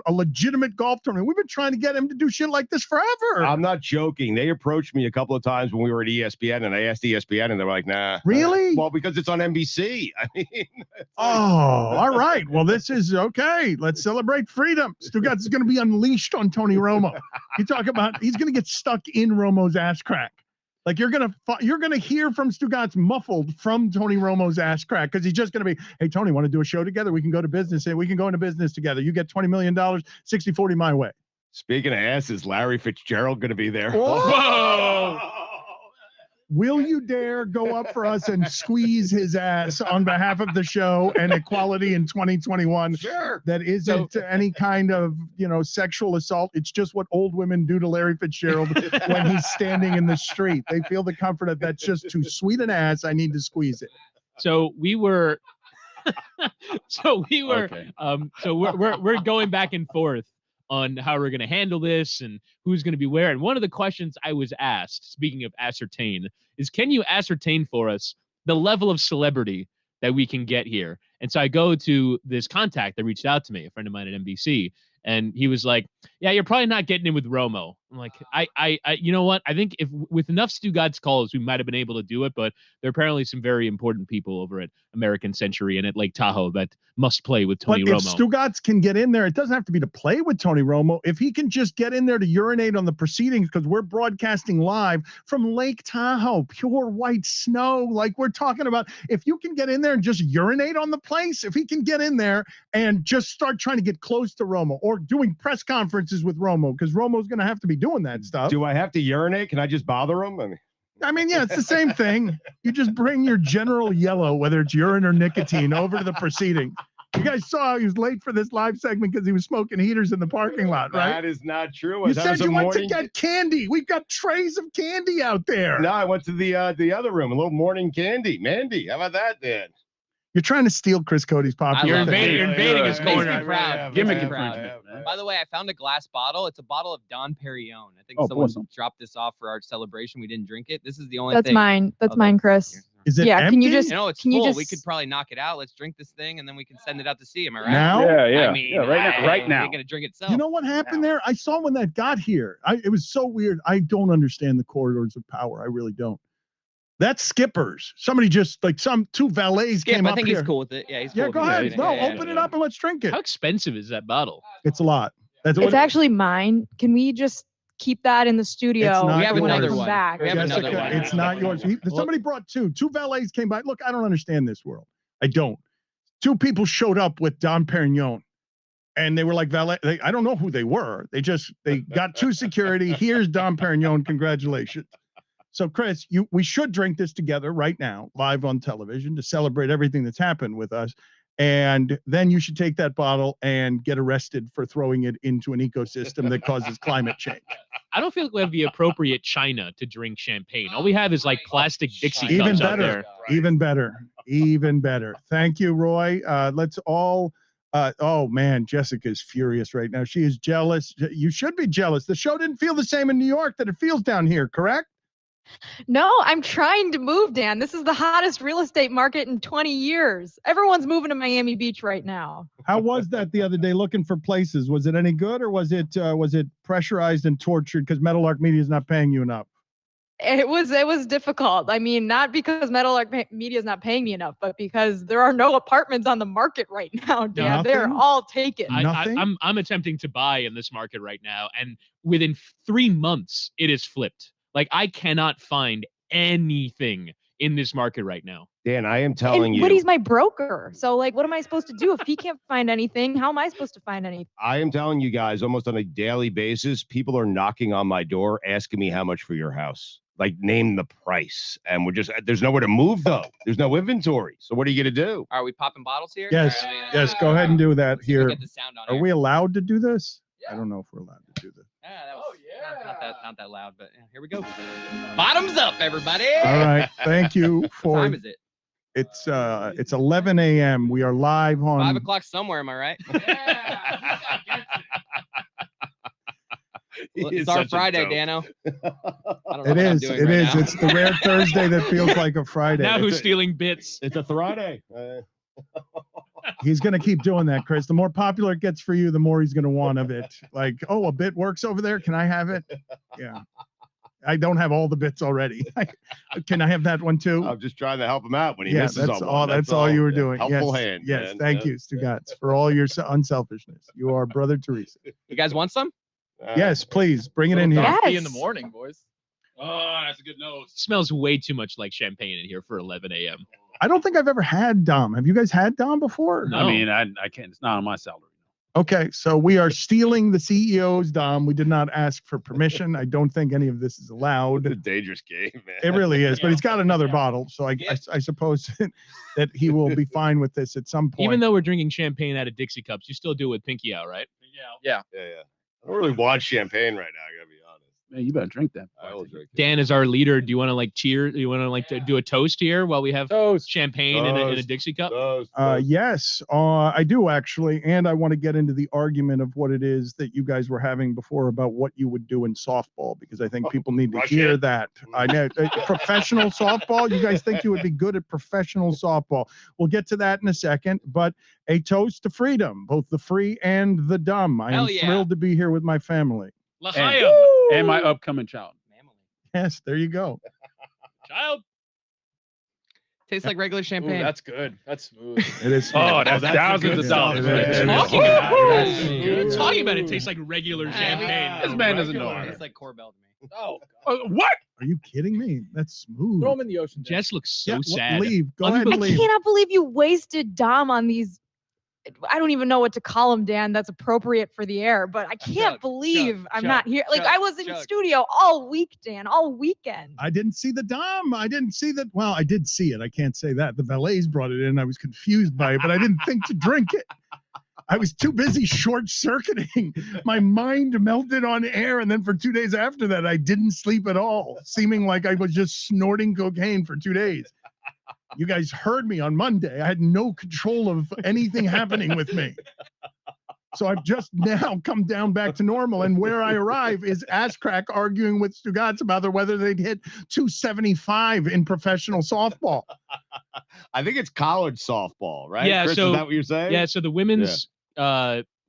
legitimate golf tournament. We've been trying to get him to do shit like this forever. I'm not joking. They approached me a couple of times when we were at ESPN, and I asked ESPN, and they were like, "Nah." Really? Well, because it's on NBC. I mean. Oh, all right. Well, this is okay. Let's celebrate freedom. Stugotz is going to be unleashed on Tony Romo. You talk about he's going to get stuck in Romo's ass crack. Like you're gonna hear from Stugotz muffled from Tony Romo's ass crack because he's just gonna be, hey Tony, want to do a show together? We can go to business and we can go into business together. You get $20 million, 60-40 my way. Speaking of asses, Larry Fitzgerald gonna be there. Whoa! Will you dare go up for us and squeeze his ass on behalf of the show and equality in 2021? Sure. That isn't any kind of, sexual assault. It's just what old women do to Larry Fitzgerald when he's standing in the street. They feel the comfort of that's just too sweet an ass. I need to squeeze it. So we were, Okay. So we're going back and forth on how we're going to handle this and who's going to be where. And one of the questions I was asked, speaking of ascertain, is can you ascertain for us the level of celebrity that we can get here? And so I go to this contact that reached out to me, a friend of mine at NBC, and he was like, yeah, you're probably not getting in with Romo. I'm like, I you know what? I think if with enough Stugotz calls, we might have been able to do it, but there are apparently some very important people over at American Century and at Lake Tahoe that must play with Tony Romo. If Stugotz can get in there, it doesn't have to be to play with Tony Romo. If he can just get in there to urinate on the proceedings, because we're broadcasting live from Lake Tahoe, pure white snow, like we're talking about. If you can get in there and just urinate on the place, if he can get in there and just start trying to get close to Romo or doing press conferences with Romo, because Romo's going to have to be doing that stuff. Do I have to urinate? Can I just bother him? I mean, yeah, it's the same thing. You just bring your General Yellow, whether it's urine or nicotine, over to the proceeding. You guys saw he was late for this live segment because he was smoking heaters in the parking lot, right? That is not true. You said you went to get candy. We've got trays of candy out there. No, I went to the other room, a little morning candy. Mandy, how about that, Dan? You're trying to steal Chris Cody's popularity. You're invading his corner. Gimmick proud. By the way, I found a glass bottle. It's a bottle of Dom Perignon. I think someone dropped this off for our celebration. We didn't drink it. This is the only thing. That's mine. That's mine, Chris. Is it empty? Can you just? It's full. We could probably knock it out. Let's drink this thing, and then we can send it out to sea. Am I right? Now? Yeah. I mean, right now. You're gonna drink itself. You know what happened there? I saw when that got here. It was so weird. I don't understand the corridors of power. I really don't. That's Skipper's. Somebody just two valets came up I think here. he's cool with it. Yeah, he's cool. Yeah, with go it. ahead. Open it up and let's drink it. How expensive is that bottle? It's a lot. It's actually mine. Can we just keep that in the studio? We have another one. Back? We have another one. It's not yours. Somebody brought two. Two valets came by. Look, I don't understand this world. I don't. Two people showed up with Dom Perignon. And they were like valet. I don't know who they were. They got two security. Here's Dom Perignon. Congratulations. So, Chris, we should drink this together right now, live on television, to celebrate everything that's happened with us. And then you should take that bottle and get arrested for throwing it into an ecosystem that causes climate change. I don't feel like we have the appropriate china to drink champagne. All we have is like plastic Dixie cups out there. Even better. Thank you, Roy. Let's all. Oh man, Jessica's furious right now. She is jealous. You should be jealous. The show didn't feel the same in New York that it feels down here, correct? No, I'm trying to move, Dan. This is the hottest real estate market in 20 years. Everyone's moving to Miami Beach right now. How was that the other day looking for places? Was it any good or was it pressurized and tortured because Meadowlark Media is not paying you enough? It was difficult. I mean, not because Meadowlark Media is not paying me enough, but because there are no apartments on the market right now, Dan. Nothing? They're all taken. I'm attempting to buy in this market right now, and within 3 months, it is flipped. Like, I cannot find anything in this market right now. Dan, I am telling you. But he's my broker. So, like, what am I supposed to do? If he can't find anything, how am I supposed to find anything? I am telling you guys, almost on a daily basis, people are knocking on my door asking me how much for your house. Like, name the price. And there's nowhere to move, though. There's no inventory. So what are you going to do? Are we popping bottles here? Yes, yes. Go ahead and do that here. Get the sound on Are air. we allowed to do this? I don't know if we're allowed to do this. That was not that loud, but here we go. Bottoms up, everybody. All right. Thank you for. What time is it? It's 11 a.m. We are live on 5 o'clock somewhere. Am I right? It's our Friday, Dano. It is. It is. It's the rare Thursday that feels like a Friday. Now who's stealing bits? It's a Friday. He's going to keep doing that, Chris. The more popular it gets for you, the more he's going to want of it. Like, oh, a bit works over there. Can I have it? Yeah. I don't have all the bits already. Can I have that one too? I'm just trying to help him out when he misses that's on all. one. That's all you were doing. Helpful yes, hand. Yes, man. thank you, Stugotz, for all your unselfishness. You are Brother Teresa. You guys want some? Yes, please bring it in here. Coffee in the morning, boys. Oh, that's a good nose. It smells way too much like champagne in here for 11 a.m. I don't think I've ever had Dom. Have you guys had Dom before? I mean, I can't. It's not on my salary. Okay, so we are stealing the CEO's Dom. We did not ask for permission. I don't think any of this is allowed. It's a dangerous game, man. It really is, but he's got another bottle, so I suppose that he will be fine with this at some point. Even though we're drinking champagne out of Dixie cups, you still do it with pinky out, right? Yeah. Yeah. I don't really want champagne right now. I gotta be honest. Man, you better drink that. I will drink. Dan is our leader. Do you want to cheer? Do you want to do a toast here while we have champagne in a Dixie cup? Yes, I do actually, and I want to get into the argument of what it is that you guys were having before about what you would do in softball, because I think people need to hear that. I know professional softball. You guys think you would be good at professional softball? We'll get to that in a second, but a toast to freedom, both the free and the dumb. I am thrilled to be here with my family. And my upcoming child. Yes, there you go. Child. Tastes like regular champagne. Ooh, that's good. That's smooth. It is. Oh, that's thousands of dollars. Talking about it tastes like regular champagne. This man doesn't know. It tastes like Corbel to me. Oh, what? Are you kidding me? that's smooth. Throw him in the ocean. Jess looks so sad. Leave. Go ahead and leave. I cannot believe you wasted Dom on these. I don't even know what to call him, Dan. That's appropriate for the air, but I can't believe I'm not here. Like, I was in studio all week, Dan, all weekend. I didn't see the Dom. I didn't see that. Well, I did see it. I can't say that. The valets brought it in. I was confused by it, but I didn't think to drink it. I was too busy short-circuiting. My mind melted on air, and then for 2 days after that, I didn't sleep at all, seeming like I was just snorting cocaine for 2 days. You guys heard me on Monday. I had no control of anything happening with me. So I've just now come down back to normal, and where I arrive is Ass Crack arguing with Stugotz about whether they'd hit 275 in professional softball. I think it's college softball, right? Yeah, Chris, so is that what you're saying? Yeah, so the women's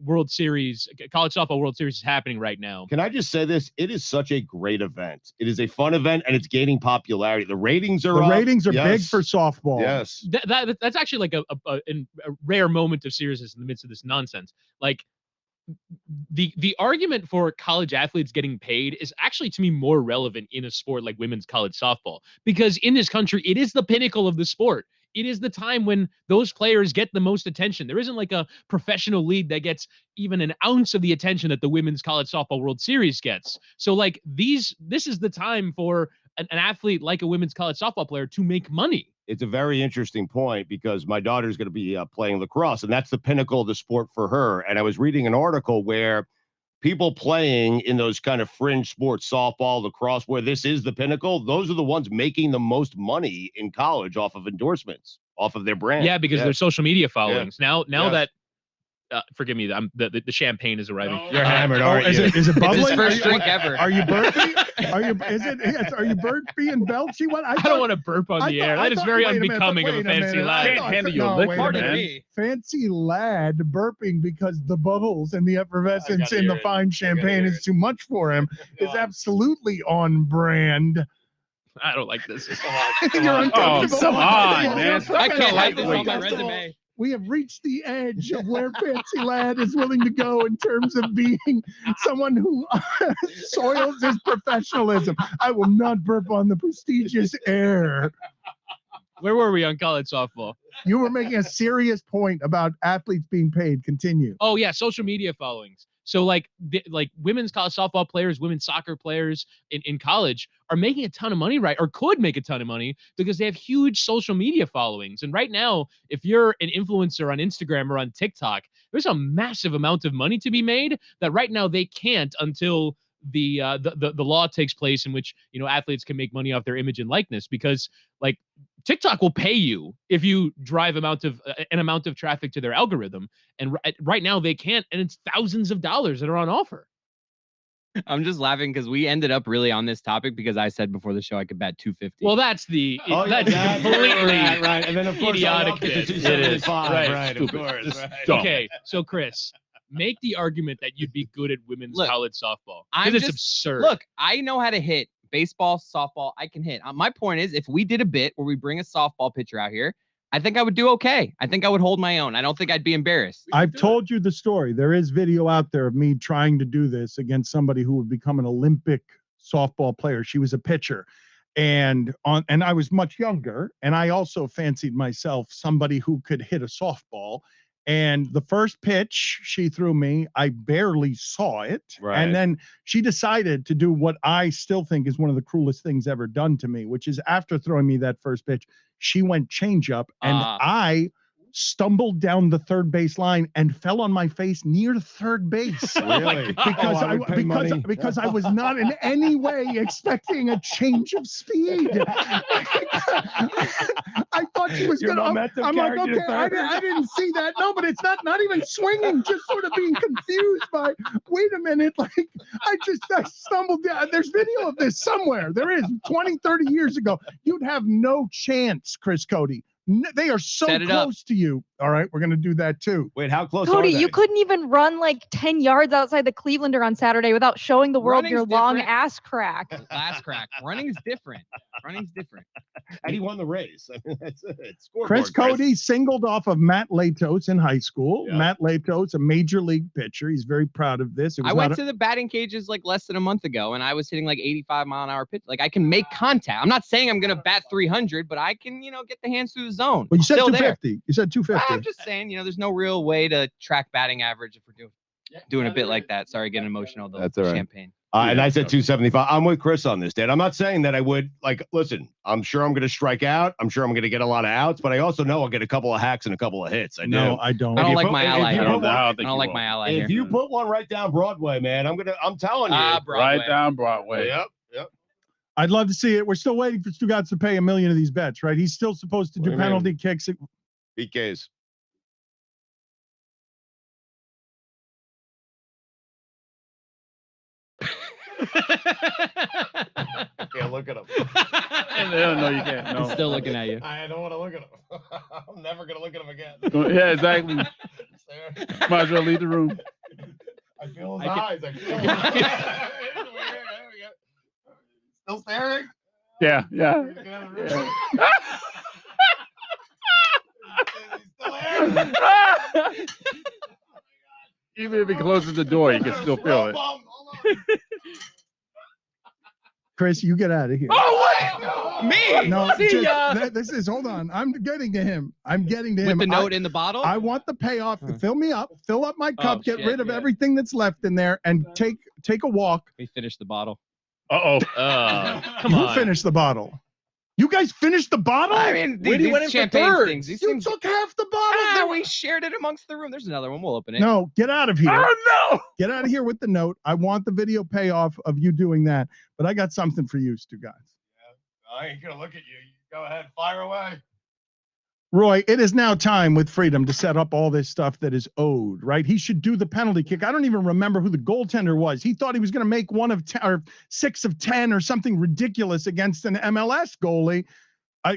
World Series, college softball World Series is happening right now. Can I just say this? It is such a great event. It is a fun event, and it's gaining popularity. The ratings are up. The ratings are big for softball. Yes. That's actually like a rare moment of seriousness in the midst of this nonsense. Like, the argument for college athletes getting paid is actually, to me, more relevant in a sport like women's college softball, because in this country, it is the pinnacle of the sport. It is the time when those players get the most attention. There isn't like a professional league that gets even an ounce of the attention that the Women's College Softball World Series gets. So like this is the time for an athlete like a women's college softball player to make money. It's a very interesting point, because my daughter's going to be playing lacrosse, and that's the pinnacle of the sport for her. And I was reading an article where people playing in those kind of fringe sports, softball, lacrosse, where this is the pinnacle, those are the ones making the most money in college off of endorsements, off of their brand. Yeah, because their social media followings. Now that, forgive me, the champagne is arriving. You're hammered, aren't you? Is it bubbling? It's his first drink ever. Are you burping? Are you burping and belchy? What? I don't want to burp on the air. That is very unbecoming of a fancy lad. Can't handle your liquor, man. Fancy lad burping because the bubbles and the effervescence in the fine champagne is too much for him is absolutely on brand. I don't like this. You're uncomfortable. Come on, man. I can't have this on my resume. We have reached the edge of where Fancy Lad is willing to go in terms of being someone who soils his professionalism. I will not burp on the prestigious air. Where were we on college softball? You were making a serious point about athletes being paid. Continue. Oh yeah, social media followings. So like women's college softball players, women's soccer players in college are making a ton of money, right? Or could make a ton of money because they have huge social media followings. And right now, if you're an influencer on Instagram or on TikTok, there's a massive amount of money to be made that right now they can't until the law takes place in which, you know, athletes can make money off their image and likeness, because like TikTok will pay you if you drive an amount of traffic to their algorithm. And right now they can't, and it's thousands of dollars that are on offer. I'm just laughing because we ended up really on this topic because I said before the show I could bet 250. Well, that's completely right. And then of course idiotic. It is right, of course. Right. Okay, so Chris, make the argument that you'd be good at women's college softball. Because it's absurd. Look, I know how to hit baseball, softball. I can hit. My point is, if we did a bit where we bring a softball pitcher out here, I think I would do okay. I think I would hold my own. I don't think I'd be embarrassed. I've told you the story. There is video out there of me trying to do this against somebody who would become an Olympic softball player. She was a pitcher. And I was much younger, and I also fancied myself somebody who could hit a softball. And the first pitch she threw me, I barely saw it. Right. And then she decided to do what I still think is one of the cruelest things ever done to me, which is after throwing me that first pitch, she went changeup, and I stumbled down the third base line and fell on my face near third base. Really? Because I was not in any way expecting a change of speed. I thought she was going to. I'm like, okay, I didn't see that. No, but it's not even swinging, just sort of being confused by, wait a minute, like I stumbled down. There's video of this somewhere. There is 20, 30 years ago. You'd have no chance, Chris Cody. They are so close to you. All right, we're going to do that too. Wait, how close Cody, are they? you couldn't even run like 10 yards outside the Clevelander on Saturday without showing the world your long ass crack. Ass crack. Running is different. And he won the race. I mean, that's it. Chris Cody singled off of Matt Latos in high school. Yeah. Matt Latos, a major league pitcher. He's very proud of this. I went to the batting cages like less than a month ago, and I was hitting like 85-mile-an-hour pitch. Like I can make contact. I'm not saying I'm going to bat 300, but I can, get the hands through the zone. Well, you said Still 250. There. You said 250. I'm just saying, there's no real way to track batting average if we're doing a bit like that. Sorry, getting emotional. That's all right. Champagne. And I said 275. I'm with Chris on this, Dad. I'm not saying that I would, listen, I'm sure I'm going to strike out. I'm sure I'm going to get a lot of outs, but I also know I'll get a couple of hacks and a couple of hits. I don't. I don't like my ally here. I don't like my ally here. If you put one right down Broadway, man, I'm telling you. Right down Broadway. Yep. I'd love to see it. We're still waiting for Stugotz to pay $1 million of these bets, right? He's still supposed to do penalty kicks. PKs. Can't look at him. No, you can't. No. I'm still looking at you. I don't want to look at him. I'm never going to look at him again. Yeah, exactly. Might as well leave the room. I feel his eyes. I feel his eyes. Still staring? Yeah. Even if he closes the door, you can still feel it. Chris, you get out of here. Oh, what? Me? No, this is, hold on. I'm getting to him. With the note in the bottle? I want the payoff. Fill me up. Fill up my cup. Get rid of everything that's left in there and take a walk. We finished the bottle. Uh-oh. Come on. You finished the bottle. You guys finished the bottle? I mean, these champagne things. You took half the bottle. We shared it amongst the room. There's another one. We'll open it. No, get out of here. Oh, no. Get out of here with the note. I want the video payoff of you doing that. But I got something for you, Stugotz. Yeah, I ain't going to look at you. Go ahead. Fire away. Roy, it is now time with Freedom to set up all this stuff that is owed, right? He should do the penalty kick. I don't even remember who the goaltender was. He thought he was going to make 1 of 10 or 6 of 10 or something ridiculous against an MLS goalie.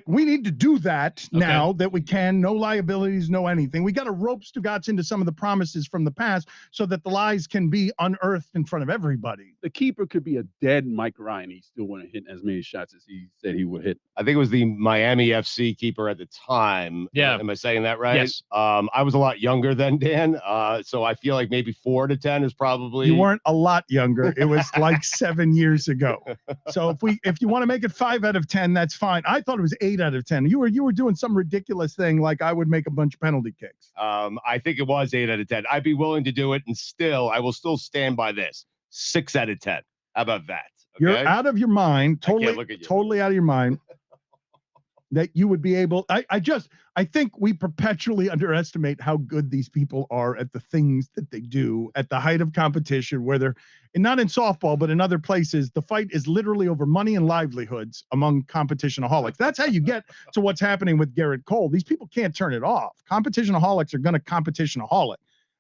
We need to do that now that we can. No liabilities, no anything. We got to rope Stugotz into some of the promises from the past so that the lies can be unearthed in front of everybody. The keeper could be a dead Mike Ryan. He still wouldn't hit as many shots as he said he would hit. I think it was the Miami FC keeper at the time. Yeah. Am I saying that right? Yes. I was a lot younger than Dan, so I feel like maybe 4 to 10 is probably. You weren't a lot younger. It was like 7 years ago. So if you want to make it 5 out of 10, that's fine. I thought it was 8 out of 10. You were doing some ridiculous thing like I would make a bunch of penalty kicks. I think it was 8 out of 10. I'd be willing to do it, and I will still stand by this. 6 out of 10. How about that? Okay? You're out of your mind. Totally out of your mind. That you would be able. I think we perpetually underestimate how good these people are at the things that they do at the height of competition, where they're not in softball, but in other places. The fight is literally over money and livelihoods among competitionaholics. That's how you get to what's happening with Garrett Cole. These people can't turn it off. Competitionaholics are going to competitionaholic.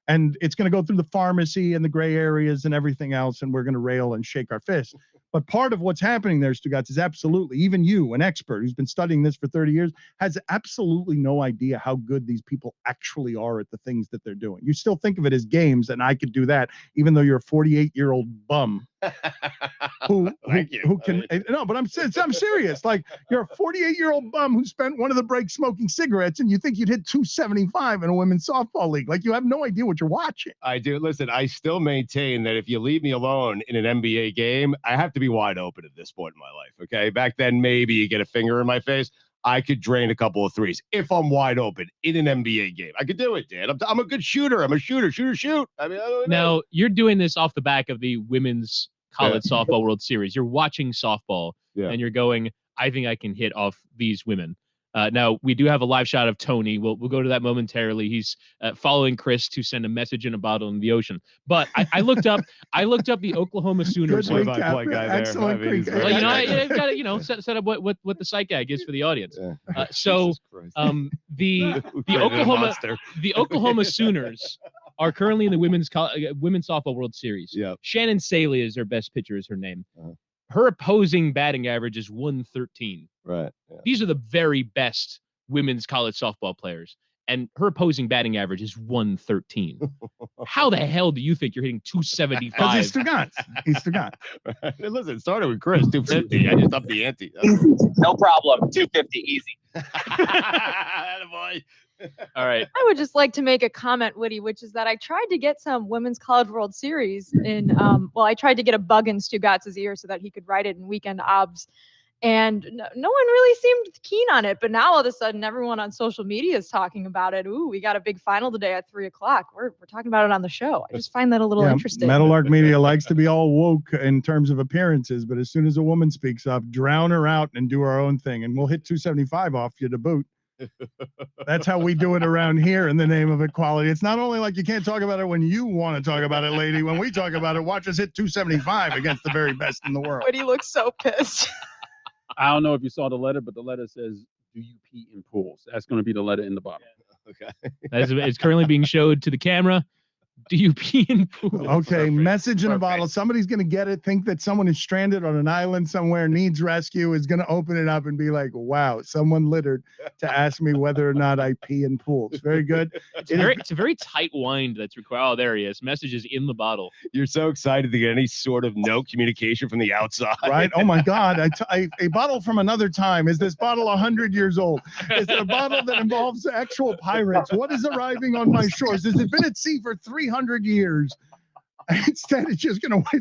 And it's going to go through the pharmacy and the gray areas and everything else, and we're going to rail and shake our fists. But part of what's happening there, Stugotz, is absolutely, even you, an expert who's been studying this for 30 years, has absolutely no idea how good these people actually are at the things that they're doing. You still think of it as games, and I could do that, even though you're a 48-year-old bum. who can no, but I'm serious. Like, you're a 48-year-old bum who spent one of the breaks smoking cigarettes, and you think you'd hit 275 in a women's softball league. Like, you have no idea what you're watching. I do. Listen, I still maintain that if you leave me alone in an NBA game, I have to be wide open at this point in my life. Okay, back then maybe you get a finger in my face, I could drain a couple of threes if I'm wide open in an NBA game. I could do it, Dan. I'm a good shooter. I'm a shooter. Shoot. I mean, I don't know. Now you're doing this off the back of the women's college softball World Series. You're watching softball and you're going, I think I can hit off these women. Now we do have a live shot of Tony. We'll go to that momentarily. He's following Chris to send a message in a bottle in the ocean. But I looked up the Oklahoma Sooners. Good play guy there. Excellent. Well, I've got to set up what the sight gag is for the audience. The Oklahoma Sooners are currently in the women's softball World Series. Yeah. Shannon Saley is their best pitcher, is her name. Her opposing batting average is 113. Right. Yeah. These are the very best women's college softball players, and her opposing batting average is 113. How the hell do you think you're hitting 275? Because he's Stugotz. Listen, it started with Chris, 250. I just upped the ante. No problem. 250, easy. Attaboy. All right. I would just like to make a comment, Woody, which is that I tried to get some Women's College World Series in, I tried to get a bug in Stugotz's ear so that he could write it in Weekend Obs. And no one really seemed keen on it. But now all of a sudden, everyone on social media is talking about it. Ooh, we got a big final today at 3:00. We're talking about it on the show. I just find that a little interesting. Meadowlark Media likes to be all woke in terms of appearances, but as soon as a woman speaks up, drown her out and do our own thing. And we'll hit 275 off you to boot. That's how we do it around here in the name of equality. It's not only like you can't talk about it when you want to talk about it, lady. When we talk about it, watch us hit 275 against the very best in the world. Woody looks so pissed. I don't know if you saw the letter, but the letter says, "Do you pee in pools?" That's going to be the letter in the bottom. Okay. It's currently being showed to the camera. Do you pee in pools? Okay, message in a bottle. Somebody's going to get it, think that someone is stranded on an island somewhere, needs rescue, is going to open it up and be like, wow, someone littered to ask me whether or not I pee in pools. Very good. It's a very tight wind that's required. Oh, there he is. Message is in the bottle. You're so excited to get any sort of no communication from the outside. Right? Oh, my God. A bottle from another time. Is this bottle 100 years old? Is it a bottle that involves actual pirates? What is arriving on my shores? Has it been at sea for 300 years? Instead, it's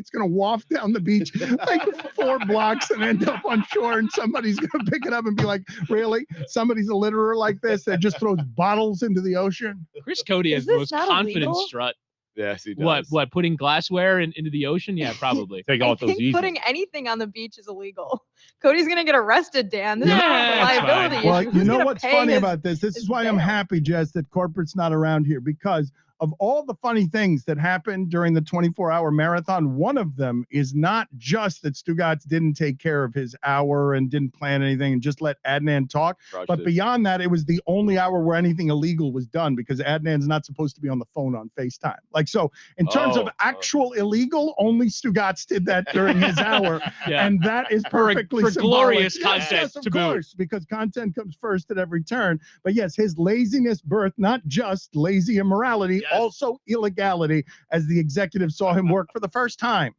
gonna waft down the beach like 4 blocks and end up on shore, and somebody's gonna pick it up and be like, really? Somebody's a litterer like this that just throws bottles into the ocean? Chris Cody has the most confident strut. Yes, he does. What? Putting glassware into the ocean? Yeah, probably. Take all those easy. Putting anything on the beach is illegal. Cody's gonna get arrested, Dan. This is a liability Well, issue. you know what's funny about this? This is why I'm happy, Jess, that corporate's not around here, because of all the funny things that happened during the 24-hour marathon, one of them is not just that Stugotz didn't take care of his hour and didn't plan anything and just let Adnan talk. But beyond that, it was the only hour where anything illegal was done because Adnan's not supposed to be on the phone on FaceTime. Like, so in terms of actual illegal, only Stugotz did that during his hour. And that is perfectly for symbolic. glorious content. Yes, of course, because content comes first at every turn. But yes, his laziness birthed not just lazy immorality, also illegality, as the executive saw him work for the first time.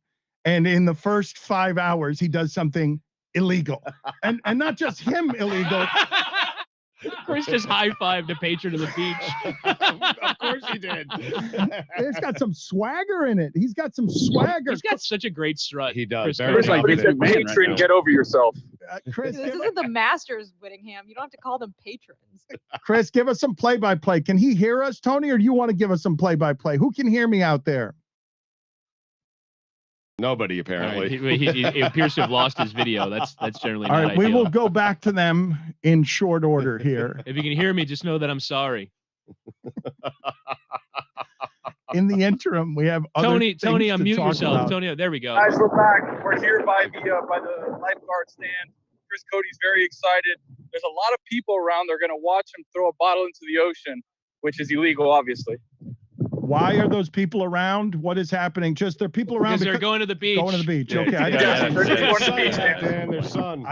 And in the first 5 hours, he does something illegal. And not just him illegal. Chris just high-fived a patron of the beach. Of course he did. It's got some swagger in it. He's got some swagger. He's got such a great strut. He does. Chris like patron, get over yourself. Chris, This isn't the Masters, Whittingham. You don't have to call them patrons. Chris, give us some play-by-play. Can he hear us, Tony, or do you want to give us some play-by-play? Who can hear me out there? Nobody, apparently. He appears to have lost his video. That's generally All not right, we ideal. will go back to them in short order here. If you can hear me, just know that I'm sorry. In the interim, we have other Tony, things Tony, to unmute talk yourself. about. Tony, there we go. Guys, we're back. We're here by the lifeguard stand. Chris Cody's very excited. There's a lot of people around. They're going to watch him throw a bottle into the ocean, which is illegal, obviously. Why are those people around? What is happening? Just there are people around Because they're going to the beach. Going to the beach. Okay. I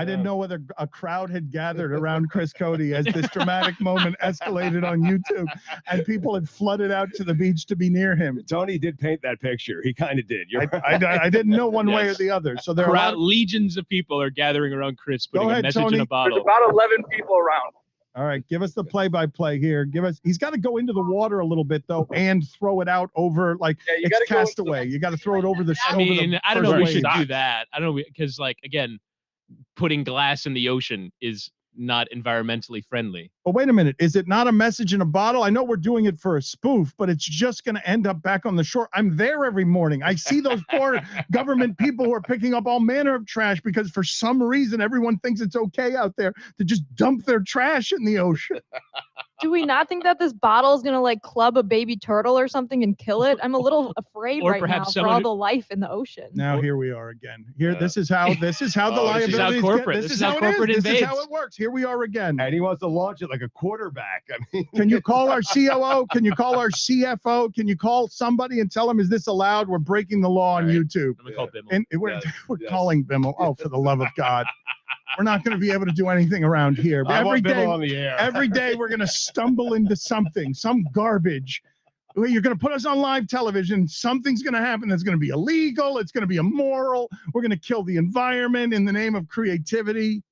didn't know whether a crowd had gathered around Chris Cody as this dramatic moment escalated on YouTube and people had flooded out to the beach to be near him. Tony did paint that picture. He kind of did. I didn't know one way or the other. So there are legions of people are gathering around Chris, putting ahead, a message Tony. in a bottle. There's about 11 people around. All right, give us the play-by-play here. He's got to go into the water a little bit though, and throw it out over it's Castaway. You got to throw it over the. I mean, I don't know if we should do that. I don't know because again, putting glass in the ocean is not environmentally friendly. But wait a minute, is it not a message in a bottle? I know we're doing it for a spoof, but it's just going to end up back on the shore. I'm there every morning. I see those poor government people who are picking up all manner of trash because for some reason everyone thinks it's okay out there to just dump their trash in the ocean. Do we not think that this bottle is going to club a baby turtle or something and kill it? I'm a little afraid Or right now perhaps for all the life in the ocean. Now here we are again. This is how the liabilities. This is how corporate. This is how corporate invades. This is how it works. Here we are again. And he wants to launch it like a quarterback. I mean, can you call our COO? Can you call our CFO? Can you call somebody and tell them, is this allowed? We're breaking the law on YouTube. Let me call Bimmel. And we're calling Bimmel. Oh, for the love of God. We're not going to be able to do anything around here. But every day, on the air. every day we're going to stumble into something, some garbage. You're going to put us on live television. Something's going to happen that's going to be illegal. It's going to be immoral. We're going to kill the environment in the name of creativity.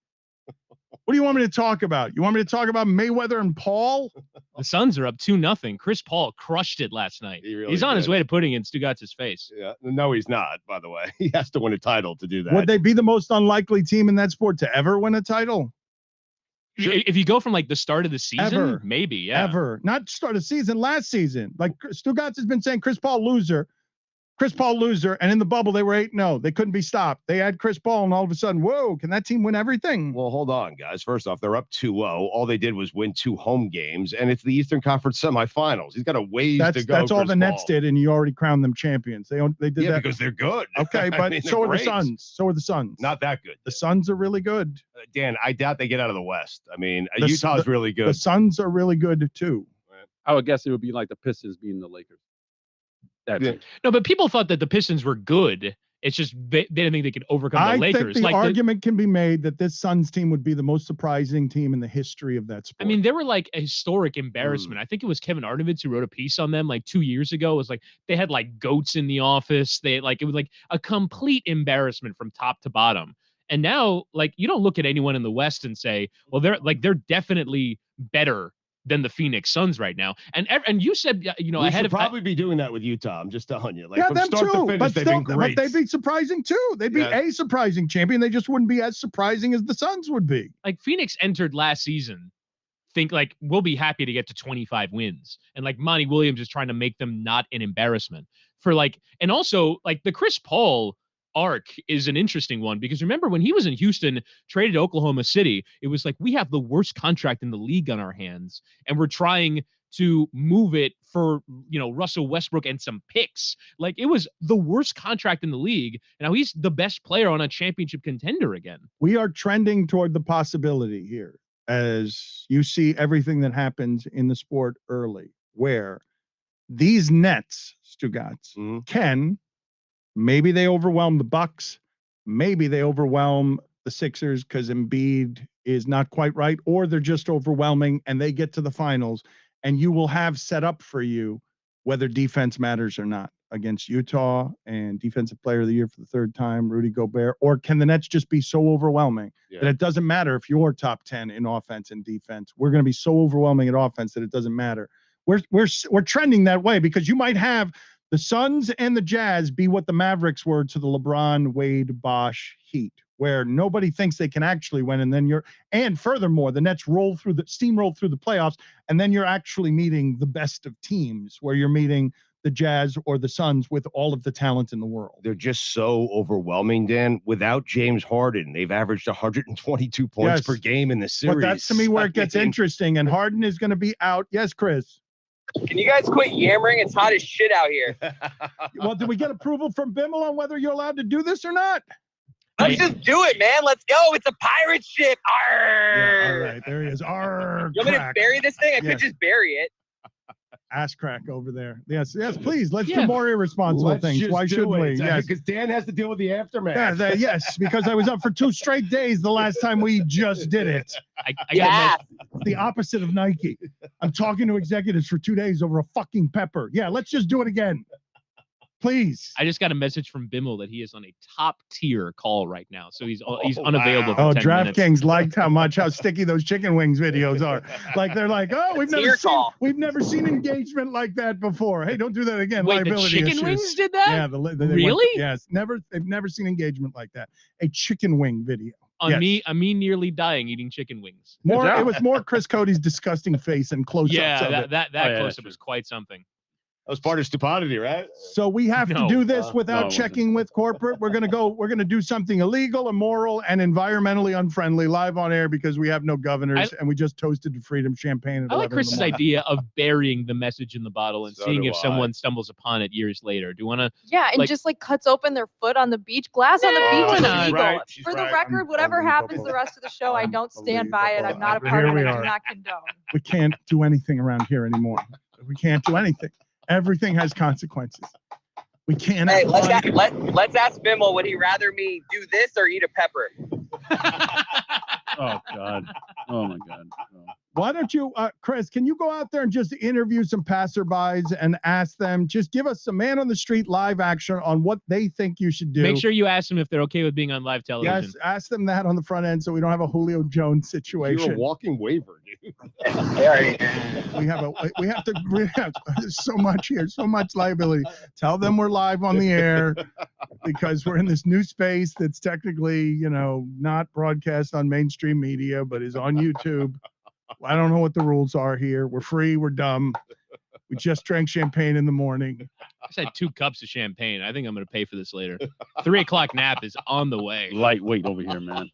What do you want me to talk about? You want me to talk about Mayweather and Paul? The Suns are up 2-0. Chris Paul crushed it last night. He's on his way to putting it in Stugotz's face. Yeah, no, he's not. By the way, he has to win a title to do that. Would they be the most unlikely team in that sport to ever win a title? If you go from the start of the season, maybe, yeah. Ever. Not start of season, last season. Like Stugotz has been saying, Chris Paul loser, and in the bubble they were 8-0. They couldn't be stopped. They had Chris Paul, and all of a sudden, whoa, can that team win everything? Well, hold on, guys. First off, they're up 2-0. All they did was win 2 home games, and it's the Eastern Conference semifinals. He's got a ways to go. That's all Chris the Nets Paul. did, and you already crowned them champions. They did that because they're good. Okay, but I mean, so are they're the great. Suns. So are the Suns. Not that good. The Suns are really good. Dan, I doubt they get out of the West. I mean, Utah's really good. The Suns are really good too. I would guess it would be like the Pistons beating the Lakers. No, but people thought that the Pistons were good. It's just they didn't think they could overcome the Lakers. I think the argument can be made that this Suns team would be the most surprising team in the history of that sport. I mean, they were like a historic embarrassment. I think it was Kevin Arnovitz who wrote a piece on them 2 years ago. It was they had goats in the office. It was a complete embarrassment from top to bottom. And now you don't look at anyone in the West and say, well, they're definitely better than the Phoenix Suns right now. And you said, we ahead should of probably be doing that with Utah. I'm just telling you. Yeah, from them start too. to finish, But they've still, been great. but they'd be surprising too. They'd be a surprising champion. They just wouldn't be as surprising as the Suns would be. Phoenix entered last season, think we'll be happy to get to 25 wins. And Monty Williams is trying to make them not an embarrassment for and also the Chris Paul arc is an interesting one because remember when he was in Houston, traded to Oklahoma City, it was we have the worst contract in the league on our hands and we're trying to move it for, Russell Westbrook and some picks. Like, it was the worst contract in the league. And now he's the best player on a championship contender again. We are trending toward the possibility here, as you see everything that happens in the sport early, where these Nets, Stugotz, can, maybe they overwhelm the Bucks, maybe they overwhelm the Sixers because Embiid is not quite right, or they're just overwhelming and they get to the finals, and you will have set up for you whether defense matters or not against Utah and defensive player of the year for the third time, Rudy Gobert, or can the Nets just be so overwhelming that it doesn't matter if you're top 10 in offense and defense. We're going to be so overwhelming at offense that it doesn't matter. We're trending that way because you might have the Suns and the Jazz be what the Mavericks were to the LeBron, Wade, Bosh Heat, where nobody thinks they can actually win. And then and furthermore, the Nets steamroll through the playoffs, and then you're actually meeting the best of teams, where you're meeting the Jazz or the Suns with all of the talent in the world. They're just so overwhelming, Dan. Without James Harden, they've averaged 122 points per game in the series. But that's to me where it gets interesting, and Harden is going to be out. Yes, Chris. Can you guys quit yammering? It's hot as shit out here. Well, did we get approval from Bimmel on whether you're allowed to do this or not? Let's just do it, man. Let's go. It's a pirate ship. Arr! Yeah, all right, there he is. Arr, you want me to bury this thing? I could just bury it. Ass crack over there. Yes, please. Let's do more irresponsible things. Why shouldn't we? Yes, because Dan has to deal with the aftermath. Yes, because I was up for 2 straight days the last time we just did it. The opposite of Nike. I'm talking to executives for 2 days over a fucking pepper. Yeah, let's just do it again. Please. I just got a message from Bimmel that he is on a top tier call right now, so he's unavailable. Wow. For 10 DraftKings minutes. liked how sticky those chicken wings videos are. Like they're like, oh, we've never seen engagement like that before. Hey, don't do that again. Wait, the liability chicken issues. wings did that? Yeah, really? Yes, they've never seen engagement like that. A chicken wing video. On me nearly dying eating chicken wings. It was more Chris Cody's disgusting face and close-ups. Yeah, of that it. close-up was quite something. That was part of stupidity, right? So we have to do this without checking with corporate. We're going to do something illegal, immoral, and environmentally unfriendly live on air because we have no governors and we just toasted to freedom champagne. I like Chris's idea of burying the message in the bottle and seeing if someone stumbles upon it years later. Do you want to? Yeah, and just cuts open their foot on the beach. Glass on the beach is illegal. Right. For the record, whatever happens the rest of the show, I don't stand by it. I'm not a part of it. I do not condone. We can't do anything around here anymore. We can't do anything. Everything has consequences. We can't. Hey, let's ask Bimmel. Would he rather me do this or eat a pepper? Oh God. Oh my God. Oh. Why don't you, Chris, can you go out there and just interview some passerbys and ask them, just give us some man on the street live action on what they think you should do. Make sure you ask them if they're okay with being on live television. Yes, ask them that on the front end so we don't have a Julio Jones situation. You're a walking waiver, dude. We have there's so much here, so much liability. Tell them we're live on the air because we're in this new space that's technically, not broadcast on mainstream media, but is on YouTube. I don't know what the rules are here. We're free. We're dumb. We just drank champagne in the morning. I just had 2 cups of champagne. I think I'm going to pay for this later. 3 o'clock nap is on the way. Lightweight over here, man.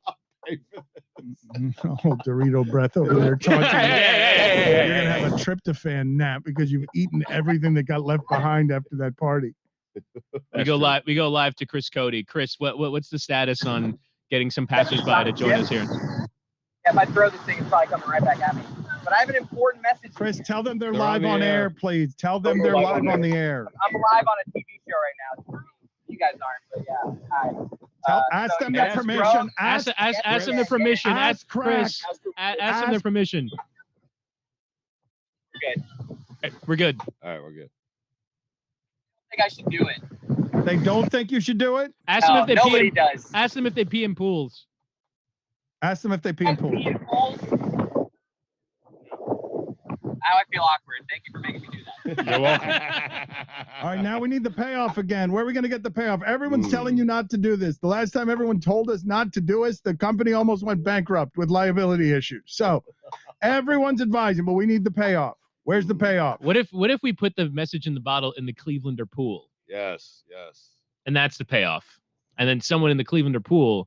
Oh, Dorito breath over there. Talking. You're going to have a tryptophan nap because you've eaten everything that got left behind after that party. We go live to Chris Cody. Chris, what's the status on getting some passersby to join us here? If I throw this thing, it's probably coming right back at me. But I have an important message. Chris, tell them they're live on air, please. Tell them they're live on the air. I'm live on a TV show right now. You guys aren't, but yeah. Hi. Ask them their permission. Ask them their permission. Ask Chris. Ask them their permission. We're good. We're good. All right, we're good. I think I should do it. They don't think you should do it? Ask them if they nobody does. Ask them if they pee in pools. Ask them if they pee in pools. Now I feel awkward. Thank you for making me do that. You're welcome. All right, now we need the payoff again. Where are we going to get the payoff? Everyone's telling you not to do this. The last time everyone told us not to do this, the company almost went bankrupt with liability issues. So everyone's advising, but we need the payoff. Where's the payoff? What if we put the message in the bottle in the Clevelander pool? Yes. And that's the payoff. And then someone in the Clevelander pool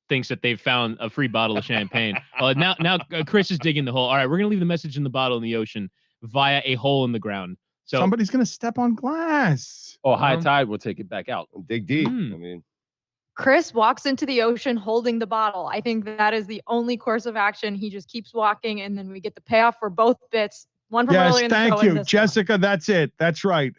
thinks that they've found a free bottle of champagne. Now Chris is digging the hole. All right, we're going to leave the message in the bottle in the ocean. via a hole in the ground. So somebody's going to step on glass. Or high tide will take it back out. Dig deep. I mean, Chris walks into the ocean holding the bottle. I think that is the only course of action. He just keeps walking, and then we get the payoff for both bits. One from earlier in the show. Yes, thank you, Jessica. That's it. That's right.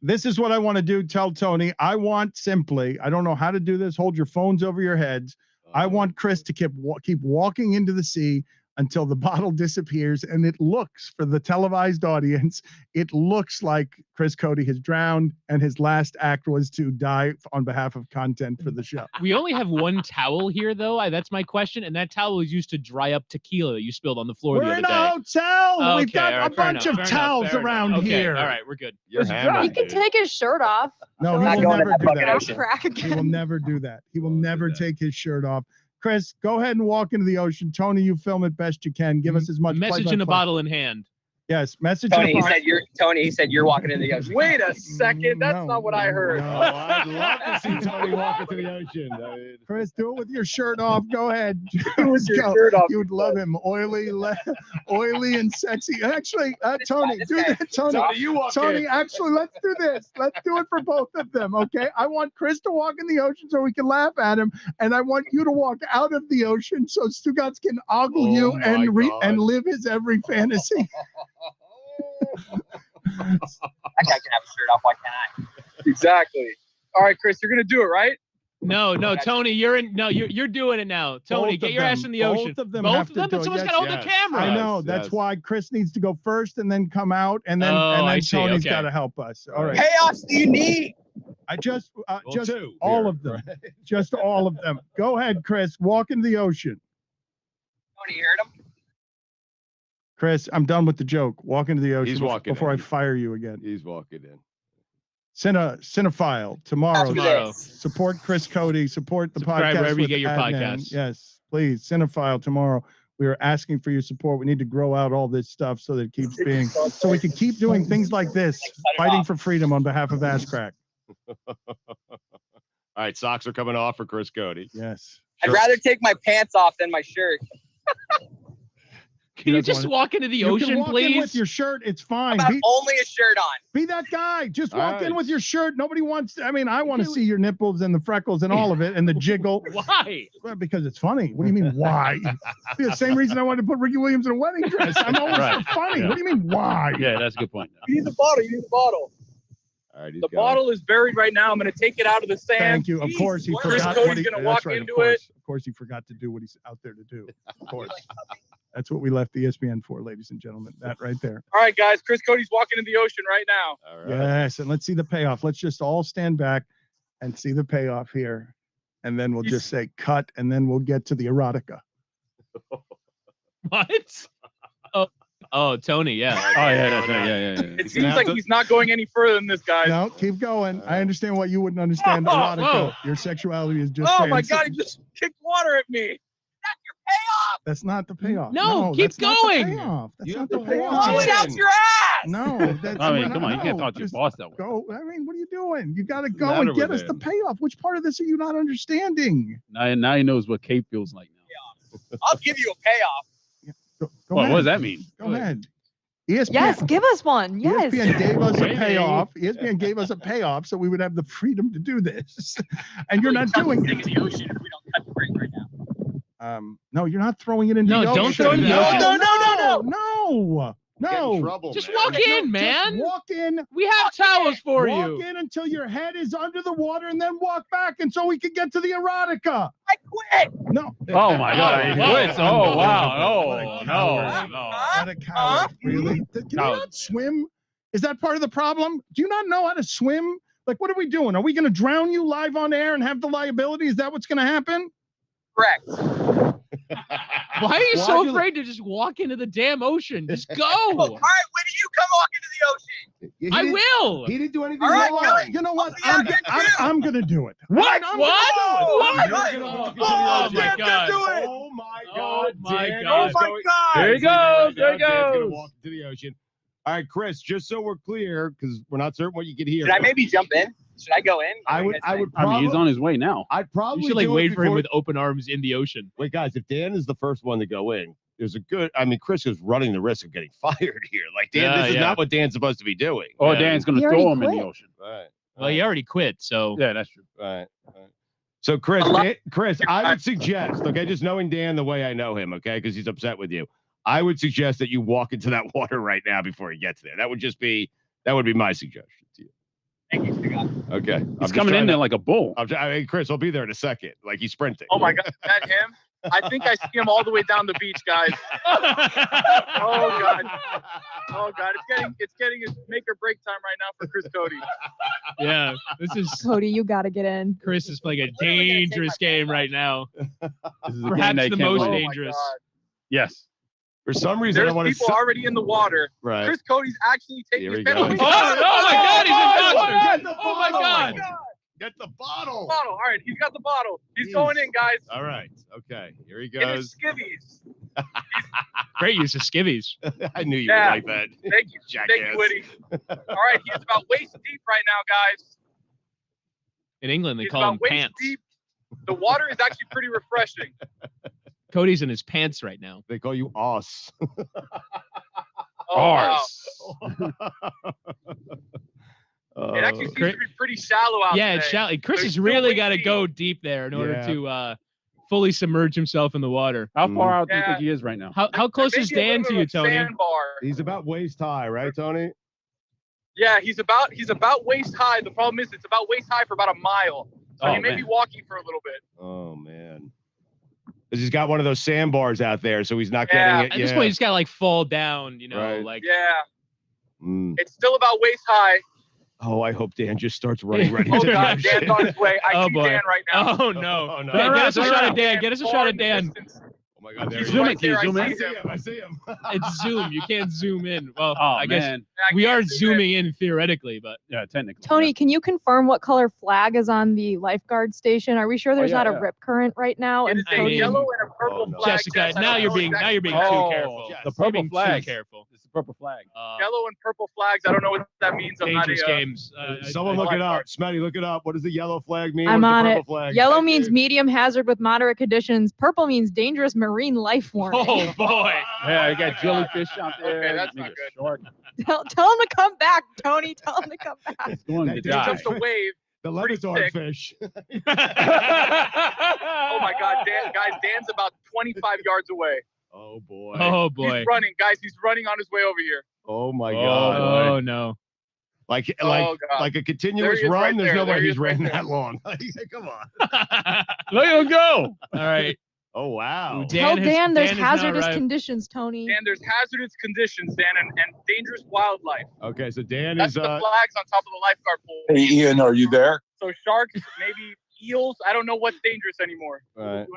This is what I want to do. Tell Tony. I want simply, I don't know how to do this. Hold your phones over your heads. I want Chris to keep walking into the sea until the bottle disappears, and it looks, for the televised audience, it looks like Chris Cote has drowned, and his last act was to die on behalf of content for the show. We only have one towel here, though. That's my question, and that towel is used to dry up tequila that you spilled on the floor the other day. We're in a hotel. Okay, We've got all right, a bunch of towels around here. All right, we're good. You're hammered, He can take his shirt off. No, So he like will never do I'll that. crack He will again. never do that. He will never take his shirt off. Chris, go ahead and walk into the ocean. Tony, you film it best you can. Give us as much Message in a bottle in hand. Yes, message Tony, in a he bottle. said you're walking into the ocean. Wait a second. That's not what I heard. no, I'd love to see Tony walk into the ocean. I mean, Chris, do it with your shirt off. Go ahead. With your Go. shirt off. You would love him. Oily and sexy. Actually, Tony, do that. Tony, you walk Tony, in. actually, let's do this. Let's do it for both of them, okay? I want Chris to walk in the ocean so we can laugh at him, and I want you to walk out of the ocean so Stugotz can ogle you and live his every fantasy. That guy can have a shirt off. Why can't I? Exactly. All right, Chris, you're gonna do it, right? No, Tony, you're doing it now. Tony, Both get of your ass them. in the ocean. Both of them Both have of to them, do but it. someone's Yes, got to hold the camera. I know. That's why Chris needs to go first and then come out, and then I see. Tony's Okay. got to help us. All right. Chaos do you need? I just two all here, of them. Just all of them. Go ahead, Chris. Walk into the ocean. Tony, you heard him? Chris, I'm done with the joke. Walk into the ocean He's walking before in. I fire you again. He's walking in. Cinephile tomorrow. Tomorrow. Support Chris Cote. Support the Subscribe podcast. wherever you with get your Adnan. podcasts. Yes, please. Cinephile tomorrow. We are asking for your support. We need to grow out all this stuff so that it keeps being, so we can keep doing things like this, fighting for freedom on behalf of Ass Crack. All right, socks are coming off for Chris Cote. Yes. I'd rather take my pants off than my shirt. Can you just walk into the You ocean, can walk in please? with your shirt. It's fine. About only a shirt on. Be that guy. Just walk All in right. with your shirt. Nobody wants. I mean, I want to see your nipples and the freckles and all of it and the jiggle. Why? Well, because it's funny. What do you mean why? The same reason I wanted to put Ricky Williams in a wedding dress. I'm always Right. funny. Yeah. What do you mean why? Yeah, that's a good point. You need the bottle. You need the bottle. All right, he's The going. bottle is buried right now. I'm gonna take it out of the sand. Thank you. Of course, he Chris forgot. Cody's what he, gonna that's walk right, into of course. it. Of course, he forgot to do what he's out there to do. Of course. That's what we left ESPN for, ladies and gentlemen. That right there. All right, guys. Chris Cody's walking in the ocean right now. All right. Yes, and let's see the payoff. Let's just all stand back and see the payoff here. And then we'll just say cut, and then we'll get to the erotica. What? Oh, Tony, yeah. Oh, yeah, that's right. Yeah. It seems like he's not going any further than this, guys. No, keep going. I understand why you wouldn't understand Oh, erotica. whoa. Your sexuality is just Oh my fancy. God! He just kicked water at me. That's not the payoff. No, keep that's not the going. payoff. That's You not have the to payoff. walk Push in. out your ass. No, that's I mean, come on, you can't talk to your just boss that way. go. I mean, what are you doing? You got to What's the go matter and get with us the him? payoff. Which part of this are you not understanding? Now he knows what Cape feels like now. I'll give you a payoff. Go What ahead. does that mean? Go ahead. ESPN, Yes, give us one. Yes. ESPN gave us a Hey. payoff. ESPN gave us a payoff so we would have the freedom to do this. And you're not doing Thing it. in the ocean if we don't cut the break right now. No, you're not throwing it into No, the don't ocean. throw it in the ocean. No. Get in No. trouble, Just man. walk in, man. Just walk in. We have towels for Walk you. in until your head is under the water and then walk back and so we can get to the erotica. I quit. No. Oh my God! He Wow. quits. Oh wow! What a No, coward. no. What a coward. Really? Can you not swim? Is that part of the problem? Do you not know how to swim? Like, what are we doing? Are we going to drown you live on air and have the liability? Is that what's going to happen? Correct. Why are you Why so do- afraid to just walk into the damn ocean? Just go. All right, when do you come walk into the ocean? He I didn't- will. He didn't do anything All right, wrong. Billy. You know what? I'll I'm, be out I'm, there too. I'm going to do it. What? I'm What? gonna What? You're gonna walk into Oh, the ocean. my God. Oh my God! Oh, my Dan God. is Oh my going- God. There he goes. There he Dan's gonna goes. walk into the ocean. All right, Chris. Just so we're clear, because we're not certain what you can hear. Should I maybe jump in? Should I go in? I would I probably. mean, he's on his way now. I'd probably You should like do it wait for him before- with open arms in the ocean. Wait, guys, if Dan is the first one to go in, there's a good. I mean, Chris is running the risk of getting fired here. Like Dan, Yeah, this is yeah. not what Dan's supposed to be doing. Or Dan's going to throw him in the ocean. Right. Well, he already quit, so Yeah, that's true. Right. So Chris, I would suggest, okay, just knowing Dan the way I know him, okay, because he's upset with you, I would suggest that you walk into that water right now before he gets there. That would be my suggestion to you. Thank you, Stugotz. Okay. He's coming in there like a bull. I mean, Chris, I'll be there in a second. Like he's sprinting. Oh my God, is that him? I think I see him all the way down the beach, guys. Oh God. Oh God, it's getting his make or break time right now for Chris Cody. yeah, this is Cody, you got to get in. Chris is playing a dangerous game right now. This is a game Perhaps they the can't most win. dangerous. Yes. For some reason, There's I want to. people already in the water. Right. Chris Cody's actually taking Here his we go. penalty. Oh my God, he's in boxers. Get the Oh my bottle. God. Get the bottle. Bottle. All right, he's got the bottle. He's going in, guys. All right. Okay. Here he In his goes. skivvies. Great use of skivvies. I knew you Yeah. would like that. Thank you. Jackass. Thank you, Woody. All right, he's about waist deep right now, guys. In England, they He's call about them waist pants. deep. The water is actually pretty refreshing. Cody's in his pants right now. They call you Oss. Oh, wow. It actually seems to be pretty shallow out Yeah, today. it's shallow. Chris So has he's really still got to waist go deep there in order Yeah. to fully submerge himself in the water. How far out do you Yeah. think he is right now? How close is Maybe a Dan little to bit you, of a Tony? Sandbar. He's about waist high, right, Tony? Yeah, he's about waist high. The problem is it's about waist high for about a mile. So Oh, he may man. be walking for a little bit. Oh man. 'Cause he's got one of those sandbars out there, so he's not Yeah. getting it. At this point, he's got to like fall down, you know, Right. like Yeah, Mm. it's still about waist high. Oh, I hope Dan just starts running right Oh into God, that Dan's shit. on his way. I Oh, see boy. Dan right now. Oh no! Oh, no. Dan, get us a Turn shot around. of Dan. Get us a shot of Dan. Oh my God, there He's he Zoom right in, can you there. zoom I in? see him. I see him. It's Zoom. You can't zoom in. Well, Oh, I guess man. Yeah, I we can't are zoom in. zooming in theoretically, but Yeah, technically. Tony, can you confirm what color flag is on the lifeguard station? Are we sure there's yeah, not a yeah. rip current right now? It And is a I mean- yellow and a purple Oh, no. flag. Jessica, Jess, I now don't you're know being exactly too Oh, careful. Yes. the You're purple being flag. Too careful. It's the purple flag. Yellow and purple flags. I don't know what that means. I'm not Dangerous a, games. Someone look it up. Smetty, look it up. What does the yellow flag mean? I'm What's on the it. purple flag? Yellow means medium hazard with moderate conditions. Purple means dangerous marine life warning. Oh boy! Yeah, you got jellyfish out there. Okay, that's maybe not a good. shark. Tell him to come back, Tony. Tell him to come back. It's going to That He die. jumps a wave. The Pretty Labrador sick. fish. Oh my God, Dan, guys, Dan's about 25 yards away. Oh boy. Oh boy! He's running, guys. He's running on his way over here. Oh my Oh, God. Oh no! Like Oh, God. like a There continuous he is run. right There's there. no There way he he's is right ran there. that long. Come on. Let him go. All right. Oh wow. Tell has- Dan there's Dan has now hazardous arrived. conditions, Tony. Dan, there's hazardous conditions, Dan, and dangerous wildlife. Okay, so Dan That's is the flags on top of the lifeguard pole. Hey, Ian, are you there? So sharks, maybe eels. I don't know what's dangerous anymore. Right.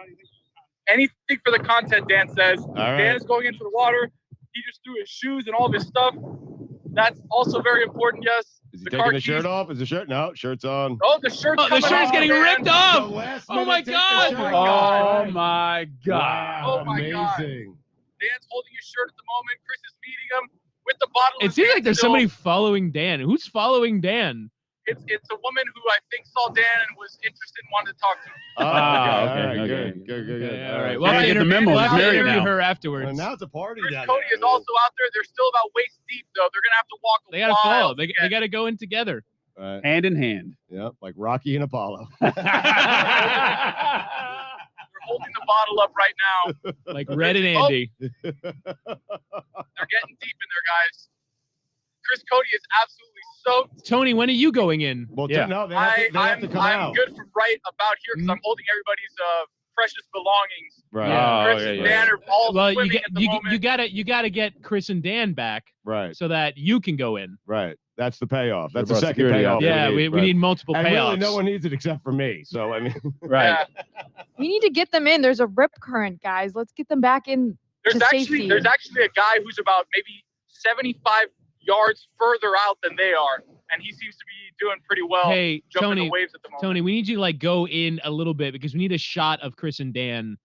Anything for the content, Dan says. right. Dan is going into the water. He just threw his shoes and all of his stuff. That's also very important, yes. Is he The taking car the keys. shirt off? Is the shirt? No, shirt's on. Oh, the shirt's Oh, the coming shirt's off, getting Dan. ripped The off. last Oh minute my take the God. shirt Oh, off. Oh my God. Oh, my God. Amazing. Dan's holding his shirt at the moment. Chris is meeting him with the bottle. in It his seems hand like there's still. somebody following Dan. Who's following Dan? It's a woman who I think saw Dan and was interested and wanted to talk to him. Oh, Ah, okay, okay, all right, okay. good. Okay, all right. We'll have to We'll interview- we'll have to interview interview her Well, afterwards. now it's a party Chris down Cody there. is also out there. They're still about waist deep, though. They're going to have to walk a They gotta while follow. to They get- gotta go in together. Right. Hand in hand. Yep, like Rocky and Apollo. We're holding the bottle up right now. Like Red and Andy. They're getting deep in there, guys. Chris Cody is absolutely soaked. Tony, when are you going in? Well, Yeah. no, they have to come I'm out. good from right about here because I'm holding everybody's precious belongings. Right. Yeah. Chris Oh, and yeah, Dan are all Well, swimming at the moment. you gotta get Chris and Dan back Right. so that you can go in. Right. That's the payoff. That's the brought second security payoff. out. Yeah, we right. need multiple And payoffs. really, no one needs it except for me. So I mean, Right. Yeah. We need to get them in. There's a rip current, guys. Let's get them back in There's to actually safety. there's actually a guy who's about maybe 75 yards further out than they are, and he seems to be doing pretty well. Hey, jumping Tony, the waves at the moment. Tony, we need you to like go in a little bit because we need a shot of Chris and Dan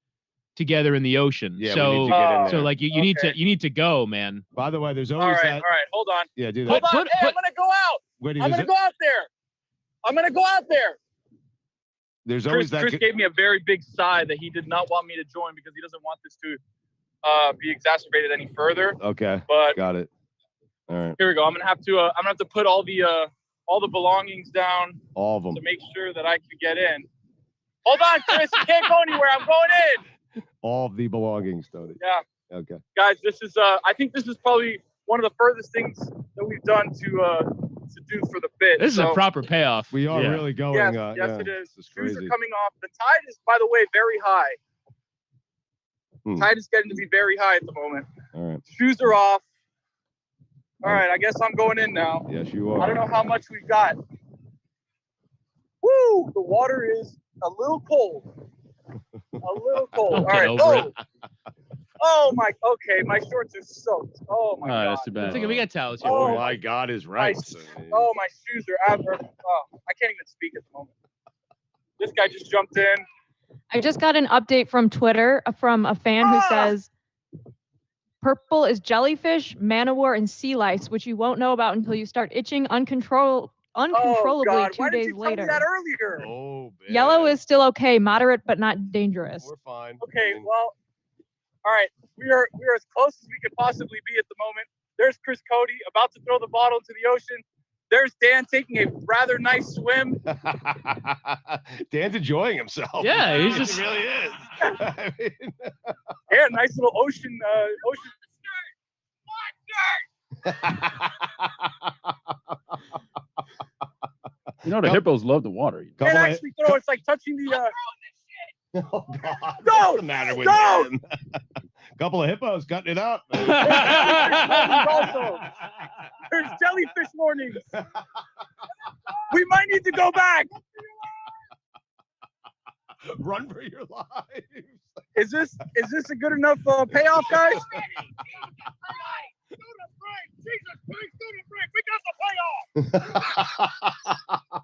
together in the ocean. yeah, so we need to get in Oh. there. so like you need to go, man. By the way, there's all always right, that. all right, hold on. Yeah, do that. Hold on, Put- hey, I'm put- gonna go out. Wait, I'm gonna go out there. I'm gonna go out there. There's always Chris gave me a very big sigh that he did not want me to join because he doesn't want this to be exacerbated any further. Okay. But got it. All right. Here we go. I'm gonna have to put all the belongings down. All of them. To make sure that I can get in. Hold on, Chris. You can't go anywhere. I'm going in. All of the belongings, Tony. Yeah. Okay. Guys, this is I think this is probably one of the furthest things that we've done to do for the bit. This is a proper payoff. We are really going. Yes, yeah, it is. This is Shoes are crazy. coming off. The tide is, by the way, very high. Tide is getting to be very high at the moment. All right. Shoes are off. All right, I guess I'm going in now. Yes, you are. I don't know how much we've got. Woo! The water is a little cold. A little cold. All right. Oh my. Okay, my shorts are soaked. Oh my God. That's too bad. I think we got towels here. Oh my God is right. My shoes are out. I can't even speak at the moment. This guy just jumped in. I just got an update from Twitter from a fan who says purple is jellyfish, man-o-war, and sea lice, which you won't know about until you start itching uncontrollably God, 2 why didn't days you tell later. me that earlier? Oh, man. Yellow is still okay, moderate but not dangerous. We're fine. Okay, well, all right. We are as close as we could possibly be at the moment. There's Chris Cody about to throw the bottle into the ocean. There's Dan taking a rather nice swim. Dan's enjoying himself. Yeah, he's just he really is. I mean, Yeah, nice little ocean. You know the hippos love the water. Can't actually throw. It's like touching the. Oh God! No! What's the matter with No! him? Couple of hippos cutting it up. Also, there's jellyfish warnings. We might need to go back. Run for your lives. Is this a good enough payoff, guys? We got the payoff.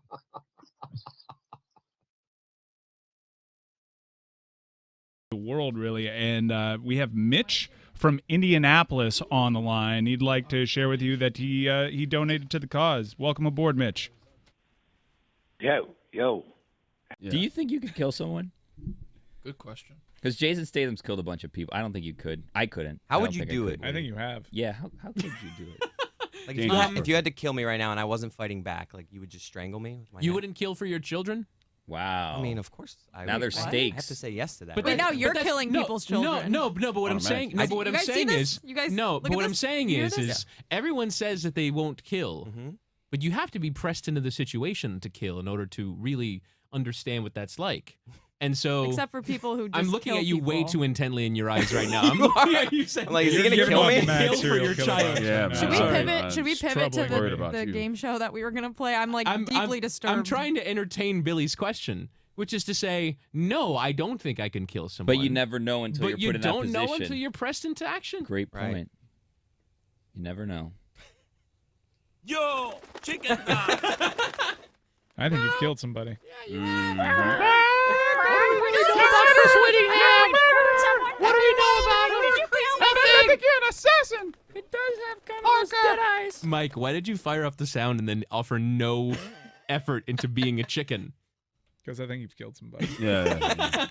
The world, really. And we have Mitch from Indianapolis on the line. He'd like to share with you that he donated to the cause. Welcome aboard, Mitch. Yo. Yeah. Do you think you could kill someone? Good question. Because Jason Statham's killed a bunch of people. I don't think you could. I couldn't. How I would don't you think do I it? could. I think you have. Yeah, how could you do it? Like if you had to kill me right now and I wasn't fighting back, like you would just strangle me with my You hand? wouldn't kill for your children? Wow. I mean, of course. Now there's stakes. I have to say yes to that. But Wait, now you're that's- killing people's children. No, but what I'm saying, no, but what You I'm guys see saying this? is, You guys no, look but at what I'm this? saying You hear is this? everyone says that they won't kill, Mm-hmm. but you have to be pressed into the situation to kill in order to really understand what that's like. And so, Except for people who just I'm looking kill at you way people. too intently in your eyes right now. I'm looking at you saying, I'm like, is he gonna you're kill me? Kill for your child. Yeah, Should we man. pivot? Should we pivot to Worried about the you. game show that we were gonna play? I'm like deeply disturbed. I'm trying to entertain Billy's question, which is to say, no, I don't think I can kill someone. But you never know until you're put in that position. But you don't know until you're pressed into action. Great point. You never know. Yo, chicken guy. I think you've killed somebody. What do we know about him? I think you're an assassin. It does have kind of dead eyes. Mike, why did you fire off the sound and then offer no effort into being a chicken? Because I think you've killed somebody. Yeah.